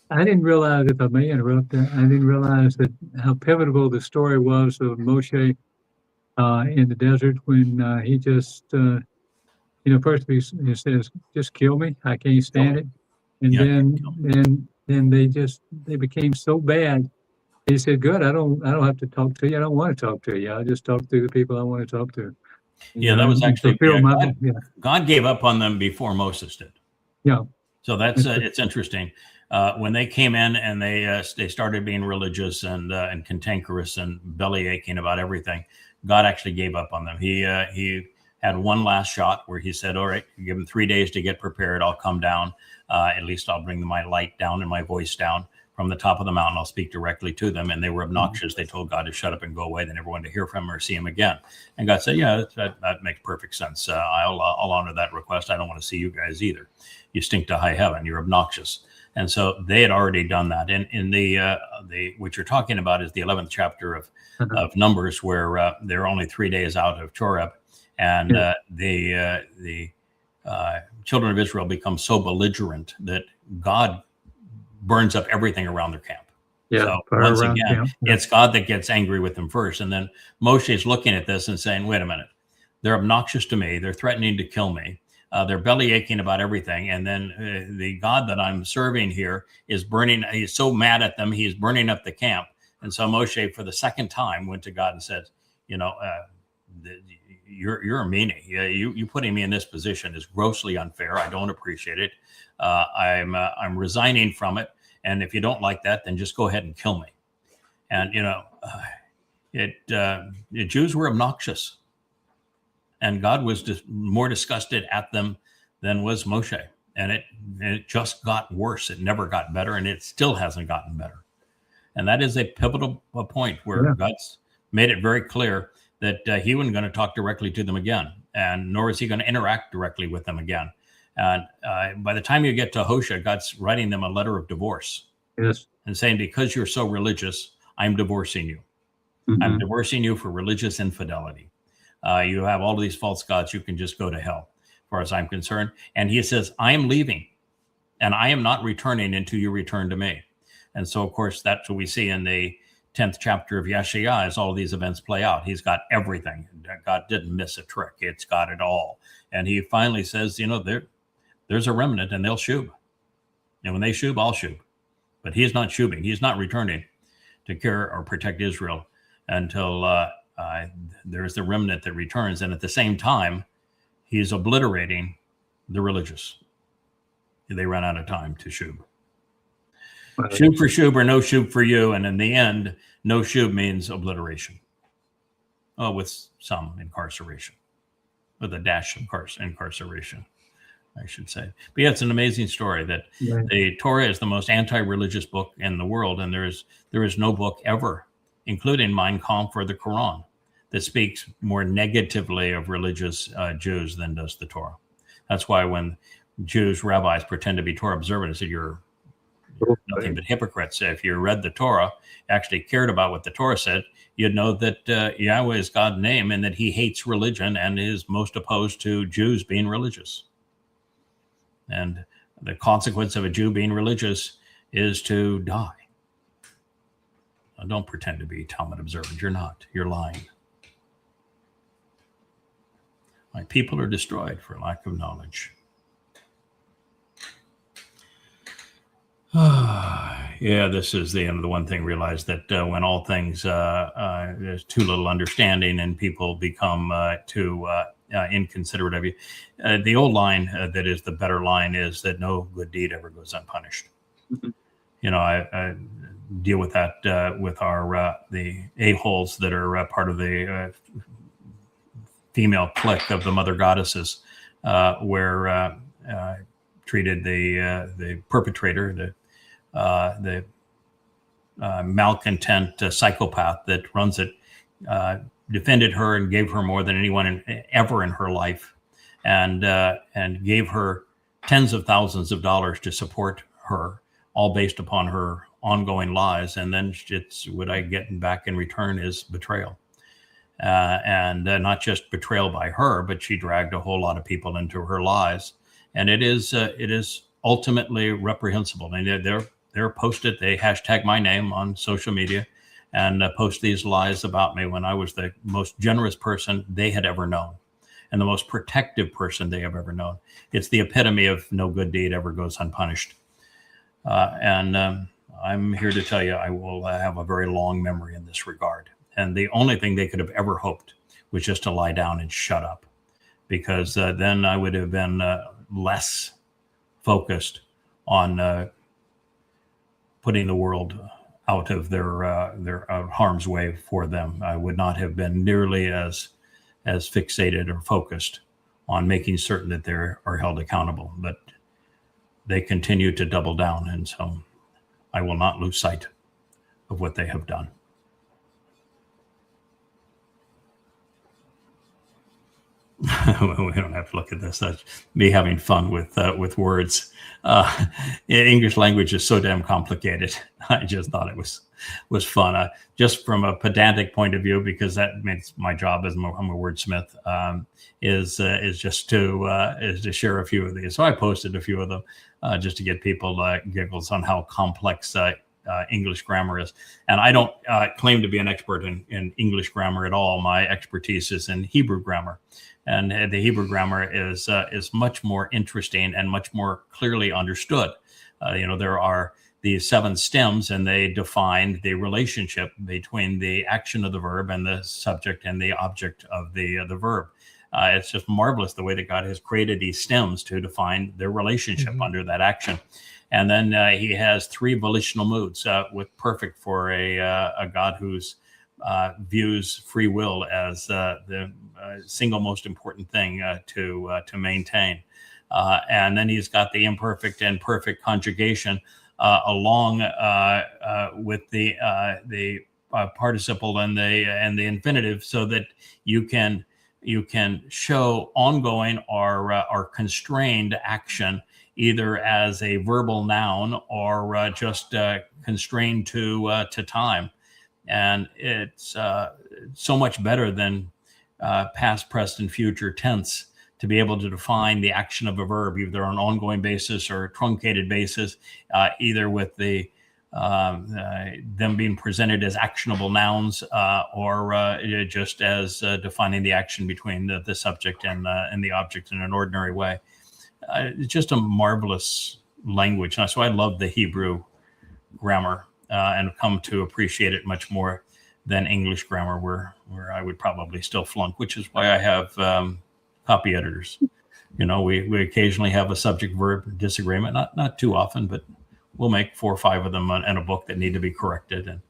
I didn't realize, if I may interrupt that, I didn't realize that how pivotal the story was of Moshe in the desert when he just, first he says, "Just kill me. I can't stand it." And Yeah, then they became so bad. He said, "Good. I don't have to talk to you. I don't want to talk to you. I'll just talk to the people I want to talk to." Yeah, that was actually fulfill God gave up on them before Moses did. Yeah. So that's it's interesting. When they came in and they started being religious and cantankerous and belly aching about everything, God actually gave up on them. He had one last shot where he said, "All right, give them 3 days to get prepared. I'll come down. At least I'll bring my light down and my voice down from the top of the mountain. I'll speak directly to them." And they were obnoxious. They told God to shut up and go away. They never wanted to hear from him or see him again. And God said, "Yeah, that makes perfect sense. I'll honor that request. I don't want to see you guys either. You stink to high heaven. You're obnoxious." And so they had already done that. And in the what you're talking about is the 11th chapter of Numbers, where they're only 3 days out of Choreb, and the children of Israel become so belligerent that God burns up everything around their camp. Yeah. So once again, it's God that gets angry with them first. And then Moshe is looking at this and saying, "Wait a minute, they're obnoxious to me. They're threatening to kill me. They're belly aching about everything. And then the God that I'm serving here is burning. He's so mad at them. He's burning up the camp." And so Moshe, for the second time, went to God and said, "You're a meanie. You putting me in this position is grossly unfair. I don't appreciate it. I'm resigning from it. And if you don't like that, then just go ahead and kill me." And the Jews were obnoxious, and God was just more disgusted at them than was Moshe. And it just got worse. It never got better, and it still hasn't gotten better. And that is a pivotal point where God's made it very clear that he wasn't going to talk directly to them again, and nor is he going to interact directly with them again. And by the time you get to Hosea, God's writing them a letter of divorce. Yes. And saying, "Because you're so religious, I'm divorcing you. I'm divorcing you for religious infidelity. You have all of these false gods. You can just go to hell, as far as I'm concerned." And he says, "I am leaving, and I am not returning until you return to me." And so, of course, that's what we see in the 10th chapter of Yeshaya as all of these events play out. He's got everything. God didn't miss a trick. It's got it all. And he finally says, there's a remnant, and they'll shub. And when they shub, I'll shub. But he's not shubing. He's not returning to care or protect Israel until there's the remnant that returns. And at the same time, he's obliterating the religious. They run out of time to shub. Shub for shub or no shub for you. And in the end, no shub means obliteration. Oh, with some incarceration, with a dash of incarceration, I should say. But yeah, it's an amazing story that the Torah is the most anti-religious book in the world. And there is no book ever, including Mein Kampf or the Quran, that speaks more negatively of religious Jews than does the Torah. That's why when Jews, rabbis pretend to be Torah observant, I said, "You're nothing but hypocrites." If you read the Torah, actually cared about what the Torah said, you'd know that Yahweh is God's name and that he hates religion and is most opposed to Jews being religious. And the consequence of a Jew being religious is to die. Now, don't pretend to be Talmud observant. You're not. You're lying. My people are destroyed for lack of knowledge. Yeah, this is the one thing. Realize that when all things there's too little understanding and people become too inconsiderate of you. The old line that is the better line is that no good deed ever goes unpunished. I deal with that with our the a-holes that are part of the female clique of the mother goddesses, where treated the perpetrator, the malcontent psychopath that runs it, defended her and gave her more than anyone ever in her life, and gave her tens of thousands of dollars to support her, all based upon her ongoing lies. And then it's what I get back in return is betrayal. and not just betrayal by her, but she dragged a whole lot of people into her lies, and it is ultimately reprehensible. And they're posted. They hashtag my name on social media, and post these lies about me when I was the most generous person they had ever known, and the most protective person they have ever known. It's the epitome of no good deed ever goes unpunished. And I'm here to tell you, I will have a very long memory in this regard. And the only thing they could have ever hoped was just to lie down and shut up, because then I would have been less focused on putting the world out of their harm's way for them. I would not have been nearly as fixated or focused on making certain that they are held accountable. But they continue to double down, and so I will not lose sight of what they have done. We don't have to look at this. That's me having fun with words. English language is so damn complicated. I just thought it was fun. Just from a pedantic point of view, because that makes my job as I'm a wordsmith, is just to share a few of these. So I posted a few of them just to get people giggles on how complex English grammar is. And I don't claim to be an expert in English grammar at all. My expertise is in Hebrew grammar. And the Hebrew grammar is much more interesting and much more clearly understood. There are these 7 stems, and they define the relationship between the action of the verb and the subject and the object of the verb. It's just marvelous the way that God has created these stems to define their relationship under that action. And then he has 3 volitional moods, with perfect for a God who's views free will as the single most important thing to maintain. And then he's got the imperfect and perfect conjugation along with the participle and the infinitive, so that you can show ongoing or constrained action either as a verbal noun or just constrained to time. And it's so much better than past, present, and future tense to be able to define the action of a verb, either on an ongoing basis or a truncated basis, either with the them being presented as actionable nouns or just as defining the action between the subject and the object in an ordinary way. It's just a marvelous language. So I love the Hebrew grammar and have come to appreciate it much more than English grammar, where I would probably still flunk, which is why I have copy editors. We occasionally have a subject-verb disagreement, not too often, but we'll make 4 or 5 of them in a book that need to be corrected.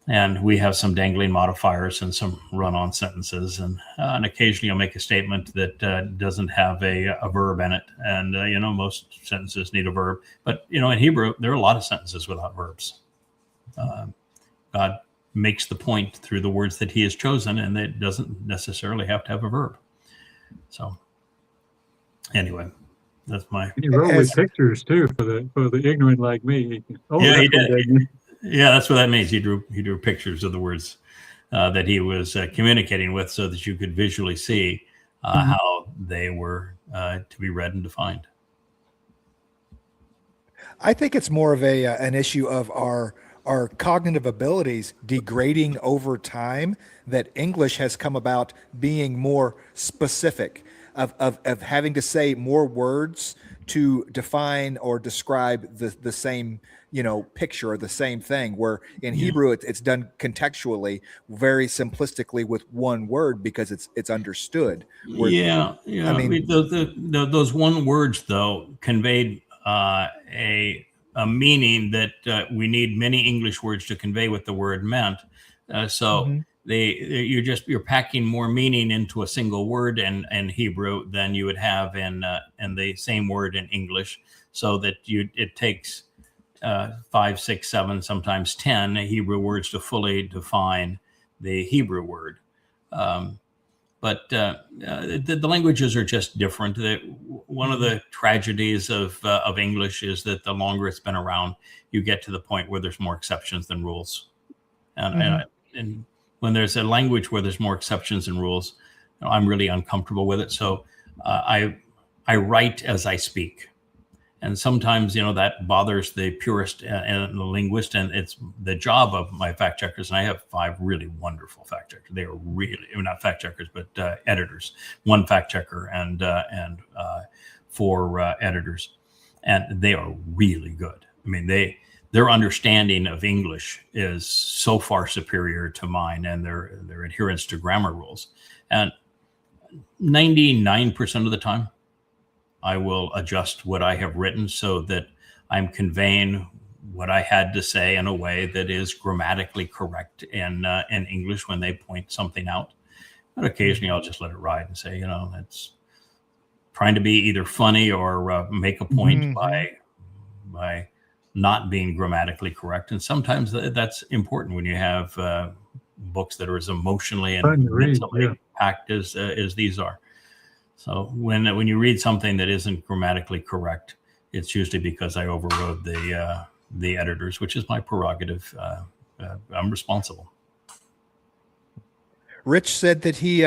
And we have some dangling modifiers and some run-on sentences. And occasionally I'll make a statement that doesn't have a verb in it. And, most sentences need a verb. But, in Hebrew, there are a lot of sentences without verbs. God makes the point through the words that he has chosen, and it doesn't necessarily have to have a verb. So anyway, that's my... And he wrote with pictures too for the ignorant like me. Oh, yeah, he did. Yeah, that's what that means. He drew pictures of the words that he was communicating with, so that you could visually see how they were to be read and defined. I think it's more of an issue of our cognitive abilities degrading over time, that English has come about being more specific, of having to say more words to define or describe the same picture or the same thing, where in Hebrew it's done contextually, very simplistically with one word, because it's understood. I mean those one words though conveyed a meaning that we need many English words to convey what the word meant. You're packing more meaning into a single word in Hebrew than you would have in the same word in English, so that it takes 5, 6, 7, sometimes 10 Hebrew words to fully define the Hebrew word. But the languages are just different. One of the tragedies of English is that the longer it's been around, you get to the point where there's more exceptions than rules. And when there's a language where there's more exceptions and rules, I'm really uncomfortable with it. So I write as I speak. And sometimes, that bothers the purist and the linguist. And it's the job of my fact checkers. And I have 5 really wonderful fact checkers. They are really, not fact checkers, but editors. 1 fact checker and 4 editors. And they are really good. I mean, their understanding of English is so far superior to mine, and their adherence to grammar rules. And 99% of the time, I will adjust what I have written so that I'm conveying what I had to say in a way that is grammatically correct in English when they point something out. But occasionally I'll just let it ride and say, it's trying to be either funny or make a point by not being grammatically correct. And sometimes that's important when you have books that are as emotionally and mentally packed as these are. So when you read something that isn't grammatically correct, it's usually because I overrode the editors, which is my prerogative. I'm responsible. Rich said that he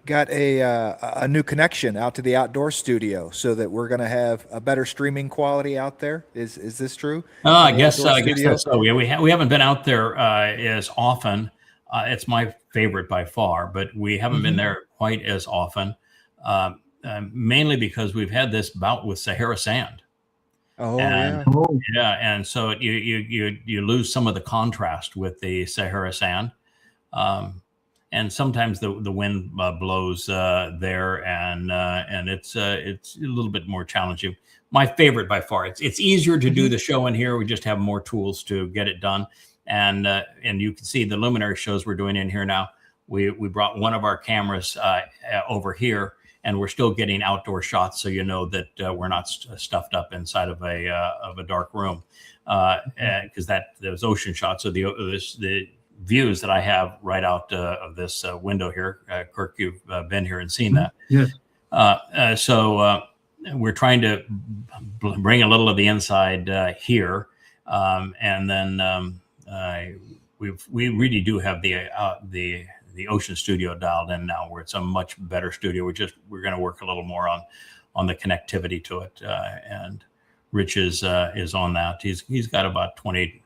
got a new connection out to the outdoor studio, so that we're going to have a better streaming quality out there. Is this true? I guess that's so. We haven't been out there as often. It's my favorite by far, but we haven't been there quite as often. Mainly because we've had this bout with Sahara sand. And so you lose some of the contrast with the Sahara sand, and sometimes the wind blows there, and it's a little bit more challenging. My favorite by far. It's easier to do the show in here. We just have more tools to get it done, and you can see the luminary shows we're doing in here now. We brought one of our cameras over here, and we're still getting outdoor shots, so that we're not stuffed up inside of a dark room, because those ocean shots are the views that I have right out of this window here. Kirk, you've been here and seen that. Yes. So we're trying to bring a little of the inside here, and then we really do have the Ocean Studio dialed in now, where it's a much better studio. We're going to work a little more on the connectivity to it, and Rich is on that. He's got about 20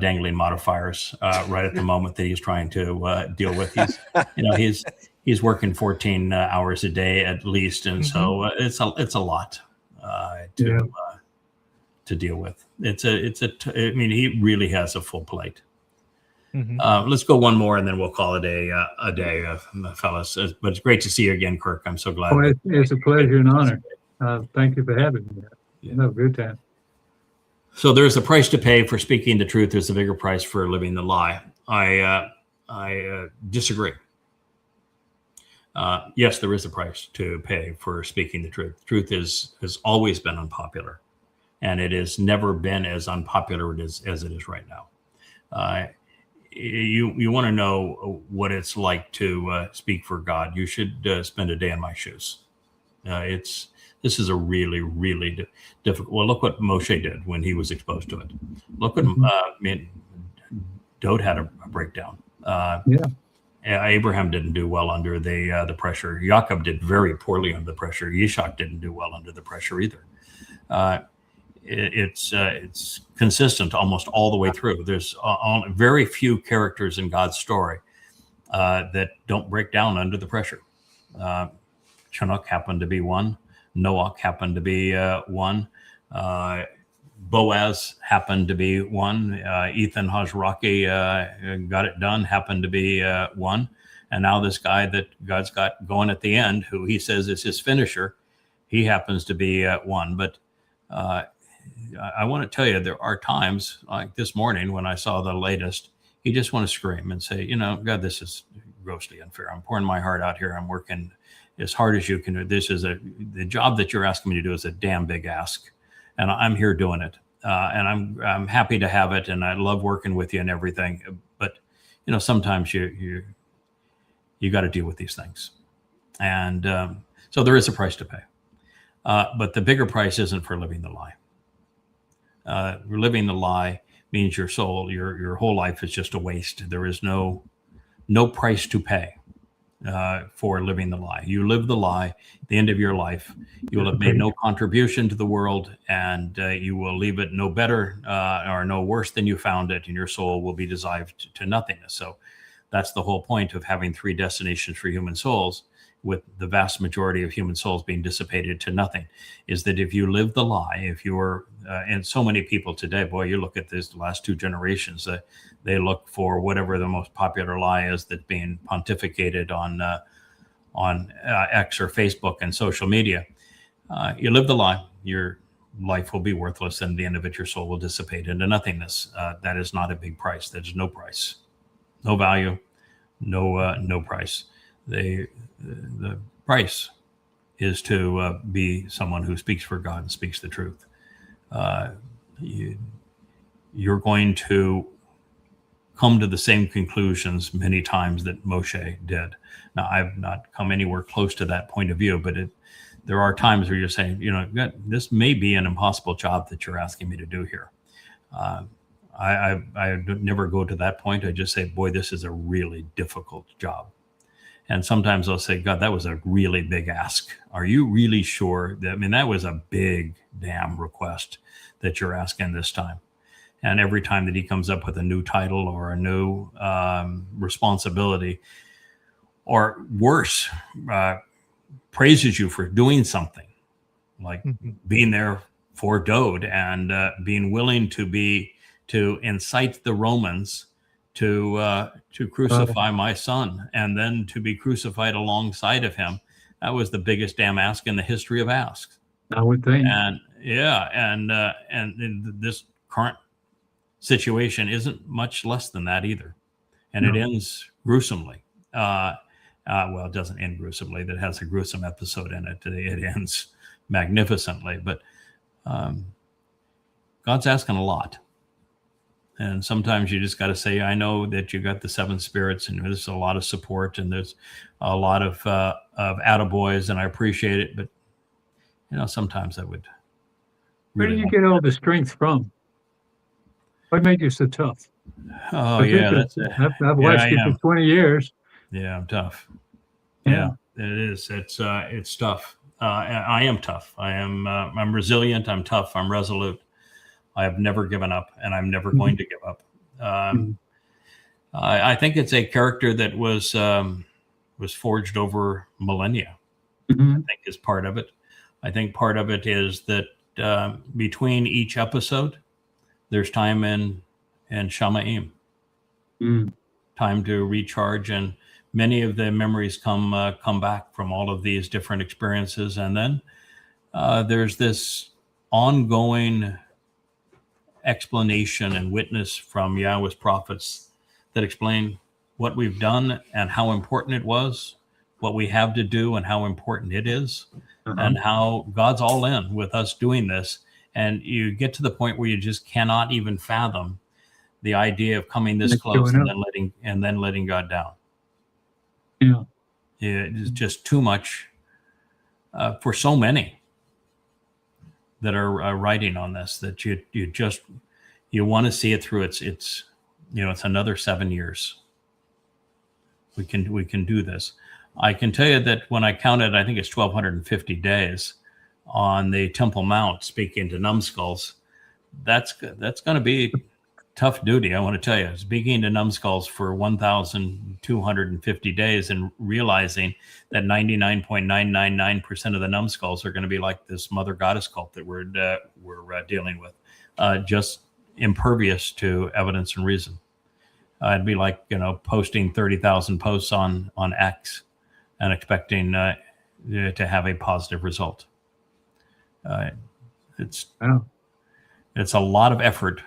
dangling modifiers right at the moment that he's trying to deal with. He's working 14 hours a day at least, and so it's a lot to deal with. I mean, he really has a full plate. Let's go one more, and then we'll call it a day, fellas. But it's great to see you again, Kirk. I'm so glad. Oh, it's a pleasure and honor. Thank you for having me. Have a good time. So there's a price to pay for speaking the truth. There's a bigger price for living the lie. I disagree. Yes, there is a price to pay for speaking the truth. Truth has always been unpopular, and it has never been as unpopular as it is right now. You want to know what it's like to speak for God, you should spend a day in my shoes. This is a really, really difficult. Well, look what Moshe did when he was exposed to it. Look what Dode had a breakdown. Abraham didn't do well under the pressure. Jacob did very poorly under the pressure. Yishak didn't do well under the pressure either. It's consistent almost all the way through. There's very few characters in God's story that don't break down under the pressure. Chinook happened to be one. Noah happened to be one. Boaz happened to be one. Ethan Hajraki got it done, happened to be one. And now this guy that God's got going at the end, who he says is his finisher, he happens to be one. But I want to tell you, there are times like this morning when I saw the latest, you just want to scream and say, God, this is grossly unfair. I'm pouring my heart out here. I'm working as hard as you can do. The job that you're asking me to do is a damn big ask. And I'm here doing it. And I'm happy to have it. And I love working with you and everything. But, sometimes you got to deal with these things. And so there is a price to pay. But the bigger price isn't for living the lie. Living the lie means your soul, your whole life is just a waste. There is no no price to pay for living the lie. You live the lie. At the end of your life, you will have made no contribution to the world, and you will leave it no better or no worse than you found it, and your soul will be dissolved to nothingness. So that's the whole point of having three destinations for human souls, with the vast majority of human souls being dissipated to nothing, is that if you live the lie, if you're, and so many people today, boy, you look at this, the last two generations, they look for whatever the most popular lie is that's being pontificated on X or Facebook and social media. You live the lie, your life will be worthless, and at the end of it, your soul will dissipate into nothingness. That is not a big price. There's no price, no value, no price. The price is to be someone who speaks for God and speaks the truth. You're going to come to the same conclusions many times that Moshe did. Now, I've not come anywhere close to that point of view, but there are times where you're saying, this may be an impossible job that you're asking me to do here. I never go to that point. I just say, boy, this is a really difficult job. And sometimes I'll say, God, that was a really big ask. Are you really sure that, that was a big damn request that you're asking this time. And every time that he comes up with a new title or a new responsibility, or worse, praises you for doing something, like being there for Dode and being willing to incite the Romans to crucify my son, and then to be crucified alongside of him. That was the biggest damn ask in the history of asks. I would think. And and this current situation isn't much less than that either. And it ends gruesomely. Well, it doesn't end gruesomely. That has a gruesome episode in it. It ends magnificently. But God's asking a lot. And sometimes you just got to say, I know that you got the seven spirits, and there's a lot of support, and there's a lot of attaboys, and I appreciate it. But, sometimes I would. Where do you get all the strength from? What made you so tough? Oh, yeah. I've watched you for 20 years. Yeah, I'm tough. Yeah, it is. It's tough. I am tough. I'm resilient. I'm tough. I'm resolute. I have never given up, and I'm never going to give up. I think it's a character that was forged over millennia. I think is part of it. I think part of it is that between each episode, there's time in Shamaim, time to recharge, and many of the memories come back from all of these different experiences, and then there's this ongoing explanation and witness from Yahweh's prophets that explain what we've done and how important it was, what we have to do and how important it is, and how God's all in with us doing this. And you get to the point where you just cannot even fathom the idea of coming this close and then letting God down. Yeah, it's just too much for so many that are writing on this, that you want to see it through. It's another 7 years. We can do this. I can tell you that when I counted, I think it's 1,250 days on the Temple Mount, speaking to numbskulls. That's going to be tough duty. I want to tell you, speaking to numbskulls for 1,250 days and realizing that 99.999% of the numbskulls are going to be like this mother goddess cult that we're dealing with, just impervious to evidence and reason. It'd be like, posting 30,000 posts on X and expecting to have a positive result. It's a lot of effort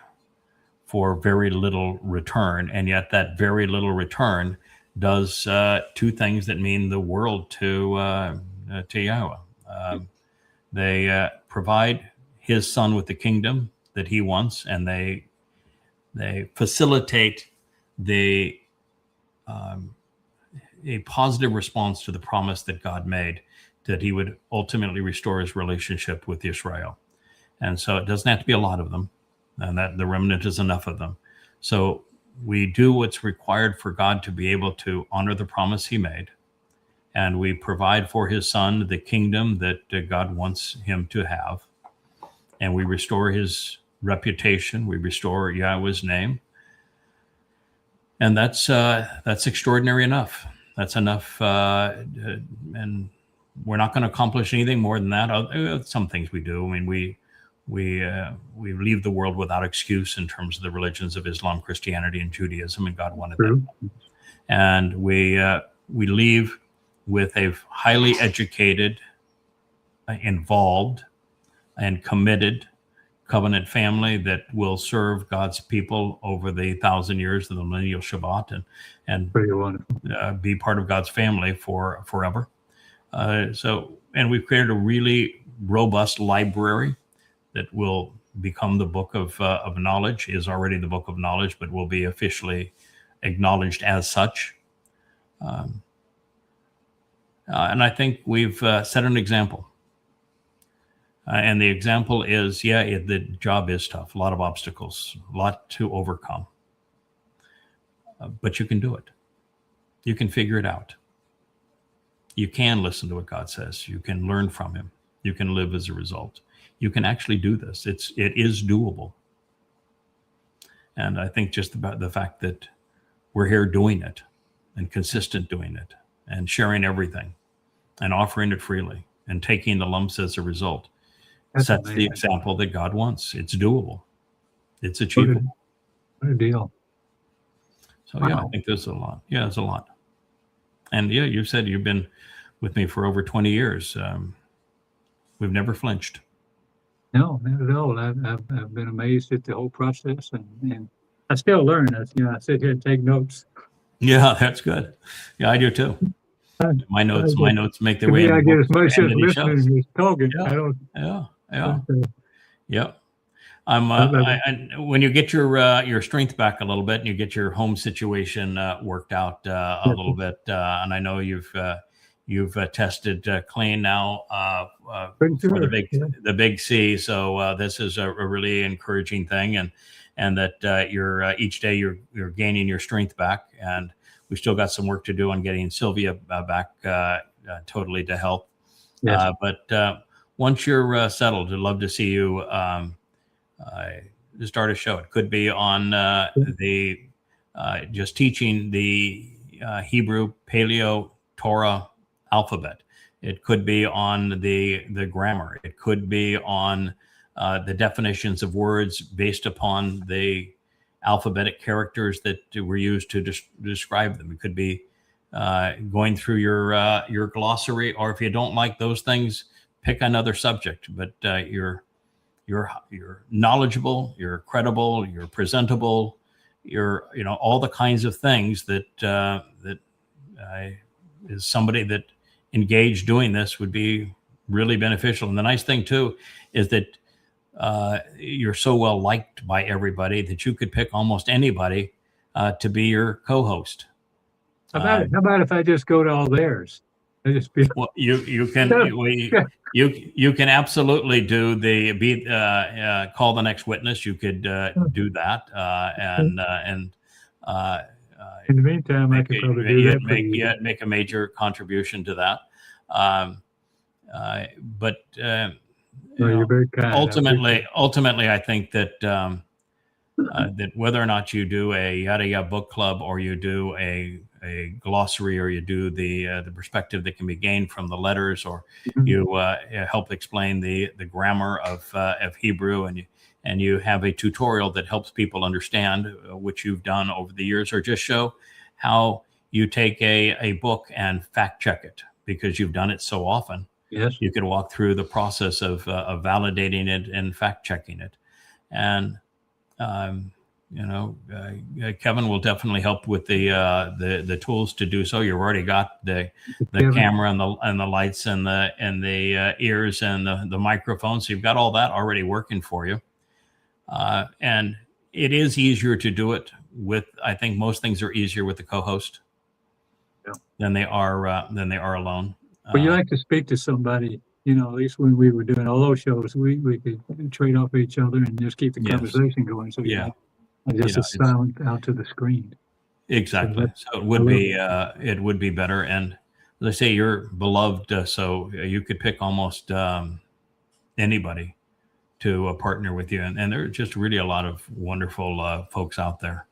for very little return, and yet that very little return does two things that mean the world to Yahweh. They provide his son with the kingdom that he wants, and they facilitate a positive response to the promise that God made, that he would ultimately restore his relationship with Israel. And so it doesn't have to be a lot of them, and that the remnant is enough of them. So we do what's required for God to be able to honor the promise he made. And we provide for his son the kingdom that God wants him to have. And we restore his reputation. We restore Yahweh's name. And that's extraordinary enough. That's enough. And we're not going to accomplish anything more than that. Some things we do. I mean, we leave the world without excuse in terms of the religions of Islam, Christianity, and Judaism, and God wanted that. And we leave with a highly educated, involved, and committed covenant family that will serve God's people over the 1,000 years of the millennial Shabbat and Pretty wonderful. Be part of God's family for forever. And we've created a really robust library that will become the book of knowledge, is already the book of knowledge, but will be officially acknowledged as such. And I think we've set an example. And the example is, the job is tough, a lot of obstacles, a lot to overcome. But you can do it. You can figure it out. You can listen to what God says. You can learn from him. You can live as a result. You can actually do this. It is doable. And I think just about the fact that we're here doing it and consistent doing it and sharing everything and offering it freely and taking the lumps as a result sets the example that God wants. It's doable. It's achievable. What a deal. So I think there's a lot. Yeah, there's a lot. And you said you've been with me for over 20 years. We've never flinched. No, not at all. I've been amazed at the whole process, and I still learn. I sit here and take notes. Yeah, that's good. Yeah, I do too. My notes make their way. I get as much as into the listening as talking. Yeah. I don't. Yeah. Yeah. When you get your strength back a little bit and you get your home situation worked out a little bit, and I know you've tested clean now for the big C. So this is a really encouraging thing, and that you're each day you're gaining your strength back, and we still got some work to do on getting Sylvia back totally to health. Yes. But once you're settled, I'd love to see you start a show. It could be on just teaching the Hebrew Paleo Torah alphabet. It could be on the grammar. It could be on the definitions of words based upon the alphabetic characters that were used to describe them. It could be going through your glossary, or if you don't like those things, pick another subject. But you're knowledgeable, you're credible, you're presentable, you're all the kinds of things that is somebody that engaged doing this would be really beneficial. And the nice thing too is that you're so well liked by everybody that you could pick almost anybody to be your co-host. How about if I just go to all theirs? I just be. Well, you can you can absolutely do call the next witness. You could do that and in the meantime, I could probably do that. Make a major contribution to that. But you're very kind. Ultimately, I think that that whether or not you do a Yada Yada book club, or you do a glossary, or you do the perspective that can be gained from the letters, or you help explain the grammar of Hebrew, and you have a tutorial that helps people understand, which you've done over the years, or just show how you take a book and fact check it because you've done it so often. Yes, you could walk through the process of validating it and fact checking it, and Kevin will definitely help with the tools to do so. You've already got the camera and the lights and the ears and the microphone, so you've got all that already working for you. And it is easier to do it with. I think most things are easier with the co-host than they are alone. Well, you like to speak to somebody. At least when we were doing all those shows, we could trade off each other and just keep the conversation going. So Just know, a sound out to the screen. Exactly. So it would be better. And as I say, you're beloved, so you could pick almost anybody to partner with you. And there are just really a lot of wonderful folks out there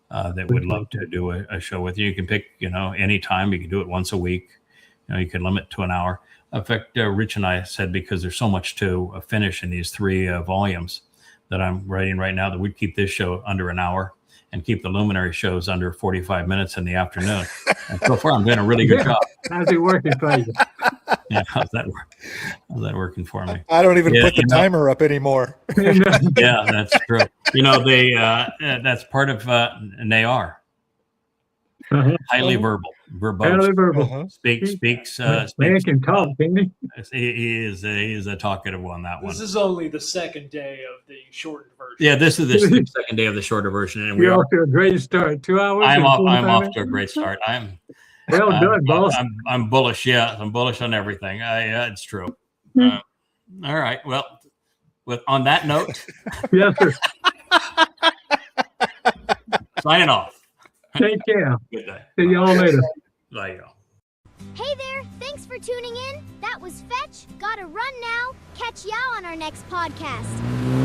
that would love to do a show with you. You can pick, anytime. You can do it once a week. You can limit to an hour. In fact, Rich and I said, because there's so much to finish in these 3 volumes that I'm writing right now, that we'd keep this show under an hour and keep the Luminary shows under 45 minutes in the afternoon. And so far, I'm doing a really good job. How's it working for you? Yeah, how's that working for me? I don't even put the timer up anymore. Yeah, that's true. That's part of NAR. Highly verbal, verbose. Highly verbal. Uh-huh. Speaks. Man can talk, can he? He is a talkative one. That one. This is only the second day of the shortened version. Yeah, this is the second day of the shorter version, and You're off to a great start. 2 hours. I'm and off 45 to a minutes? great start. Well done, boss. I'm bullish. Yeah, I'm bullish on everything. It's true. Hmm. All right. Well, on that note, Yes, sir. signing off. Take care. Good day. See y'all later. Bye, y'all. Hey there, thanks for tuning in. That was Fetch. Gotta run now. Catch y'all on our next podcast.